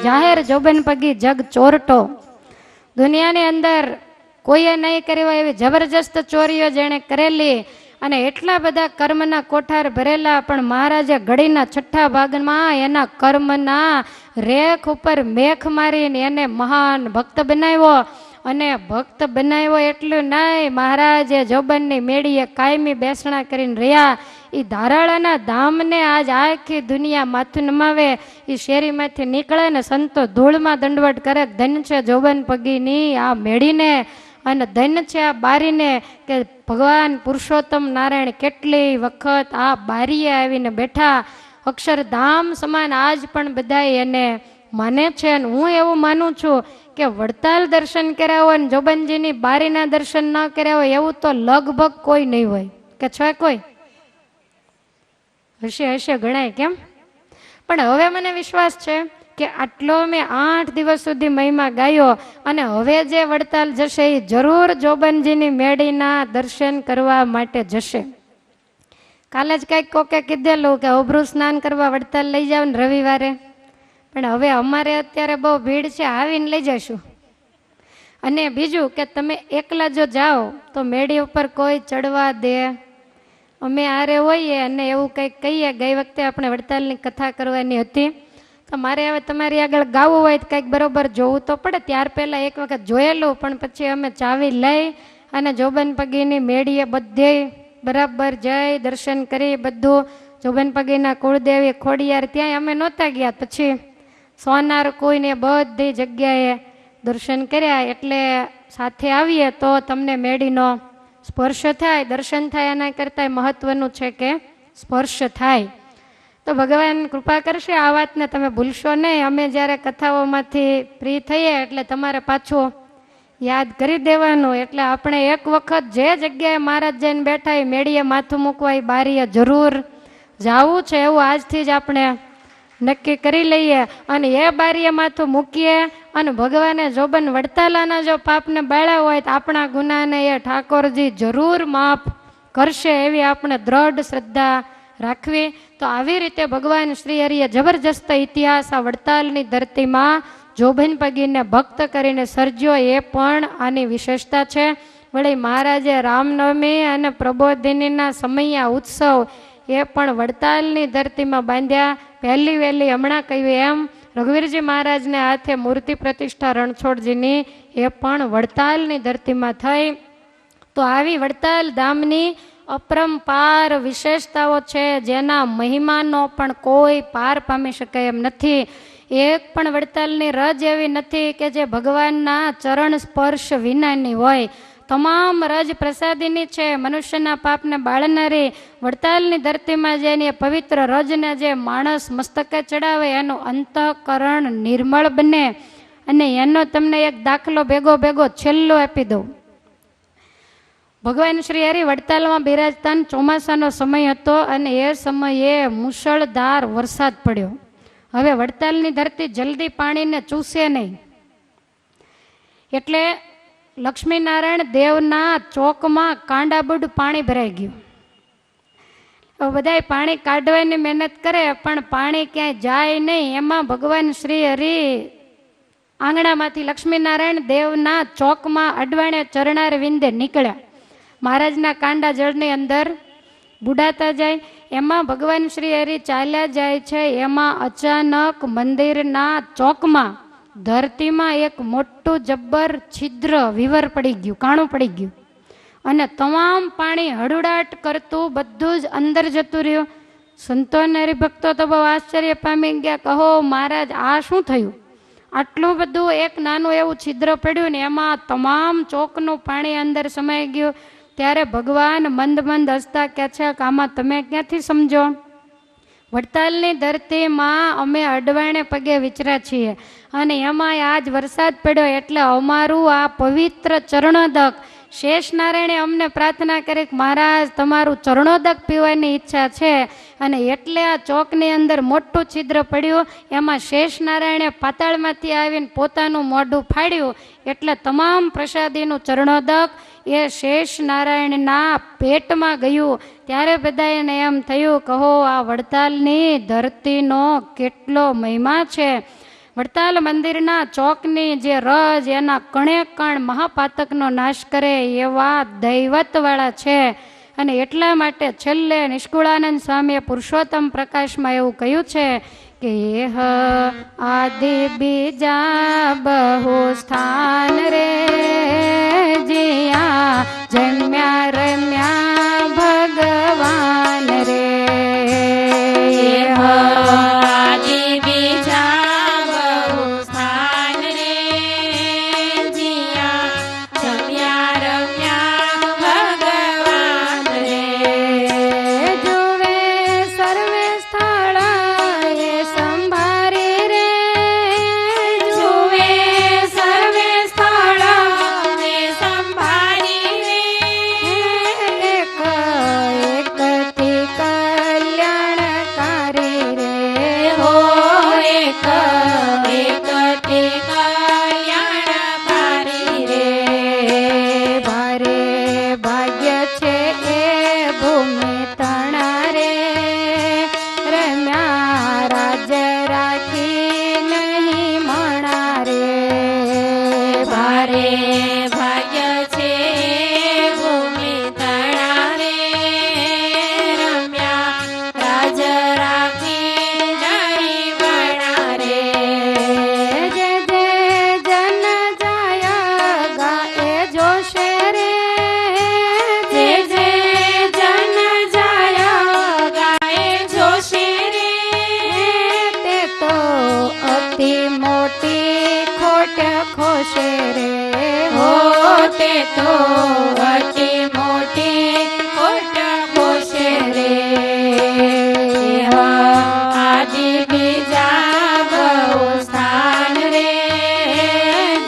જાહેર જોબન પગી જગ ચોરટો. દુનિયાની અંદર કોઈએ નહીં કરી હોય એવી જબરજસ્ત ચોરીઓ જેણે કરેલી અને એટલા બધા કર્મના કોઠાર ભરેલા, પણ મહારાજે ઘડીના છઠ્ઠા ભાગમાં એના કર્મના રેખ ઉપર મેખ મારીને એને મહાન ભક્ત બનાવ્યો. અને ભક્ત બનાવ્યો એટલું નહીં, મહારાજે જોબનની મેળીએ કાયમી બેસણા કરીને રહ્યા. એ ધારાળાના ધામને આજ આખી દુનિયા માથું નમાવે, એ શેરીમાંથી નીકળે ને સંતો ધૂળમાં દંડવટ કરે, ધન્ય છે જોબન પગીની આ મેળીને, અને ધન્ય છે આ બારીને કે ભગવાન પુરુષોત્તમ નારાયણ કેટલી વખત આ બારીએ આવીને બેઠા. અક્ષરધામ સમાન આજ પણ બધા એને માને છે. અને હું એવું માનું છું કે વડતાલ દર્શન કર્યા હોય ને જોબનજીની બારીના દર્શન ન કર્યા હોય એવું તો લગભગ કોઈ નહીં હોય. કે છે કોઈ? હશે ગણાય કેમ? પણ હવે મને વિશ્વાસ છે કે આટલો મેં 8 દિવસ સુધી મહિમા ગાયો, અને હવે જે વડતાલ જશે એ જરૂર જોબનજીની મેળીના દર્શન કરવા માટે જશે. કાલે જ કંઈક કોકે કીધેલું કે ઉભરું સ્નાન કરવા વડતાલ લઈ જાવ ને રવિવારે, પણ હવે અમારે અત્યારે બહુ ભીડ છે, આવીને લઈ જઈશું. અને બીજું કે તમે એકલા જો જાઓ તો મેળી ઉપર કોઈ ચડવા દે, અમે આરે હોઈએ અને એવું કંઈક કહીએ. ગઈ વખતે આપણે વડતાલની કથા કરવાની હતી, તો મારે હવે તમારી આગળ ગાવું હોય તો કંઈક બરોબર જોવું તો પડે. ત્યાર પહેલાં એક વખત જોયેલું, પણ પછી અમે ચાવી લઈ અને જોબન પગીની મેળીએ બધે બરાબર જઈ દર્શન કરી બધું. જોબન પગીના કુળદેવી ખોડિયાર ત્યાંય અમે નહોતા ગયા, પછી સોનાર કોઈને બધી જગ્યાએ દર્શન કર્યા, એટલે સાથે આવીએ તો તમને મેડીનો સ્પર્શ થાય, દર્શન થાય. એના કરતાં મહત્વનું છે કે સ્પર્શ થાય. તો ભગવાન કૃપા કરશે, આ વાતને તમે ભૂલશો નહીં. અમે જ્યારે કથાઓમાંથી ફ્રી થઈએ એટલે તમારે પાછું યાદ કરી દેવાનું. એટલે આપણે એક વખત જે જગ્યાએ મહારાજ જઈને બેઠા એ મેળીએ માથું મૂકવા, એ બારીએ જરૂર જાવું છે, એવું આજથી જ આપણે નક્કી કરી લઈએ. અને એ બારીએ માથું મૂકીએ અને ભગવાને જોબન વડતાલાના જો પાપને બાળ્યા હોય તો આપણા ગુનાને એ ઠાકોરજી જરૂર માફ કરશે, એવી આપણે દ્રઢ શ્રદ્ધા રાખવી. તો આવી રીતે ભગવાન શ્રી હરિએ જબરજસ્ત ઇતિહાસ આ વડતાલની ધરતીમાં જોબન પગીને ભક્ત કરીને સર્જ્યો, એ પણ આની વિશેષતા છે. વળી મહારાજે રામનવમી અને પ્રબોધિનીના સમયે ઉત્સવ એ પણ વડતાલની ધરતીમાં બાંધ્યા. પહેલી વહેલી હમણાં કહ્યું એમ રઘુવીરજી મહારાજને હાથે મૂર્તિ પ્રતિષ્ઠા રણછોડજીની એ પણ વડતાલની ધરતીમાં થઈ. તો આવી વડતાલ ધામની અપરંપાર વિશેષતાઓ છે, જેના મહિમાનો પણ કોઈ પાર પામી શકે એમ નથી. એક પણ વડતાલની રજ એવી નથી કે જે ભગવાનના ચરણ સ્પર્શ વિનાની હોય. તમામ રજ પ્રસાદીની છે, મનુષ્યના પાપને બાળનારી. વડતાલની ધરતીમાં જેની પવિત્ર રજને જે માણસ મસ્તકે ચડાવે એનું અંતઃકરણ નિર્મળ બને. અને એનો તમને એક દાખલો ભેગો છેલ્લો આપી દઉં. ભગવાન શ્રી હરિ વડતાલમાં બિરાજતા, ચોમાસાનો સમય હતો અને એ સમયે મુશળધાર વરસાદ પડ્યો. હવે વડતાલની ધરતી જલ્દી પાણીને ચૂસે નહીં, એટલે લક્ષ્મીનારાયણ દેવના ચોકમાં કાંડાબુડ પાણી ભરાઈ ગયું. બધા પાણી કાઢવાની મહેનત કરે પણ પાણી ક્યાંય જાય નહીં. એમાં ભગવાન શ્રી હરિ આંગણામાંથી લક્ષ્મીનારાયણ દેવના ચોકમાં અડવાણે ચરણાર વિંદે નીકળ્યા. મહારાજના કાંડા જળની અંદર બુડાતા જાય. એમાં ભગવાન શ્રી હરિ ચાલ્યા જાય છે. એમાં અચાનક મંદિરના ચોકમાં ધરતીમાં એક મોટું જબ્બર છિદ્ર વિવર પડી ગયું, કાણું પડી ગયું અને તમામ પાણી હડુડાટ કરતું બધું જ અંદર જતું રહ્યું. સંતો અને હરિભક્તો તો બહુ આશ્ચર્ય પામી ગયા. કહો મહારાજ, આ શું થયું? આટલું બધું એક નાનું એવું છિદ્ર પડ્યું ને એમાં તમામ ચોકનું પાણી અંદર સમાઈ ગયું. ત્યારે ભગવાન મંદ મંદ હસતા કહે છે કે આમાં તમે ક્યાંથી સમજો? વડતાલની ધરતીમાં અમે અડવાણે પગે વિચરા છીએ અને એમાં આજ વરસાદ પડ્યો એટલે અમારું આ પવિત્ર ચરણોદક, શેષનારાયણે અમને પ્રાર્થના કરી કે મહારાજ તમારું ચરણોદક પીવાની ઈચ્છા છે. અને એટલે આ ચોકની અંદર મોટું છિદ્ર પડ્યું. એમાં શેષનારાયણે પાતાળમાંથી આવીને પોતાનું મોઢું ફાડ્યું એટલે તમામ પ્રસાદીનું ચરણોદક એ શેષનારાયણના પેટમાં ગયું. ત્યારે બધાને એમ થયું, કહો આ વડતાલની ધરતીનો કેટલો મહિમા છે. વડતાલ મંદિરના ચોકની જે રજ એના કણે કણ મહાપાતકનો નાશ કરે એવા દૈવતવાળા છે. અને એટલા માટે છેલ્લે નિષ્કુળાનંદ સ્વામીએ પુરુષોત્તમ પ્રકાશમાં એવું કહ્યું છે કે એહ આદિ બીજા બહુ સ્થાન રે, જ્યાં જમ્યા રમ્યા ભગવાન રે. આદિ બીજા બહુ સ્થાન રે, જ્યાં જમ્યા રમ્યા ભગવાન રે. જુવે સર્વે સ્થળ એ સંભારી રે, જુએ સર્વે સ્થળ ને સંભાળી રે. એક એકથી કલ્યાણકારી રે, કોટ ખોશે રે હો તે તો અતિ મોટી ખોટ ખોશે રે આદિ બીજા બહુ સ્થાન રે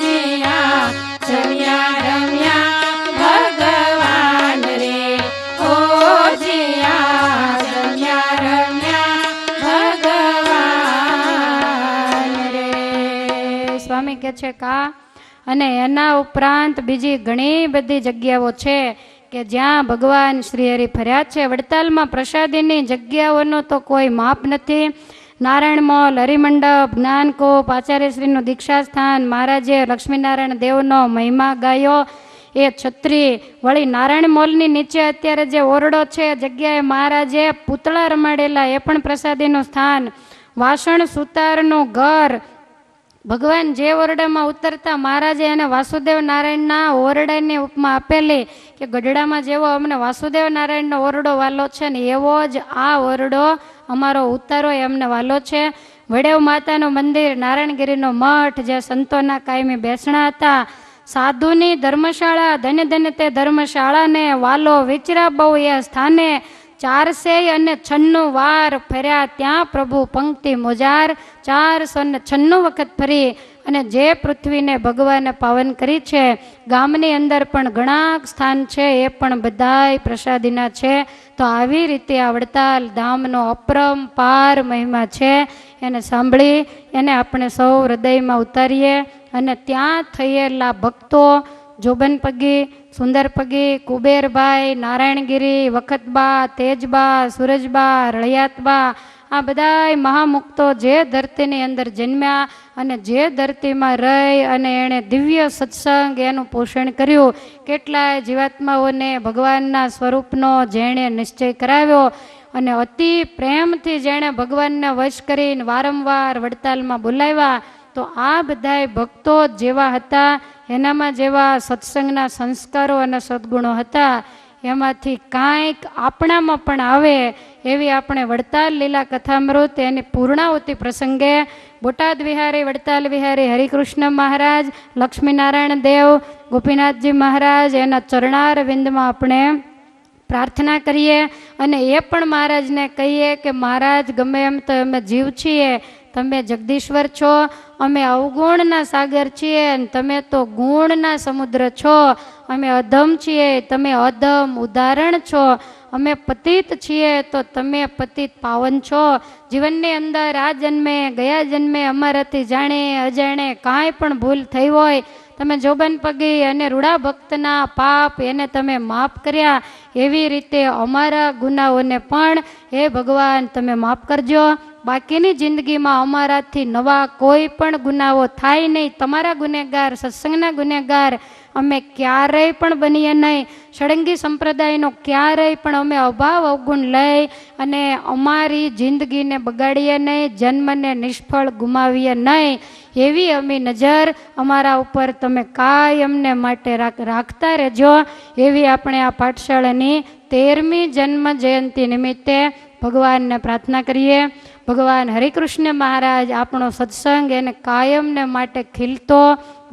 જ્યાં જમ્યા રમ્યા ભગવાન રે ઓ જ્યાં જમ્યા રમ્યા ભગવાન રે. સ્વામી કહે છે કા અને એના ઉપરાંત બીજી ઘણી બધી જગ્યાઓ છે કે જ્યાં ભગવાન શ્રી હરિ ફર્યા છે. વડતાલમાં પ્રસાદીની જગ્યાઓનો તો કોઈ માપ નથી. નારાયણ મોલ, હરિમંડપ, જ્ઞાનકૂપ, આચાર્યશ્રીનું દીક્ષા સ્થાન, મહારાજે લક્ષ્મીનારાયણ દેવનો મહિમા ગાયો એ છત્રી, વળી નારાયણ મોલની નીચે અત્યારે જે ઓરડો છે જગ્યાએ મહારાજે પૂતળા રમાડેલા એ પણ પ્રસાદીનું સ્થાન, વાસણ સુતારનું ઘર. ભગવાન જે ઓરડામાં ઉતરતા મહારાજે એને વાસુદેવ નારાયણના ઓરડાની ઉપમા આપેલી કે ગઢડામાં જેવો અમને વાસુદેવ નારાયણનો ઓરડો વાલો છે ને એવો જ આ ઓરડો અમારો ઉતારો એમને વાલો છે. વડેવ માતાનું મંદિર, નારાયણગીરીનો મઠ જે સંતોના કાયમી બેસણા હતા, સાધુની ધર્મશાળા, ધન્ય ધન્ય તે ધર્મશાળાને વાલો વિચરા બહુ એ સ્થાને 496 વાર ફર્યા ત્યાં પ્રભુ પંક્તિ મોજાર 496 વખત ફરી અને જે પૃથ્વીને ભગવાને પાવન કરી છે. ગામની અંદર પણ ઘણા સ્થાન છે એ પણ બધાય પ્રસાદીના છે. તો આવી રીતે આ વડતાલ ધામનો અપરંપાર મહિમા છે. એને સાંભળી એને આપણે સૌ હૃદયમાં ઉતારીએ અને ત્યાં થયેલા ભક્તો જોબન પગી, સુંદર પગી, કુબેરભાઈ, નારાયણગીરી, વખતબા, તેજબા, સુરજબા, રળિયાતબા, આ બધાય મહામુક્તો જે ધરતીની અંદર જન્મ્યા અને જે ધરતીમાં રહી અને એણે દિવ્ય સત્સંગ એનું પોષણ કર્યું. કેટલાય જીવાત્માઓને ભગવાનના સ્વરૂપનો જેણે નિશ્ચય કરાવ્યો અને અતિ પ્રેમથી જેણે ભગવાનને વશ કરીને વારંવાર વડતાલમાં બોલાવ્યા. તો આ બધાય ભક્તો જેવા હતા, એનામાં જેવા સત્સંગના સંસ્કારો અને સદ્ગુણો હતા, એમાંથી કાંઈક આપણામાં પણ આવે એવી આપણે વડતાલ લીલા કથામૃત એની પૂર્ણાહુતિ પ્રસંગે બોટાદ વિહારી, વડતાલ વિહારી હરિકૃષ્ણ મહારાજ, લક્ષ્મીનારાયણ દેવ, ગોપીનાથજી મહારાજ એના ચરણાર વિંદમાં આપણે પ્રાર્થના કરીએ અને એ પણ મહારાજને કહીએ કે મહારાજ ગમે એમ તો અમે જીવ છીએ, તમે જગદીશ્વર છો, અમે અવગુણના સાગર છીએ અને તમે તો ગુણના સમુદ્ર છો. અમે અધમ છીએ, તમે અધમ ઉદાહરણ છો. અમે પતિત છીએ તો તમે પતિત પાવન છો. જીવનની અંદર આ જન્મે ગયા જન્મે અમારાથી જાણે અજાણે કાંઈ પણ ભૂલ થઈ હોય, તમે જોબન પગી અને રૂડા ભક્તના પાપ એને તમે માફ કર્યા. એવી રીતે અમારા ગુનાઓને પણ હે ભગવાન તમે માફ કરજો. બાકીની જિંદગીમાં અમારાથી નવા કોઈ પણ ગુનાઓ થાય નહીં. તમારા ગુનેગાર, સત્સંગના ગુનેગાર અમે ક્યારેય પણ બનીએ નહીં. ષડંગી સંપ્રદાયનો ક્યારેય પણ અમે અભાવ અવગુણ લઈ અને અમારી જિંદગીને બગાડીએ નહીં, જન્મને નિષ્ફળ ગુમાવીએ નહીં. એવી અમી નજર અમારા ઉપર તમે કાયમને માટે રાખતા રહેજો. એવી આપણે આ પાઠશાળાની 13મી જન્મ જયંતિ નિમિત્તે ભગવાનને પ્રાર્થના કરીએ. ભગવાન હરિકૃષ્ણ મહારાજ આપણો સત્સંગ એને કાયમને માટે ખીલતો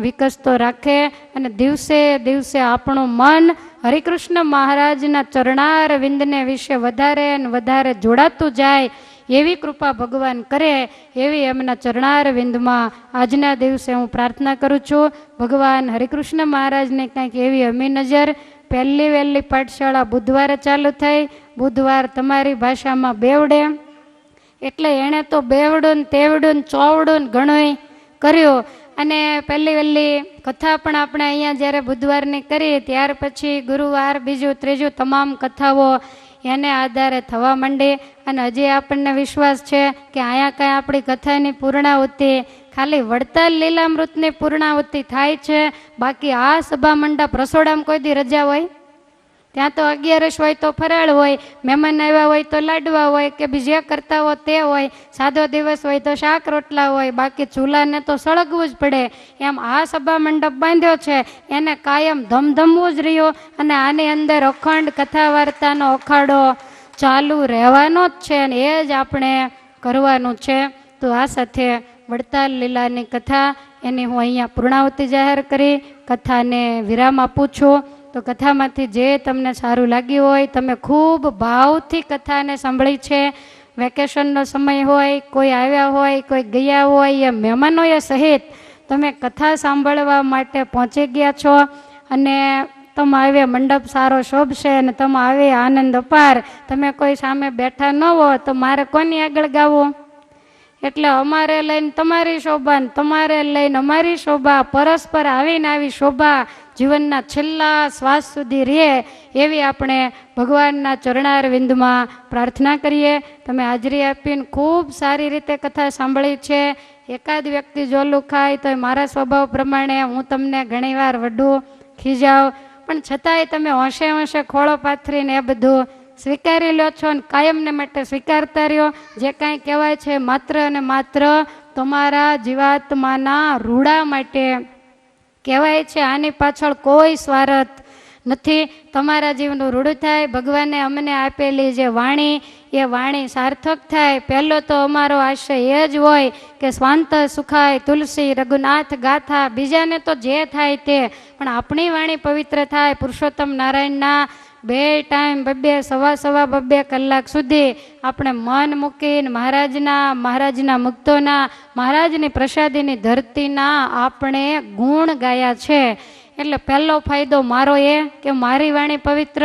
વિકસતો રાખે અને દિવસે દિવસે આપણું મન હરિકૃષ્ણ મહારાજના ચરણાર વિંદને વિશે વધારે અને વધારે જોડાતું જાય એવી કૃપા ભગવાન કરે. એવી એમના ચરણાર વિંદમાં આજના દિવસે હું પ્રાર્થના કરું છું. ભગવાન હરિકૃષ્ણ મહારાજને કંઈક એવી અમી નજર. પહેલી વહેલી પાઠશાળા બુધવારે ચાલુ થઈ. બુધવાર તમારી ભાષામાં બેવડે, એટલે એણે તો બેવડું ને તેવડું ને ચોવડું ને ઘણું કર્યું. અને પહેલી વહેલી કથા પણ આપણે અહીંયા જ્યારે બુધવારની કરી ત્યાર પછી ગુરુવાર, બીજું, ત્રીજું તમામ કથાઓ એને આધારે થવા માંડી. અને હજી આપણને વિશ્વાસ છે કે અહીંયા કાંઈ આપણી કથાની પૂર્ણાહુતિ ખાલી વડતાલ લીલામૃતની પૂર્ણાહુતિ થાય છે. બાકી આ સભા મંડપ રસોડામાં કોઈ દી રજા હોય? ત્યાં તો 11 હોય તો ફરાળ હોય, મહેમાન આવ્યા હોય તો લાડવા હોય કે બીજા કરતા હોય તે હોય, સાદો દિવસ હોય તો શાક રોટલા હોય, બાકી ચૂલાને તો સળગવું જ પડે. એમ આ સભા મંડપ બાંધ્યો છે એને કાયમ ધમધમવું જ રહ્યો અને આની અંદર અખંડ કથા વાર્તાનો અખાડો ચાલુ રહેવાનો જ છે અને એ જ આપણે કરવાનું છે. તો આ સાથે વડતાલ લીલાની કથા એની હું અહીંયા પૂર્ણાહુતિ જાહેર કરી કથાને વિરામ આપું છું. તો કથામાંથી જે તમને સારું લાગ્યું હોય, તમે ખૂબ ભાવથી કથાને સાંભળી છે, વેકેશનનો સમય હોય, કોઈ આવ્યા હોય, કોઈ ગયા હોય, એ મહેમાનોએ સહિત તમે કથા સાંભળવા માટે પહોંચી ગયા છો અને તમે આવે મંડપ સારો શોભશે અને તમે આવે આનંદ અપાર. તમે કોઈ સામે બેઠા ન હો તો મારે કોની આગળ ગાવું? એટલે અમારે લઈને તમારી શોભા ને તમારે લઈને અમારી શોભા, પરસ્પર આવીને આવી શોભા જીવનના છેલ્લા શ્વાસ સુધી રહે એવી આપણે ભગવાનના ચરણારવિંદમાં પ્રાર્થના કરીએ. તમે હાજરી આપીને ખૂબ સારી રીતે કથા સાંભળી છે. એકાદ વ્યક્તિ જોલું ખાય તો મારા સ્વભાવ પ્રમાણે હું તમને ઘણીવાર વઢું ખીજાવ, પણ છતાંય તમે હોંશે હોંશે ખોળો પાથરીને એ બધું સ્વીકારી લો છો અને કાયમને માટે સ્વીકારતા રહ્યો. જે કાંઈ કહેવાય છે માત્ર અને માત્ર તમારા જીવાત્માના રૂડા માટે કહેવાય છે. આની પાછળ કોઈ સ્વાર્થ નથી. તમારા જીવનું રૂડું થાય, ભગવાને અમને આપેલી જે વાણી એ વાણી સાર્થક થાય. પહેલો તો અમારો આશય એ જ હોય કે સ્વાંત સુખાય તુલસી રઘુનાથ ગાથા. બીજાને તો જે થાય તે, પણ આપણી વાણી પવિત્ર થાય. પુરુષોત્તમ નારાયણના 2 ટાઈમ 2 સવા 2 કલાક સુધી આપણે મન મૂકીને મહારાજના મુક્તોના, મહારાજની પ્રસાદીની ધરતીના આપણે ગુણ ગાયા છે. એટલે પહેલો ફાયદો મારો એ કે મારી વાણી પવિત્ર,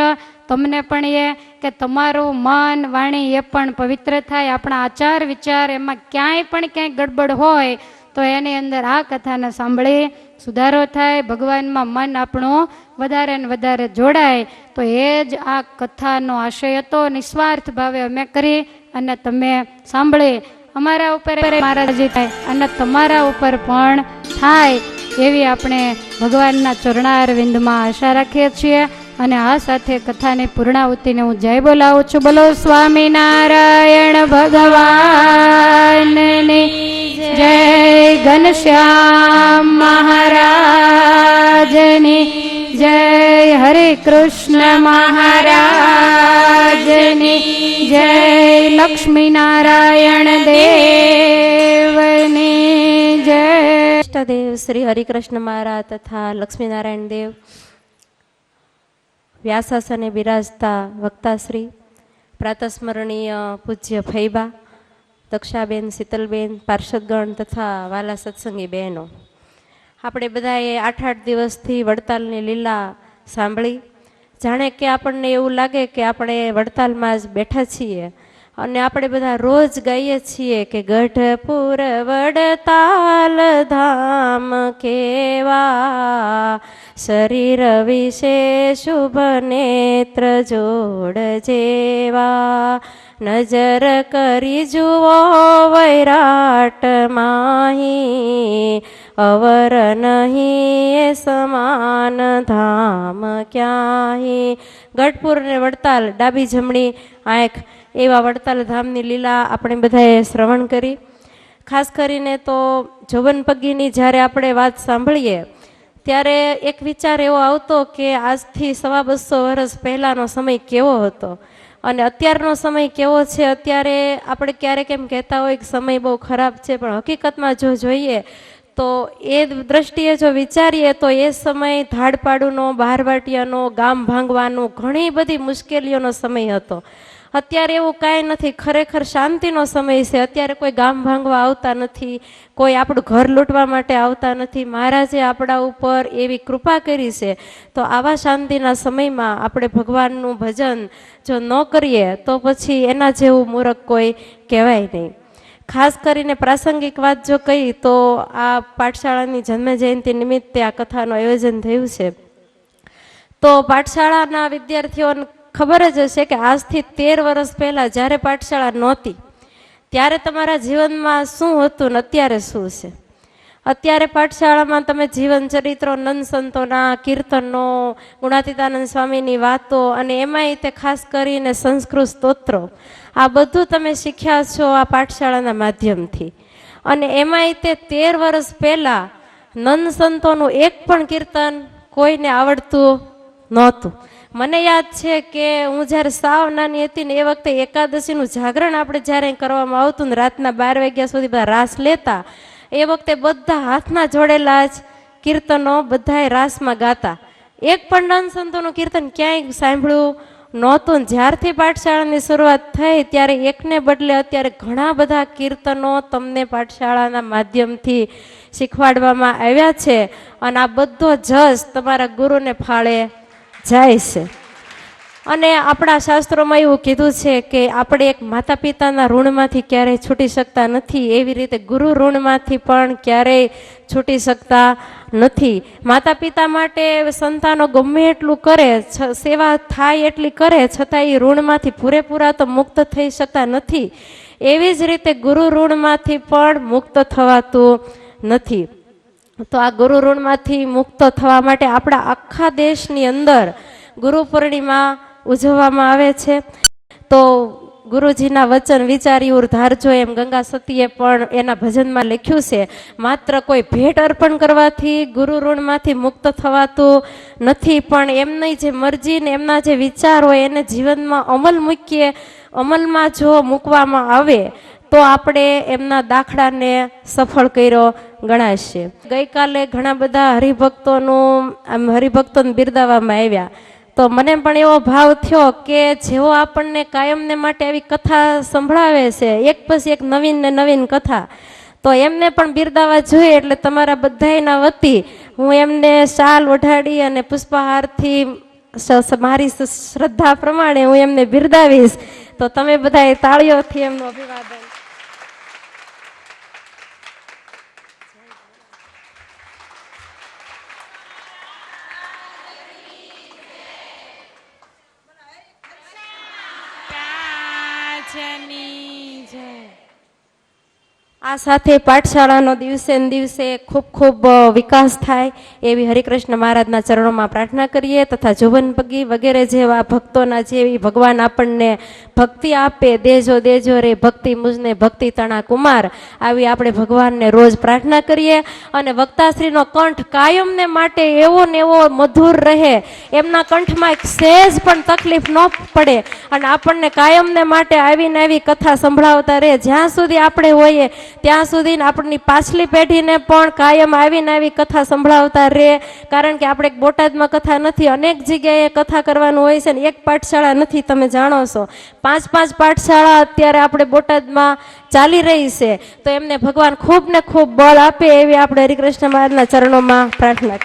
તમને પણ એ કે તમારું મન વાણી એ પણ પવિત્ર થાય. આપણા આચાર વિચાર એમાં ક્યાંય ગડબડ હોય તો એની અંદર આ કથાને સાંભળી સુધારો થાય, ભગવાનમાં મન આપણું વધારે ને વધારે જોડાય. તો એ જ આ કથાનો આશય હતો. નિસ્વાર્થ ભાવે અમે કરી અને તમે સાંભળી અમારા ઉપર મહારાજી થાય અને તમારા ઉપર પણ થાય એવી આપણે ભગવાનના ચરણારવિંદમાં આશા રાખીએ છીએ. અને આ સાથે કથાની પૂર્ણાહુતિને હું જય બોલાવું છું. બોલો સ્વામિનારાયણ ભગવાનની જય, ઘનશ્યામ મહારાજની જય, હરે કૃષ્ણ મહારાજની જય, લક્ષ્મીનારાયણ દેવની જય. ઇષ્ટદેવ શ્રી હરિકૃષ્ણ મહારાજ તથા લક્ષ્મીનારાયણ દેવ, વ્યાસાસને બિરાજતા વક્તાશ્રી પ્રાતસ્મરણીય પૂજ્ય ફૈબા, દક્ષાબેન, શીતલબેન, પાર્ષદગણ તથા વાલા સત્સંગી બહેનો, આપણે બધાએ 8 દિવસથી વડતાલની લીલા સાંભળી. જાણે કે આપણને એવું લાગે કે આપણે વડતાલમાં જ બેઠા છીએ અને આપણે બધા રોજ ગાઈએ છીએ કે ગઢપુર વડતાલ ધામ કેવા, શરીર વિશે શુભ નેત્ર જોડ જેવા, નજર કરી જુઓ વૈરાટ માહી, અવર નહીં એ સમાન ધામ ક્યાંય. ગઢપુર ને વડતાલ ડાબી જમણી આંખ એવા વડતાલ ધામની લીલા આપણે બધાએ શ્રવણ કરી. ખાસ કરીને તો જોબન પગીની જ્યારે આપણે વાત સાંભળીએ ત્યારે એક વિચાર એવો આવતો કે આજથી 250 વર્ષ પહેલાંનો સમય કેવો હતો અને અત્યારનો સમય કેવો છે. અત્યારે આપણે ક્યારેક એમ કહેતા હોય કે સમય બહુ ખરાબ છે, પણ હકીકતમાં જો જોઈએ તો એ દ્રષ્ટિએ જો વિચારીએ તો એ સમય ધાડપાડુનો, બહારવાટિયાનો, ગામ ભાંગવાનો, ઘણી બધી મુશ્કેલીઓનો સમય હતો. અત્યારે એવું કાંઈ નથી, ખરેખર શાંતિનો સમય છે. અત્યારે કોઈ ગામ ભાંગવા આવતા નથી, કોઈ આપણું ઘર લૂંટવા માટે આવતા નથી. મહારાજે આપણા ઉપર એવી કૃપા કરી છે. તો આવા શાંતિના સમયમાં આપણે ભગવાનનું ભજન જો ન કરીએ તો પછી એના જેવું મૂરખ કોઈ કહેવાય નહીં. ખાસ કરીને પ્રાસંગિક વાત જો કહી તો આ પાઠશાળાની જન્મજયંતિ નિમિત્તે આ કથાનું આયોજન થયું છે. તો પાઠશાળાના વિદ્યાર્થીઓને ખબર જ હશે કે આજથી 13 વર્ષ પહેલાં જ્યારે પાઠશાળા નહોતી ત્યારે તમારા જીવનમાં શું હતું ને અત્યારે શું છે. અત્યારે પાઠશાળામાં તમે જીવન ચરિત્રો, નંદ સંતોના કીર્તનો, ગુણાતીતાનંદ સ્વામીની વાતો અને એમાંય તે ખાસ કરીને સંસ્કૃત સ્તોત્રો, આ બધું તમે શીખ્યા છો આ પાઠશાળાના માધ્યમથી. અને એમાંય તે 13 વર્ષ પહેલાં નંદ સંતોનું એક પણ કીર્તન કોઈને આવડતું નહોતું. મને યાદ છે કે હું જ્યારે સાવ નાની હતી ને એ વખતે એકાદશીનું જાગરણ આપણે જ્યારે કરવામાં આવતું ને રાતના 12 વાગ્યા સુધી બધા રાસ લેતા, એ વખતે બધા હાથના જોડેલા જ કીર્તનો બધાએ રાસમાં ગાતા. એક પણ નાન સંતોનું કીર્તન ક્યાંય સાંભળ્યું નહોતું. જ્યારથી પાઠશાળાની શરૂઆત થઈ ત્યારે એકને બદલે અત્યારે ઘણા બધા કીર્તનો તમને પાઠશાળાના માધ્યમથી શીખવાડવામાં આવ્યા છે, અને આ બધો જસ તમારા ગુરુને ફાળે જાય છે. અને આપણા શાસ્ત્રોમાં એવું કીધું છે કે આપણે એક માતા પિતાના ઋણમાંથી ક્યારેય છૂટી શકતા નથી, એવી રીતે ગુરુ ઋણમાંથી પણ ક્યારેય છૂટી શકતા નથી. માતા પિતા માટે સંતાનો ગમે એટલું કરે, સેવા થાય એટલી કરે, છતાં એ ઋણમાંથી પૂરેપૂરા તો મુક્ત થઈ શકતા નથી. એવી જ રીતે ગુરુ ઋણમાંથી પણ મુક્ત થવાતું નથી. તો આ ગુરુ ઋણમાંથી મુક્ત થવા માટે આપણા આખા દેશની અંદર ગુરુ પૂર્ણિમા ઉજવવામાં આવે છે. તો ગુરુજીના વચન વિચાર્યું ધારજો એમ ગંગા સતીએ પણ એના ભજનમાં લખ્યું છે, માત્ર કોઈ ભેટ અર્પણ કરવાથી ગુરુ ઋણમાંથી મુક્ત થવાતું નથી, પણ એમની જે મરજી ને એમના જે વિચાર હોય એને જીવનમાં અમલમાં જો મૂકવામાં આવે તો આપણે એમના દાખલાને સફળ કર્યો ગણાશે. ગઈકાલે ઘણા બધા હરિભક્તોને બિરદાવવામાં આવ્યા, તો મને પણ એવો ભાવ થયો કે જેઓ આપણને કાયમને માટે આવી કથા સંભળાવે છે, એક પછી એક નવીન ને નવીન કથા, તો એમને પણ બિરદાવવા જોઈએ. એટલે તમારા બધાના વતી હું એમને શાલ ઓઢાડી અને પુષ્પહારથી મારી શ્રદ્ધા પ્રમાણે હું એમને બિરદાવીશ. તો તમે બધા તાળીઓથી એમનું અભિવાદન. આ સાથે પાઠશાળાનો દિવસે ને દિવસે ખૂબ ખૂબ વિકાસ થાય એવી હરિકૃષ્ણ મહારાજના ચરણોમાં પ્રાર્થના કરીએ, તથા જોબન પગી વગેરે જેવા ભક્તોના જેવી ભગવાન આપણને ભક્તિ આપે, દેજો દેજો રે ભક્તિ મુજને ભક્તિ તણા કુમાર, આવી આપણે ભગવાનને રોજ પ્રાર્થના કરીએ. અને વક્તાશ્રીનો કંઠ કાયમને માટે એવો ને એવો મધુર રહે, એમના કંઠમાં એક સહેજ પણ તકલીફ ન પડે, અને આપણને કાયમને માટે આવીને આવી કથા સંભળાવતા રહે. જ્યાં સુધી આપણે હોઈએ ત્યાં સુધી આપણી પાછલી પેઢીને પણ કાયમ આવીને આવી કથા સંભળાવતા રહે. કારણ કે આપણે બોટાદમાં કથા નથી, અનેક જગ્યાએ કથા કરવાનું હોય છે, ને એક પાઠશાળા નથી. તમે જાણો છો 5-5 પાઠશાળા અત્યારે આપણે બોટાદમાં ચાલી રહી છે. તો એમને ભગવાન ખૂબ ને ખૂબ બળ આપે એવી આપણે હરિકૃષ્ણ મહારાજના ચરણોમાં પ્રાર્થના.